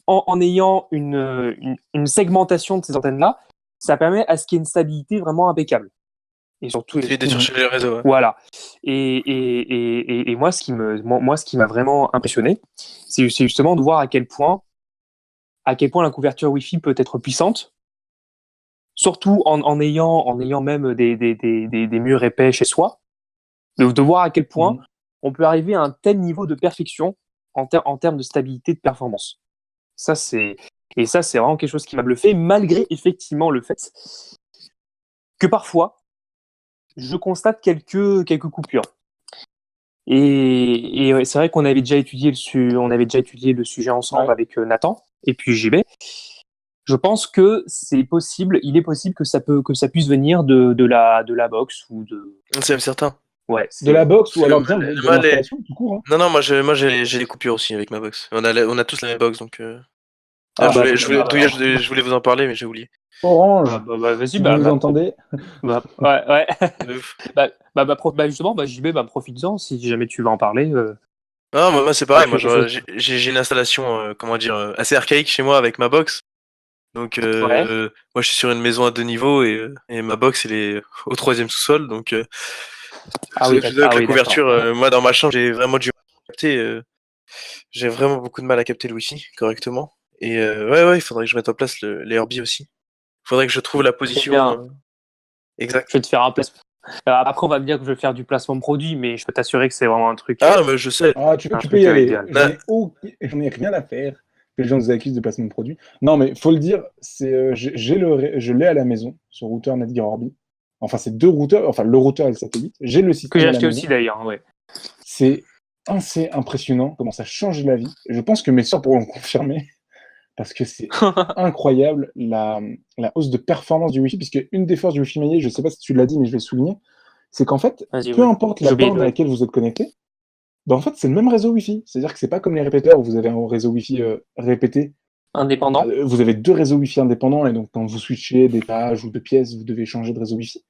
en ayant une segmentation de ces antennes-là, ça permet à ce qu'il y ait une stabilité vraiment impeccable. Et surtout, de chercher les réseaux. Ouais. Voilà. Et moi, ce qui m'a vraiment impressionné, c'est justement de voir à quel point la couverture Wi-Fi peut être puissante, surtout en ayant même des murs épais chez soi, de voir à quel point on peut arriver à un tel niveau de perfection en termes de stabilité, de performance. Ça, c'est vraiment quelque chose qui m'a bluffé, malgré effectivement le fait que parfois, je constate quelques coupures. Et ouais, c'est vrai qu'on avait déjà étudié le sujet ensemble avec Nathan et puis JB. Je pense que il est possible que ça puisse venir de la box ou de. C'est certain. Ouais. De la box ou alors bien de l'installation tout court. Hein. Non, moi j'ai des coupures aussi avec ma box. On a tous la même box donc. Je voulais vous en parler mais j'ai oublié. Orange. Vas-y, si vous nous entendez. Ouais. Justement, JB, profite-en si jamais tu veux en parler. Non, moi c'est pareil. Moi j'ai une installation assez archaïque chez moi avec ma box. Donc moi je suis sur une maison à 2 niveaux et ma box elle est au 3e sous-sol donc. La couverture, moi dans ma chambre j'ai vraiment du mal à capter. J'ai vraiment beaucoup de mal à capter le Wi-Fi correctement. Et il faudrait que je mette en place les Orbi aussi. Il faudrait que je trouve la position exacte. Je vais te faire un placement. Après, on va me dire que je vais faire du placement de produit, mais je peux t'assurer que c'est vraiment un truc. Ah, mais je sais. Ah, tu peux y aller. J'en ai rien à faire. Que les gens nous accusent de placement de produit. Non, mais faut le dire, je l'ai à la maison, ce routeur Netgear Orbi. Enfin, c'est 2 routeurs, enfin le routeur et le satellite. J'ai le système. Que j'ai acheté aussi d'ailleurs, ouais. C'est assez impressionnant comment ça change la vie. Je pense que mes soeurs pourront le confirmer. Parce que c'est incroyable la hausse de performance du Wi-Fi, puisque une des forces du Wi-Fi maillé, je ne sais pas si tu l'as dit, mais je vais le souligner, c'est qu'en fait, peu importe la bande à laquelle vous êtes connecté, en fait, c'est le même réseau Wi-Fi. C'est-à-dire que c'est pas comme les répéteurs où vous avez un réseau Wi-Fi répété. Indépendant. Vous avez 2 réseaux Wi-Fi indépendants, et donc quand vous switchez d'étage ou de pièce, vous devez changer de réseau Wi-Fi.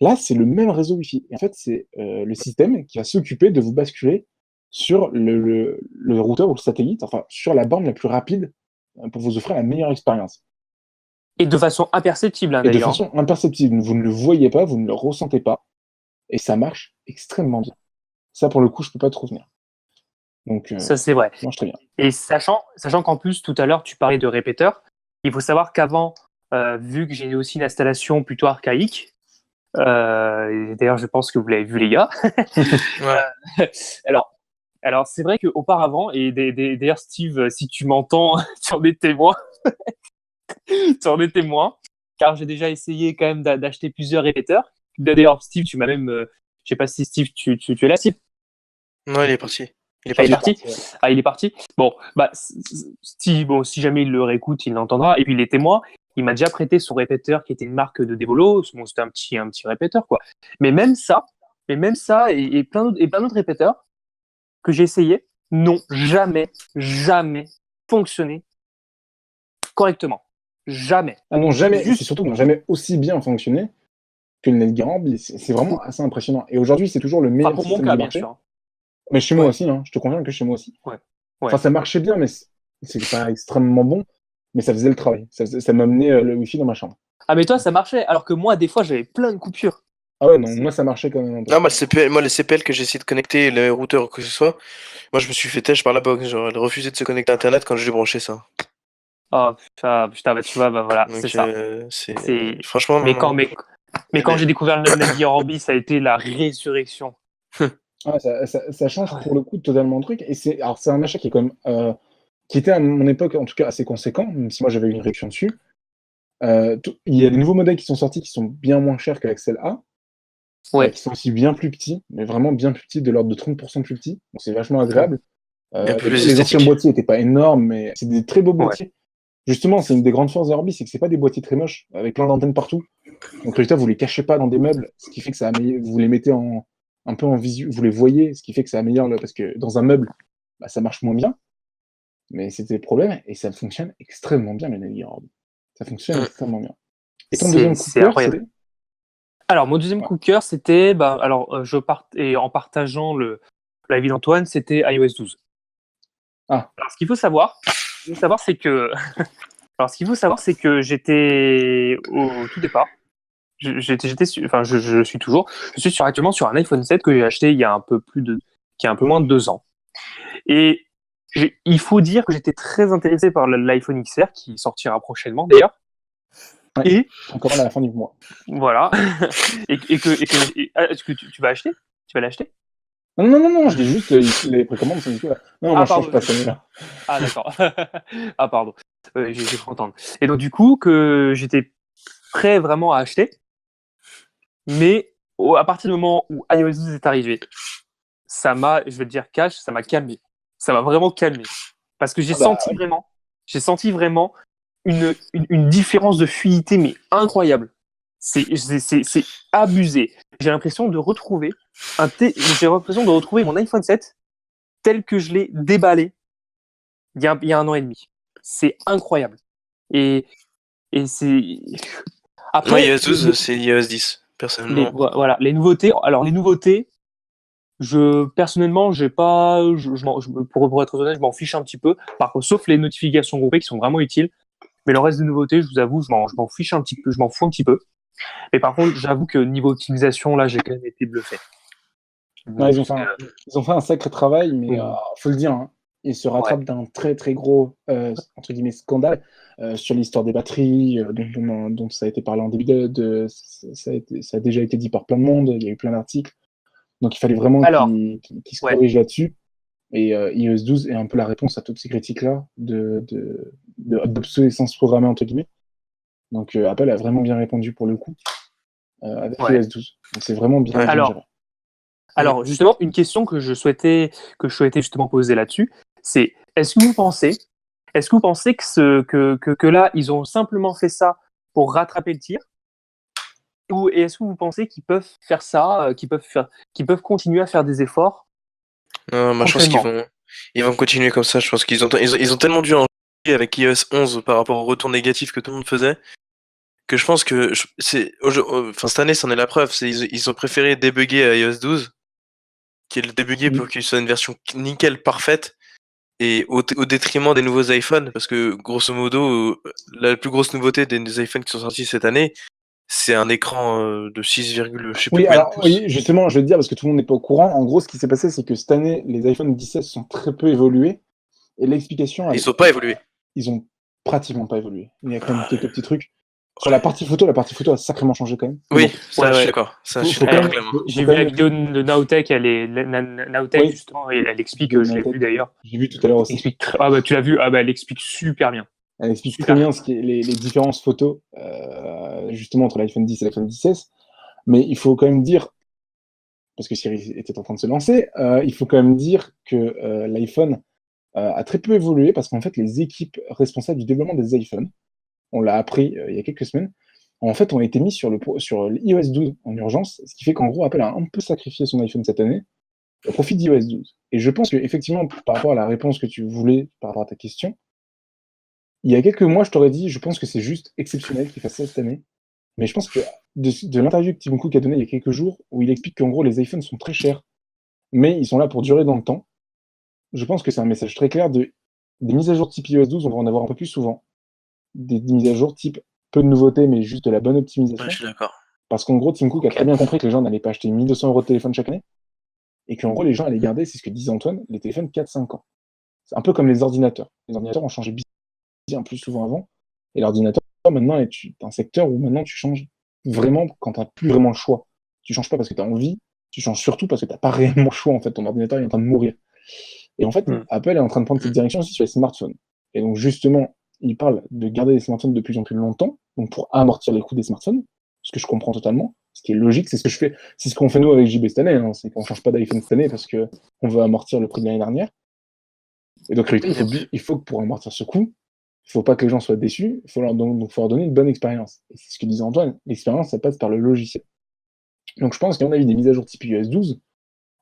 Là, c'est le même réseau Wi-Fi. Et en fait, c'est le système qui va s'occuper de vous basculer sur le routeur ou le satellite, enfin, sur la bande la plus rapide pour vous offrir la meilleure expérience. Et de façon imperceptible, d'ailleurs. Et de façon imperceptible. Vous ne le voyez pas, vous ne le ressentez pas. Et ça marche extrêmement bien. Ça, pour le coup, je ne peux pas trop venir. Donc, ça, c'est vrai. Ça marche très bien. Et sachant qu'en plus, tout à l'heure, tu parlais de répéteurs, il faut savoir qu'avant, vu que j'ai aussi une installation plutôt archaïque, d'ailleurs, je pense que vous l'avez vu, les gars. Alors, c'est vrai qu'auparavant, et d'ailleurs, Steve, si tu m'entends, tu en es témoin. Tu en es témoin, car j'ai déjà essayé quand même d'acheter plusieurs répéteurs. D'ailleurs, Steve, tu m'as même. Je sais pas si Steve, tu es là, Steve? Non, il est parti. Il est Ah, il est parti. parti. Ah, il est parti. Bon, bah, si jamais il le réécoute, il l'entendra. Et puis, il est témoin. Il m'a déjà prêté son répéteur qui était une marque de Devolo. Bon, c'était un petit répéteur, quoi. Mais même ça, et plein d'autres répéteurs que j'ai essayé n'ont jamais fonctionné correctement. Jamais. Ah non, jamais, Juste- c'est surtout qu'ils n'ont jamais aussi bien fonctionné que le Netgear Orbi. C'est vraiment assez impressionnant. Et aujourd'hui, c'est toujours le Enfin, meilleur pour mon système cas, du bien marché. sûr. Hein. Mais chez moi Ouais. aussi, hein. Je te confirme que chez moi aussi. Ouais. Enfin, ça marchait bien, mais c'est pas extrêmement bon. Mais ça faisait le travail. Ça m'amenait le Wi-Fi dans ma chambre. Ah, mais toi, ça marchait. Alors que moi, des fois, j'avais plein de coupures. Ah ouais, non, moi ça marchait quand même un peu. Non, moi, les CPL que j'ai essayé de connecter, les routeurs ou que ce soit, moi, je me suis fait têche par la box. Genre, elle refusait de se connecter à Internet quand j'ai branché ça. Oh, putain, bah, tu vois, bah voilà, Donc, c'est ça. c'est... Franchement, Mais quand, mais, mais quand Mais- j'ai découvert le Netgear Orbi, ça a été la résurrection. Ah, ça change pour le coup totalement le truc. Et alors c'est un achat qui est quand même, qui était à mon époque en tout cas assez conséquent, même si moi j'avais eu une réduction dessus. Il y a des nouveaux modèles qui sont sortis qui sont bien moins chers que l'Axel A, Ouais. qui sont aussi bien plus petits, mais vraiment bien plus petits, de l'ordre de 30% plus petits. Donc c'est vachement agréable. Et un peu plus Les anciens esthétique. boîtiers n'étaient pas énormes, mais c'est des très beaux Ouais. boîtiers. Justement, c'est une des grandes forces d'Orbi, c'est que c'est pas des boîtiers très moches, avec plein d'antennes partout. Donc résultat, vous les cachez pas dans des meubles, ce qui fait que vous les mettez un peu en visu, vous les voyez, ce qui fait que ça améliore parce que dans un meuble, bah, ça marche moins bien. Mais c'était le problème, et ça fonctionne extrêmement bien, le Netgear Orbi. Ça fonctionne extrêmement bien. Et ton deuxième coup de C'est cœur, incroyable. c'était Alors, mon deuxième coup de cœur, c'était, et en partageant l'avis d'Antoine, c'était iOS 12. Ah. Alors, ce qu'il faut savoir, c'est que, alors, ce qu'il faut savoir, c'est que j'étais au tout départ, je suis toujours, actuellement sur un iPhone 7 que j'ai acheté il y a qui a un peu moins de 2 ans. Et il faut dire que j'étais très intéressé par l'iPhone XR qui sortira prochainement d'ailleurs. Ouais. Et encore à la fin du mois. voilà. Est-ce que tu vas acheter? Tu vas l'acheter? Non, je dis juste les précommandes sont dispo là. Non, moi je change pas cette année-là. Ah, d'accord. Ah, pardon. J'ai cru entendre. Et donc, du coup, que j'étais prêt vraiment à acheter. Mais à partir du moment où iOS 12 est arrivé, je vais te dire cash, ça m'a calmé. Ça m'a vraiment calmé. Parce que j'ai senti vraiment une différence de fluidité, mais incroyable. C'est abusé. J'ai l'impression de retrouver mon iPhone 7 tel que je l'ai déballé il y a 1 an et demi. C'est incroyable. Et c'est. Après, Moi, iOS 12, c'est iOS 10, personnellement. voilà, les nouveautés. Alors, les nouveautés, personnellement, j'ai pas. Pour être honnête, je m'en fiche un petit peu. Par contre, sauf les notifications groupées qui sont vraiment utiles. Mais le reste des nouveautés, je vous avoue, je m'en fiche un petit peu, je m'en fous un petit peu. Mais par contre, j'avoue que niveau optimisation, là, j'ai quand même été bluffé. Non, ils ont fait un sacré travail, mais faut le dire, hein, ils se rattrapent d'un très très gros entre guillemets scandale sur l'histoire des batteries, dont ça a été parlé en début ça a déjà été dit par plein de monde, il y a eu plein d'articles. Donc il fallait vraiment qu'ils se corrigent là-dessus. Et iOS 12 est un peu la réponse à toutes ces critiques-là d'obsolescence programmée, entre guillemets. Donc Apple a vraiment bien répondu pour le coup avec iOS 12. Donc c'est vraiment bien géré. Alors, justement, une question que je souhaitais justement poser là-dessus, c'est est-ce que vous pensez que là, ils ont simplement fait ça pour rattraper le tir? Ou est-ce que vous pensez qu'ils peuvent faire ça, qu'ils peuvent continuer à faire des efforts? Non, moi, je pense qu'ils vont continuer comme ça. Je pense qu'ils ont tellement dû en chier avec iOS 11 par rapport au retour négatif que tout le monde faisait, que je pense que cette année, c'en est la preuve. Ils ont préféré débugger à iOS 12, qui est le débugger pour qu'il soit une version nickel parfaite, et au détriment des nouveaux iPhones, parce que grosso modo, la plus grosse nouveauté des iPhones qui sont sortis cette année, c'est un écran de 6, je sais plus combien de pouces. Oui, justement, je vais te dire, parce que tout le monde n'est pas au courant. En gros, ce qui s'est passé, c'est que cette année, les iPhone 17 sont très peu évolués. Et l'explication... Ils n'ont pas évolué. Ils ont pratiquement pas évolué. Il y a quand même quelques petits trucs. Sur la partie photo a sacrément changé quand même. Oui, ça, je suis d'accord. J'ai vu la vidéo de Nowtech, Nowtech justement, et elle explique, je l'ai vu d'ailleurs. J'ai vu tout à l'heure aussi. Tu l'as vu? Elle explique super bien. Elle explique très bien les différences photos, justement, entre l'iPhone 10 et l'iPhone 16. Mais il faut quand même dire, parce que Siri était en train de se lancer, il faut quand même dire que l'iPhone a très peu évolué parce qu'en fait, les équipes responsables du développement des iPhones, on l'a appris il y a quelques semaines, en fait, ont été mis sur l'iOS 12 en urgence, ce qui fait qu'en gros, Apple a un peu sacrifié son iPhone cette année au profit d'iOS 12. Et je pense qu'effectivement, par rapport à la réponse que tu voulais, par rapport à ta question, il y a quelques mois, je t'aurais dit, je pense que c'est juste exceptionnel qu'il fasse ça cette année. Mais je pense que de l'interview que Tim Cook a donnée il y a quelques jours, où il explique qu'en gros, les iPhones sont très chers, mais ils sont là pour durer dans le temps, je pense que c'est un message très clair des mises à jour type iOS 12, on va en avoir un peu plus souvent. Des mises à jour type peu de nouveautés, mais juste de la bonne Ouais, optimisation. je suis d'accord. Parce qu'en gros, Tim Cook a très bien compris que les gens n'allaient pas acheter 1200 euros de téléphone chaque année, et qu'en gros, les gens allaient garder, c'est ce que disait Antoine, les téléphones 4-5 ans. C'est un peu comme les ordinateurs. Les ordinateurs ont changé bien plus souvent avant, et l'ordinateur, maintenant, est un secteur où maintenant tu changes vraiment quand tu n'as plus vraiment le choix. Tu changes pas parce que tu as envie, tu changes surtout parce que tu n'as pas réellement le choix, en fait. Ton ordinateur est en train de mourir. Et en fait, Apple est en train de prendre cette direction aussi sur les smartphones. Et donc, justement, il parle de garder les smartphones de plus en plus longtemps, donc pour amortir les coûts des smartphones, ce que je comprends totalement, ce qui est logique, c'est ce que je fais, c'est ce qu'on fait nous avec JB cette année, hein, c'est qu'on change pas d'iPhone cette année parce que on veut amortir le prix de l'année dernière. Et donc, il faut que pour amortir ce coût, il faut pas que les gens soient déçus, il faut leur donner une bonne expérience. Et c'est ce que disait Antoine, l'expérience, ça passe par le logiciel. Donc, je pense qu'on a eu des mises à jour type iOS 12.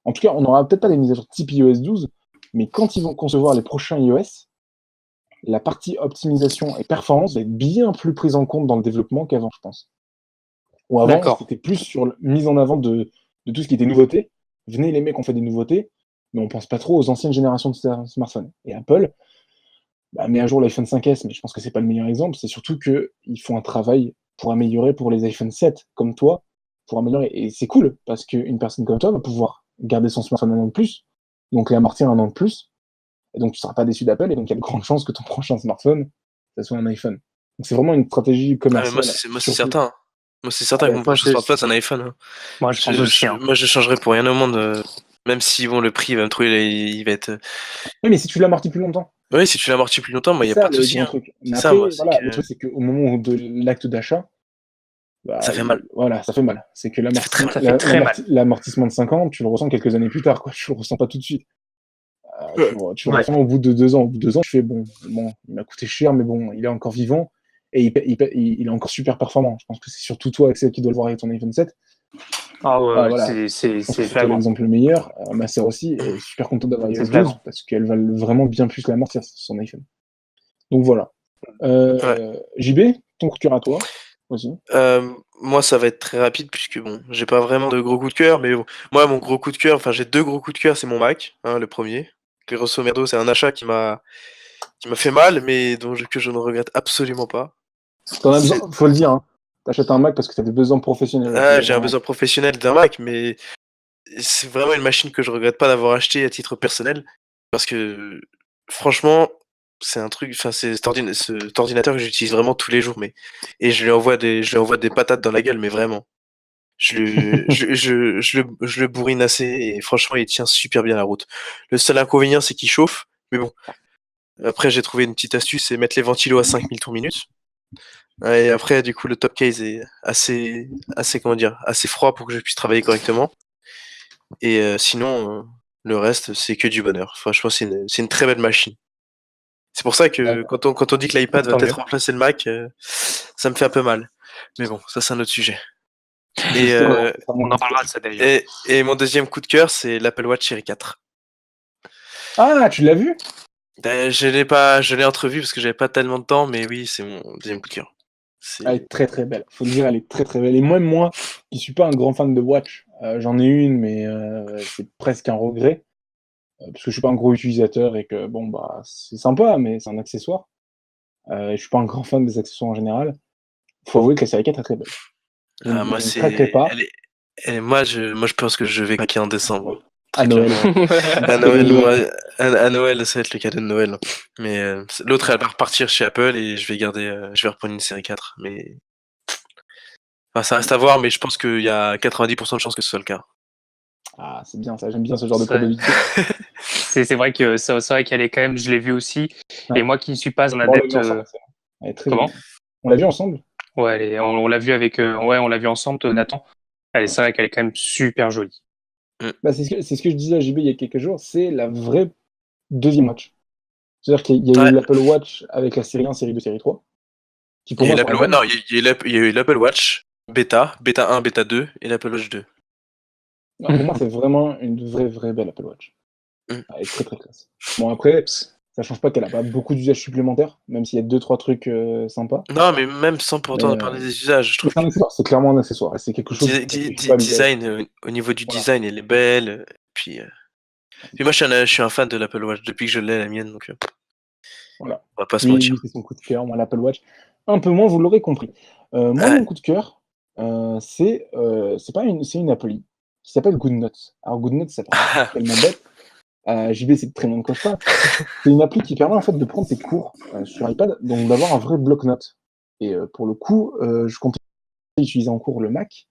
En tout cas, on n'aura peut-être pas des mises à jour type iOS 12, mais quand ils vont concevoir les prochains iOS, la partie optimisation et performance va être bien plus prise en compte dans le développement qu'avant, je pense. Ou avant, c'était plus sur la mise en avant de tout ce qui était nouveauté. Venez les mecs, on fait des nouveautés, mais on pense pas trop aux anciennes générations de smartphones. Et Apple met à jour l'iPhone 5S, mais je pense que c'est pas le meilleur exemple. C'est surtout qu'ils font un travail pour améliorer pour les iPhone 7, comme toi, pour améliorer. Et c'est cool, parce qu'une personne comme toi va pouvoir garder son smartphone un an de plus, donc l'amortir un an de plus, et donc tu seras pas déçu d'Apple, et donc il y a de grandes chances que ton prochain smartphone, ça soit un iPhone. Donc c'est vraiment une stratégie Ah, mais commerciale. moi, c'est certain. Moi, c'est certain Ah que ouais, mon prochain smartphone, c'est un iPhone. Hein. Moi, je pense aussi. Moi, je changerai pour rien au monde. Même si bon, le prix il va me trouver, il va être. Oui, mais si tu l'amortis plus longtemps, Oui, si tu l'amortis plus longtemps, moi, c'est il n'y a ça pas de le souci. grand Hein. truc. Mais C'est ça, moi, après, c'est voilà, le que truc, c'est qu'au moment de l'acte d'achat, ça fait mal. voilà, ça fait mal. C'est que Ça fait très mal. l'amortissement de 5 ans, tu le ressens quelques années plus tard, quoi. Tu le ressens pas tout de suite. Tu le Ouais. ressens au bout de 2 ans. Au bout de 2 ans, tu fais bon, il m'a coûté cher, mais bon, il est encore vivant et il est encore super performant. Je pense que c'est surtout toi, Axel, qui dois le voir avec ton iPhone 7. Ah ouais, Ah, voilà. c'est Je pense que c'est toi flagrant. l'exemple le meilleur. Ma sœur aussi est super contente d'avoir C'est iOS 12 flagrant. parce qu'elle va vraiment bien plus l'amortir son iPhone. Donc voilà. Ouais. JB, ton coup de cœur à toi aussi. Moi, ça va être très rapide puisque bon, j'ai pas vraiment de gros coup de cœur, mais bon, moi, mon gros coup de cœur, enfin, j'ai deux gros coups de cœur, c'est mon Mac, hein, le premier. Grosso merdo, c'est un achat qui m'a fait mal, mais que je ne regrette absolument pas. T'en as C'est besoin, faut le dire, hein. T'achètes un Mac parce que t'as des besoins professionnels. j'ai un besoin professionnel d'un Mac, mais c'est vraiment une machine que je regrette pas d'avoir acheté à titre personnel parce que franchement, c'est un truc, enfin, cet ordinateur que j'utilise vraiment tous les jours, mais et je lui envoie des patates dans la gueule, mais vraiment. Je le bourrine assez et franchement, il tient super bien la route. Le seul inconvénient, c'est qu'il chauffe, mais bon. Après, j'ai trouvé une petite astuce, c'est mettre les ventilos à 5000 tours minute. Et après, du coup, le top case est comment dire, assez froid pour que je puisse travailler correctement. Et sinon, le reste, c'est que du bonheur. Franchement, c'est une très belle machine. C'est pour ça que D'accord. quand on dit que l'iPad va Tant peut-être mieux. remplacer le Mac, ça me fait un peu mal. Mais bon, ça, c'est un autre sujet. Et, Justement, On en parlera de ça d'ailleurs. et mon deuxième coup de cœur, c'est l'Apple Watch Série 4. Ah, tu l'as vu? Je l'ai entrevu parce que j'avais pas tellement de temps, mais oui, c'est mon deuxième coup de cœur. Elle est très très belle. Faut le dire, elle est très très belle. Et même moi, qui suis pas un grand fan de watch, j'en ai une, mais c'est presque un regret. Parce que je suis pas un gros utilisateur et que bon bah c'est sympa, mais c'est un accessoire. Et je suis pas un grand fan des accessoires en général. Faut avouer que la série 4 est très belle. Je Ah, moi, ne craquerai pas. moi, je pense que je vais craquer en décembre. À Très Noël. clairement. À Cadeau de Noël, moi, Noël. à Noël, ça va être le cadeau de Noël. Mais l'autre, elle va repartir chez Apple et je vais reprendre une série 4. Mais enfin, ça reste à voir, mais je pense qu'il y a 90% de chances que ce soit le cas. Ah, c'est bien ça, j'aime bien ce genre de Ça- probabilité. C'est vrai que c'est vrai qu'elle est quand même, je l'ai vu aussi. Ouais. Et moi qui ne suis pas un Bon, on l'a adepte. vu ensemble, c'est vrai. Elle est très Comment? jolie. On l'a vu ensemble? Ouais, on l'a vu avec. Ouais, on l'a vu ensemble, Nathan. C'est vrai qu'elle est quand même super jolie. Bah, c'est ce que je disais à JB il y a quelques jours, c'est la vraie deuxième watch. C'est-à-dire qu'il y a eu Ouais. l'Apple Watch avec la série 1, série 2, série 3, qui Il pour y a eu moi sont l'Apple la Watch, bonne. non, il y a eu l'Apple Watch bêta 1, bêta 2 et l'Apple Watch 2. Non, pour moi, c'est vraiment une vraie belle Apple Watch. Mm. Elle est très classe. Bon, après, ça change pas qu'elle a pas beaucoup d'usages supplémentaires, même s'il y a 2-3 trucs sympas. Non, mais même sans pourtant Mais, parler des usages, je Mais trouve c'est un que accessoire, c'est clairement un accessoire. Et c'est quelque chose qui sacrifie pas l'usage. design, au niveau du Voilà. design, elle est belle. Puis moi, je suis un fan de l'Apple Watch depuis que je l'ai, la mienne, donc Voilà. on va pas se Lui, mentir. c'est son coup de cœur. Moi, l'Apple Watch, un peu moins, vous l'aurez compris. Moi, Ouais. mon coup de cœur, c'est pas une, c'est une appli qui s'appelle GoodNotes. Alors, GoodNotes, ça paraît tellement bête. JB, c'est très bien de quoi je parle. C'est une appli qui permet en fait de prendre tes cours sur iPad, donc d'avoir un vrai bloc-notes. Et pour le coup, je comptais utiliser en cours le Mac,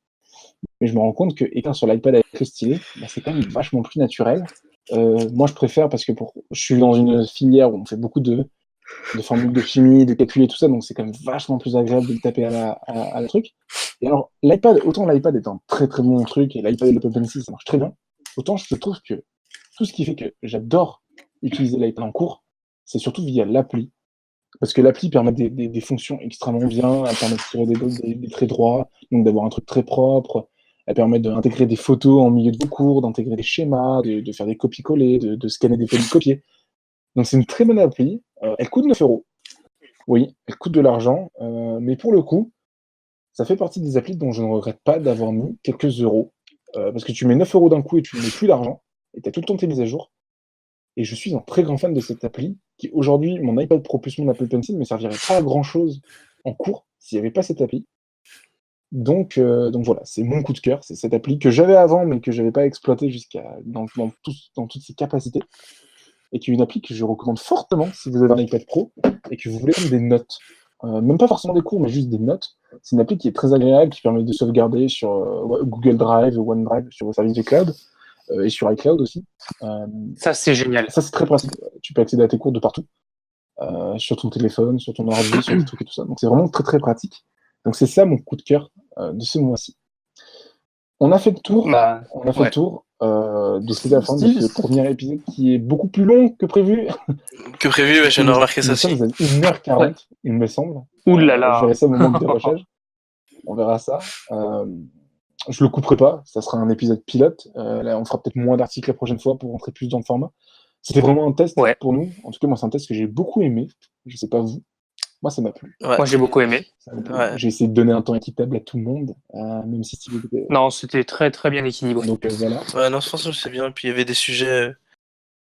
mais je me rends compte que écrire sur l'iPad avec le stylet, bah, c'est quand même vachement plus naturel. Moi, je préfère parce que je suis dans une filière où on fait beaucoup de formules de chimie, de calcul et tout ça, donc c'est quand même vachement plus agréable de le taper à la truc. Et alors, l'iPad, autant l'iPad est un très bon truc, et l'iPad et l'Apple Pencil, ça marche très bien, autant je trouve que tout ce qui fait que j'adore utiliser l'iPad en cours, c'est surtout via l'appli. Parce que l'appli permet des fonctions extrêmement bien, elle permet de tirer des traits droits, donc d'avoir un truc très propre, elle permet d'intégrer des photos en milieu de vos cours, d'intégrer des schémas, de faire des copies-coller, de scanner des copies-copier. Donc c'est une très bonne appli, elle coûte 9 euros. Oui, elle coûte de l'argent, mais pour le coup, ça fait partie des applis dont je ne regrette pas d'avoir mis quelques euros. Parce que tu mets 9 euros d'un coup et tu ne mets plus d'argent, et tu as tout le temps tes mises à jour. Et je suis un très grand fan de cette appli, qui aujourd'hui, mon iPad Pro plus mon Apple Pencil ne me servirait pas à grand chose en cours s'il n'y avait pas cette appli. Donc voilà, c'est mon coup de cœur, c'est cette appli que j'avais avant, mais que je n'avais pas exploité dans toutes ses capacités. Et qui est une appli que je recommande fortement si vous avez un iPad Pro et que vous voulez prendre des notes. Même pas forcément des cours, mais juste des notes. C'est une appli qui est très agréable, qui permet de sauvegarder sur Google Drive, OneDrive, sur vos services de cloud, et sur iCloud aussi. Ça, c'est génial. Ça, c'est très pratique. Tu peux accéder à tes cours de partout, sur ton téléphone, sur ton ordi, sur des trucs et tout ça. Donc, c'est vraiment très pratique. Donc, c'est ça mon coup de cœur de ce mois-ci. On a fait le tour. Bah, On a fait ouais. le tour de la fin de ce premier épisode qui est beaucoup plus long que prévu. Que prévu, ouais, je viens de remarquer ça Nous aussi. sommes à 1h40, il me semble. Ouh là Je là. verrai ça au moment du dérochage. On verra ça. Je le couperai pas, ça sera un épisode pilote. Là, on fera peut-être moins d'articles la prochaine fois pour rentrer plus dans le format. C'était vraiment un test Ouais. pour nous. En tout cas, moi, c'est un test que j'ai beaucoup aimé. Je sais pas vous. Moi, ça m'a plu. Ouais. Moi, j'ai beaucoup aimé. Ouais. J'ai essayé de donner un temps équitable à tout le monde, même si Steve était... Non, c'était très bien équilibré. Donc voilà. Ouais, non, franchement, c'est bien. Puis il y avait des sujets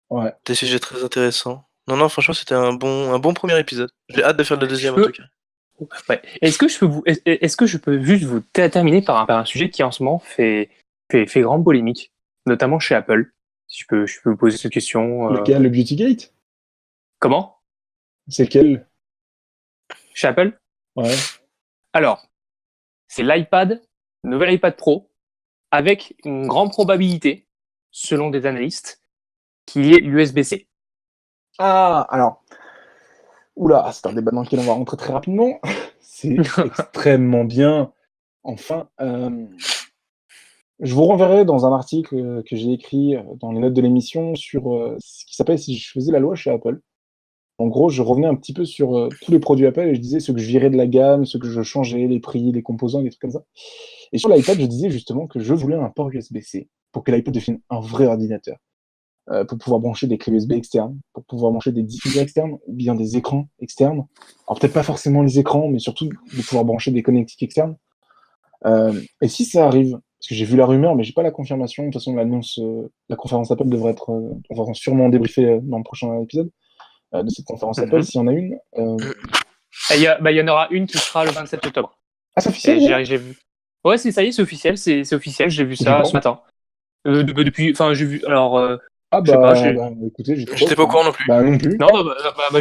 très intéressants. Non, franchement, c'était un bon premier épisode. J'ai hâte de faire le deuxième, en tout cas. Ouais. Est-ce que je peux juste vous terminer par un sujet qui en ce moment fait grande polémique, notamment chez Apple. Si je peux vous poser cette question. Lequel, le Beautygate? Comment? C'est lequel? Chez Apple? Ouais. Alors, c'est l'iPad, le nouvel iPad Pro, avec une grande probabilité, selon des analystes, qu'il y ait l'USB-C. Ah, alors... Oula, c'est un débat dans lequel on va rentrer très rapidement. C'est extrêmement bien. Enfin, je vous renverrai dans un article que j'ai écrit dans les notes de l'émission sur ce qui s'appelle Si je faisais la loi chez Apple. En gros, je revenais un petit peu sur tous les produits Apple et je disais ce que je virais de la gamme, ce que je changeais, les prix, les composants, des trucs comme ça. Et sur l'iPad, je disais justement que je voulais un port USB-C pour que l'iPad devienne un vrai ordinateur. Pour pouvoir brancher des clés USB externes, pour pouvoir brancher des diffuseurs externes, ou bien des écrans externes. Alors peut-être pas forcément les écrans, mais surtout de pouvoir brancher des connectiques externes. Et si ça arrive, parce que j'ai vu la rumeur, mais j'ai pas la confirmation, de toute façon l'annonce, la conférence Apple devrait être, on va sûrement débriefer dans le prochain épisode de cette conférence Apple, s'il y en a une. Il y en aura une qui sera le 27 octobre. Ah, c'est officiel? J'ai vu. Ouais, ça y est, c'est officiel, c'est officiel, j'ai vu ça ce matin. J'ai vu, alors... Ah je sais pas, écoutez, J'étais pas au courant non plus. Bah non plus. Non,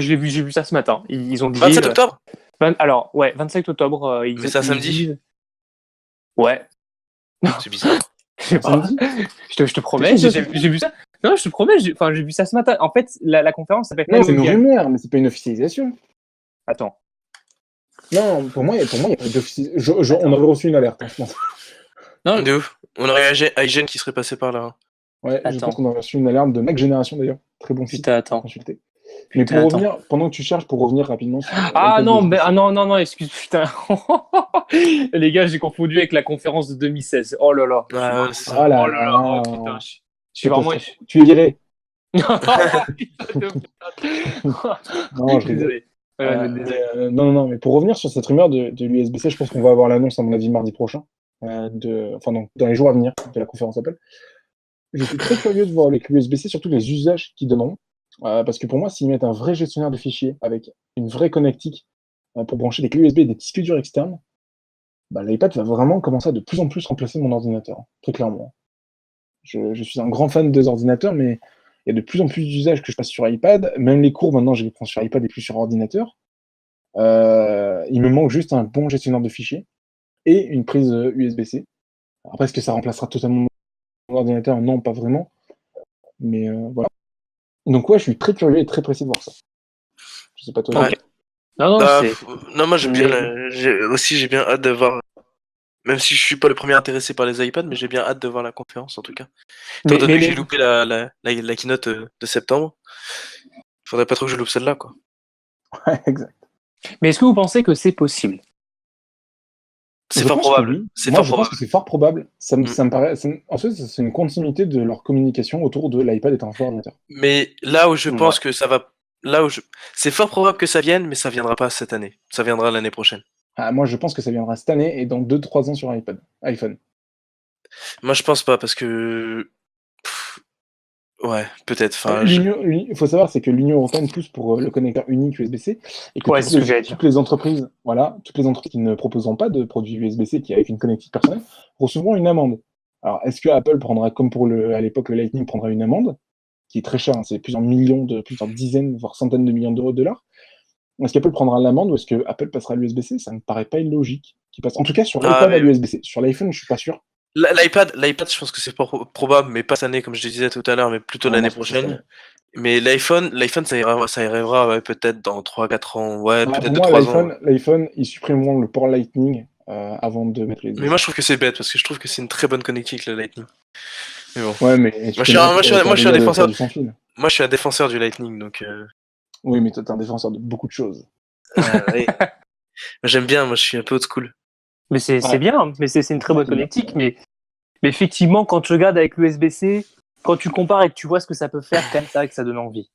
j'ai vu ça ce matin. Ils ont dit... 27 octobre 27 octobre. Mais c'est un samedi. Ouais. C'est bizarre. Je sais pas. Je te promets, j'ai vu ça. Non, je te promets, j'ai vu ça ce matin. En fait, la conférence s'appelle... Non, c'est une rumeur, mais c'est pas une officialisation. Attends. Non, pour moi, il n'y a pas d'officialisation. On aurait reçu une alerte, hein, je pense. Non, De ouf. On aurait IGN qui serait passé par là. Ouais, je Attends. pense qu'on a reçu une alerte de Mac Génération d'ailleurs. Très bon site Putain, à attends. consulter. Mais Putain, pour revenir, pendant que tu cherches, pour revenir rapidement sur Ah l'iPad non, USB-C. non, excuse, putain. Les gars, j'ai confondu avec la conférence de 2016. Oh là là. Ah, ouais, c'est Ah ça. là Oh là là. Oh là, putain. Je suis vraiment. catastrophe. Tu es viré. Putain de putain. Non, je rigole. Désolé. Désolé. Non, mais pour revenir sur cette rumeur de l'USB-C, je pense qu'on va avoir l'annonce, à mon avis, mardi prochain, enfin, dans les jours à venir de la conférence Apple. Je suis très curieux de voir avec l'USB-C, surtout les usages qu'ils demandent, parce que pour moi, s'ils mettent un vrai gestionnaire de fichiers avec une vraie connectique pour brancher des clés USB et des disques durs externes, bah, l'iPad va vraiment commencer à de plus en plus remplacer mon ordinateur, très clairement. Je suis un grand fan des ordinateurs, mais il y a de plus en plus d'usages que je passe sur iPad. Même les cours, maintenant, je les prends sur iPad et plus sur ordinateur. Il me manque juste un bon gestionnaire de fichiers et une prise USB-C. Après, est-ce que ça remplacera totalement mon ordinateur? Non, pas vraiment. Mais voilà. Donc ouais, je suis très curieux et très pressé de voir ça. Je sais pas toi. Ouais. Non, c'est. Non, moi j'aime bien. Mais- J'ai bien hâte de voir. Même si je suis pas le premier intéressé par les iPads, mais j'ai bien hâte de voir la conférence en tout cas. Étant donné que j'ai loupé la keynote de septembre, faudrait pas trop que je loupe celle-là, quoi. Ouais, exact. Mais est-ce que vous pensez que c'est possible? C'est Je fort pense que probable. oui. C'est Moi, fort je pense probable. que c'est fort probable. Mm. Ça me paraît. En fait, c'est une continuité de leur communication autour de l'iPad étant un fort ordinateur. Mais là où je pense Ouais. que ça va. C'est fort probable que ça vienne, mais ça viendra pas cette année. Ça viendra l'année prochaine. Ah, moi, je pense que ça viendra cette année et dans 2-3 ans sur iPhone. Moi je pense pas parce que. Ouais, peut-être. Enfin, Il faut savoir, c'est que l'Union européenne pousse pour le connecteur unique USB-C et que Ouais, c'est ce que j'allais dire. toutes les entreprises, voilà, toutes les entreprises qui ne proposeront pas de produits USB-C qui avec une connectique personnelle recevront une amende. Alors, est-ce que Apple prendra, comme à l'époque le Lightning prendra une amende qui est très chère, hein, c'est plusieurs dizaines, voire centaines de millions d'euros de dollars. Est-ce qu'Apple prendra l'amende ou est-ce que Apple passera à l'USB-C? Ça me paraît pas illogique qu'il passe. En tout cas, sur l'iPad à l'USB-C. Sur l'iPhone, je suis pas sûr. L'iPad, je pense que c'est probable, mais pas cette année, comme je disais tout à l'heure, mais plutôt l'année prochaine. Mais l'iPhone, ça arrivera ouais, peut-être dans 3-4 ans. Ouais, peut-être pour moi, 3 ans. l'iPhone, ils supprimeront le port Lightning avant de mettre les. Mais moi, je trouve que c'est bête, parce que je trouve que c'est une très bonne connectique, le Lightning. Mais bon. Ouais, mais Moi, je suis un défenseur. Moi, je suis un défenseur du Lightning, donc. Oui, mais toi, t'es un défenseur de beaucoup de choses. Ouais. J'aime bien, moi, je suis un peu old school. Mais c'est bien, mais c'est une très bonne connectique. Mais effectivement, quand tu regardes avec l'USB-C, quand tu compares et que tu vois ce que ça peut faire, quand même, c'est vrai que ça donne envie.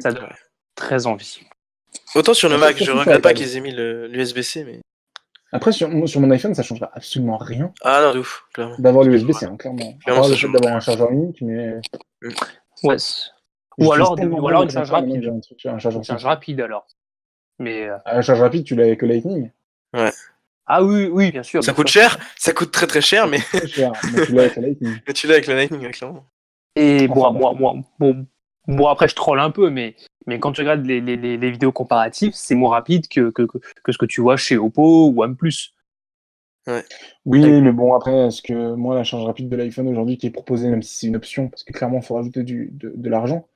Ça donne très envie. Autant sur le Mac, je regrette pas qu'ils aient mis l'USB-C, mais. Après, sur mon iPhone, ça changera absolument rien. Ah non, de ouf, clairement. D'avoir l'USB-C, hein, clairement. À part le fait d'avoir un chargeur unique, mais. Ouais. Ou alors une charge rapide. Un charge rapide alors. Mais. Un charge rapide, tu l'as avec le Lightning. Ouais. Ah oui, bien sûr. Ça coûte cher, ça coûte très très cher, mais. Très cher, mais tu l'as avec le Lightning. Mais tu l'as avec le Lightning, clairement. Et bon, après je troll un peu, mais quand tu regardes les vidéos comparatives, c'est moins rapide que ce que tu vois chez Oppo ou OnePlus. Ouais. Oui, mais bon, après, est-ce que moi, la charge rapide de l'iPhone aujourd'hui qui est proposée, même si c'est une option, parce que clairement, il faut rajouter de l'argent,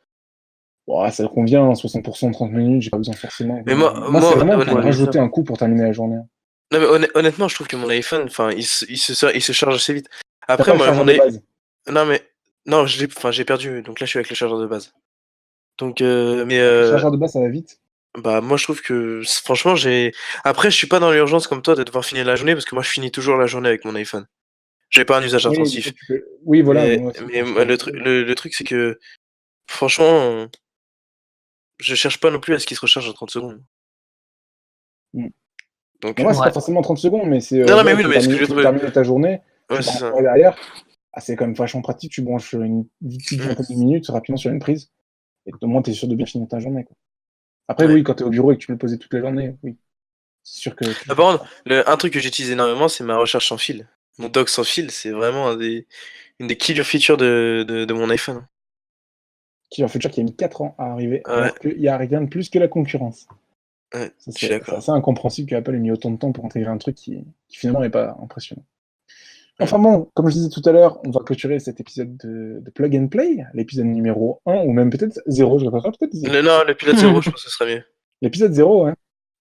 bon, ça convient, 60% de 30 minutes, j'ai pas besoin forcément. Mais moi c'est vraiment pour rajouter un coup pour terminer la journée. Non, mais honnêtement, je trouve que mon iPhone, enfin, il se charge assez vite. Après, moi, mon iPhone. Non, j'ai perdu, donc là, je suis avec le chargeur de base. Donc, Le chargeur de base, ça va vite. Bah, moi, je trouve que, franchement, Après, je suis pas dans l'urgence comme toi de devoir finir la journée, parce que moi, je finis toujours la journée avec mon iPhone. J'ai pas un usage intensif. Oui, voilà. Mais le truc, c'est que, franchement, je cherche pas non plus à ce qu'il se recharge en 30 secondes. Donc, moi, c'est pas forcément 30 secondes, mais c'est. Non, mais oui, mais ce que je tu termines ta journée, ouais, c'est ça. derrière, c'est quand même vachement pratique. Tu branches sur une petite vingtaine de minutes rapidement sur une prise, et au moins, tu es sûr de bien finir ta journée. Quoi. Après, oui, quand tu es au bureau et que tu peux le poser toute la journée, oui. C'est sûr que. Par contre, un truc que j'utilise énormément, c'est ma recharge sans fil. Mon dock sans fil, c'est vraiment une des killer features de mon iPhone. Killer feature qui a mis 4 ans à arriver, alors qu'il n'y a rien de plus que la concurrence. Ouais, c'est assez incompréhensible qu'Apple ait mis autant de temps pour intégrer un truc qui finalement n'est pas impressionnant. Enfin bon, comme je disais tout à l'heure, on va clôturer cet épisode de Plug and Play, l'épisode numéro 1, ou même peut-être 0, je répéterai peut-être 0. Non, l'épisode 0, je pense que ce serait mieux. L'épisode 0, hein.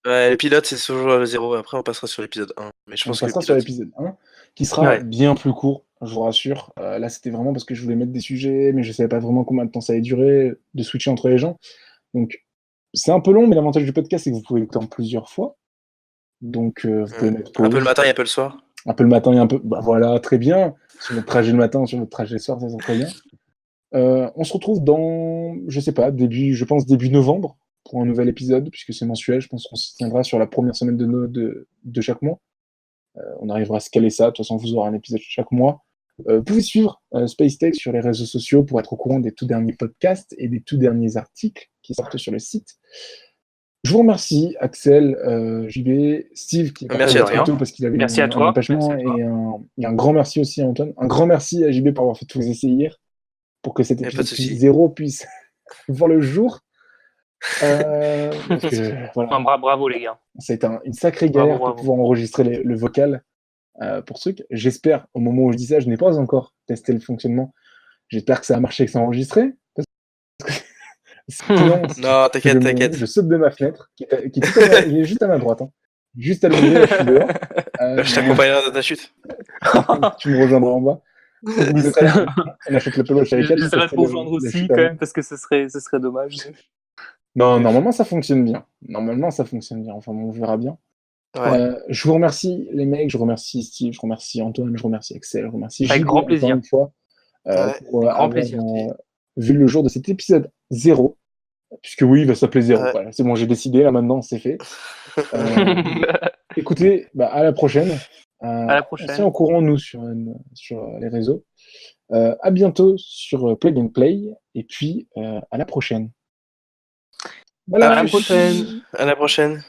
Ouais, les pilotes, c'est toujours le 0, après on passera sur l'épisode 1. Mais je pense on passera sur l'épisode 1, qui sera bien plus court, je vous rassure. Là, c'était vraiment parce que je voulais mettre des sujets, mais je savais pas vraiment combien de temps ça allait durer, de switcher entre les gens. Donc, c'est un peu long, mais l'avantage du podcast, c'est que vous pouvez l'écouter en plusieurs fois. Donc, vous pouvez mettre pause. Un peu le matin et un peu le soir. Un peu le matin et un peu. Bah voilà, très bien. Sur votre trajet le matin, sur votre trajet le soir, ça sent très bien. On se retrouve dans, je sais pas, je pense début novembre pour un nouvel épisode, puisque c'est mensuel. Je pense qu'on s'y tiendra sur la première semaine de chaque mois. On arrivera à se caler ça. De toute façon, vous aurez un épisode chaque mois. Vous pouvez suivre Space Tech sur les réseaux sociaux pour être au courant des tout derniers podcasts et des tout derniers articles qui sortent sur le site. Je vous remercie, Axel, JB, Steve, qui est Merci à parti toi. plus tôt parce qu'il avait Merci à un toi. empêchement, Merci à toi. et un grand merci aussi à Antoine. Un grand merci à JB pour avoir fait tous les essais hier, pour que cet Y a pas de épisode souci. 0 puisse voir le jour. Parce que, voilà, Enfin, bravo les gars. ça a été une sacrée galère Bravo. pour pouvoir enregistrer le vocal pour ce truc. J'espère, au moment où je dis ça, je n'ai pas encore testé le fonctionnement. J'espère que ça a marché, que ça a enregistré. Sinon, Non, t'inquiète. je saute de ma fenêtre, qui est il est juste à ma droite. Hein. Juste à l'ouvrir, là, je suis dehors. Je t'accompagnerai dans ta chute. Tu me rejoindras en bas. On achète le peluche avec elle. J'essaierai de vous rejoindre aussi quand même parce que ce serait dommage. Non, normalement ça fonctionne bien. Enfin, bon, on verra bien. Ouais. Je vous remercie les mecs, je remercie Steve, je remercie Antoine, je remercie Axel, je remercie Avec JB, grand plaisir. encore une fois, Ouais, pour grand avoir plaisir. vu le jour de cet épisode 0. Puisque oui, il va s'appeler 0. Ouais. Voilà, c'est bon, j'ai décidé, là maintenant, c'est fait. Écoutez, à la prochaine. À la On se prochaine. tient au courant, nous, sur les réseaux. À bientôt sur Plug and Play. Et puis, à la prochaine. Voilà. À la prochaine. À la prochaine.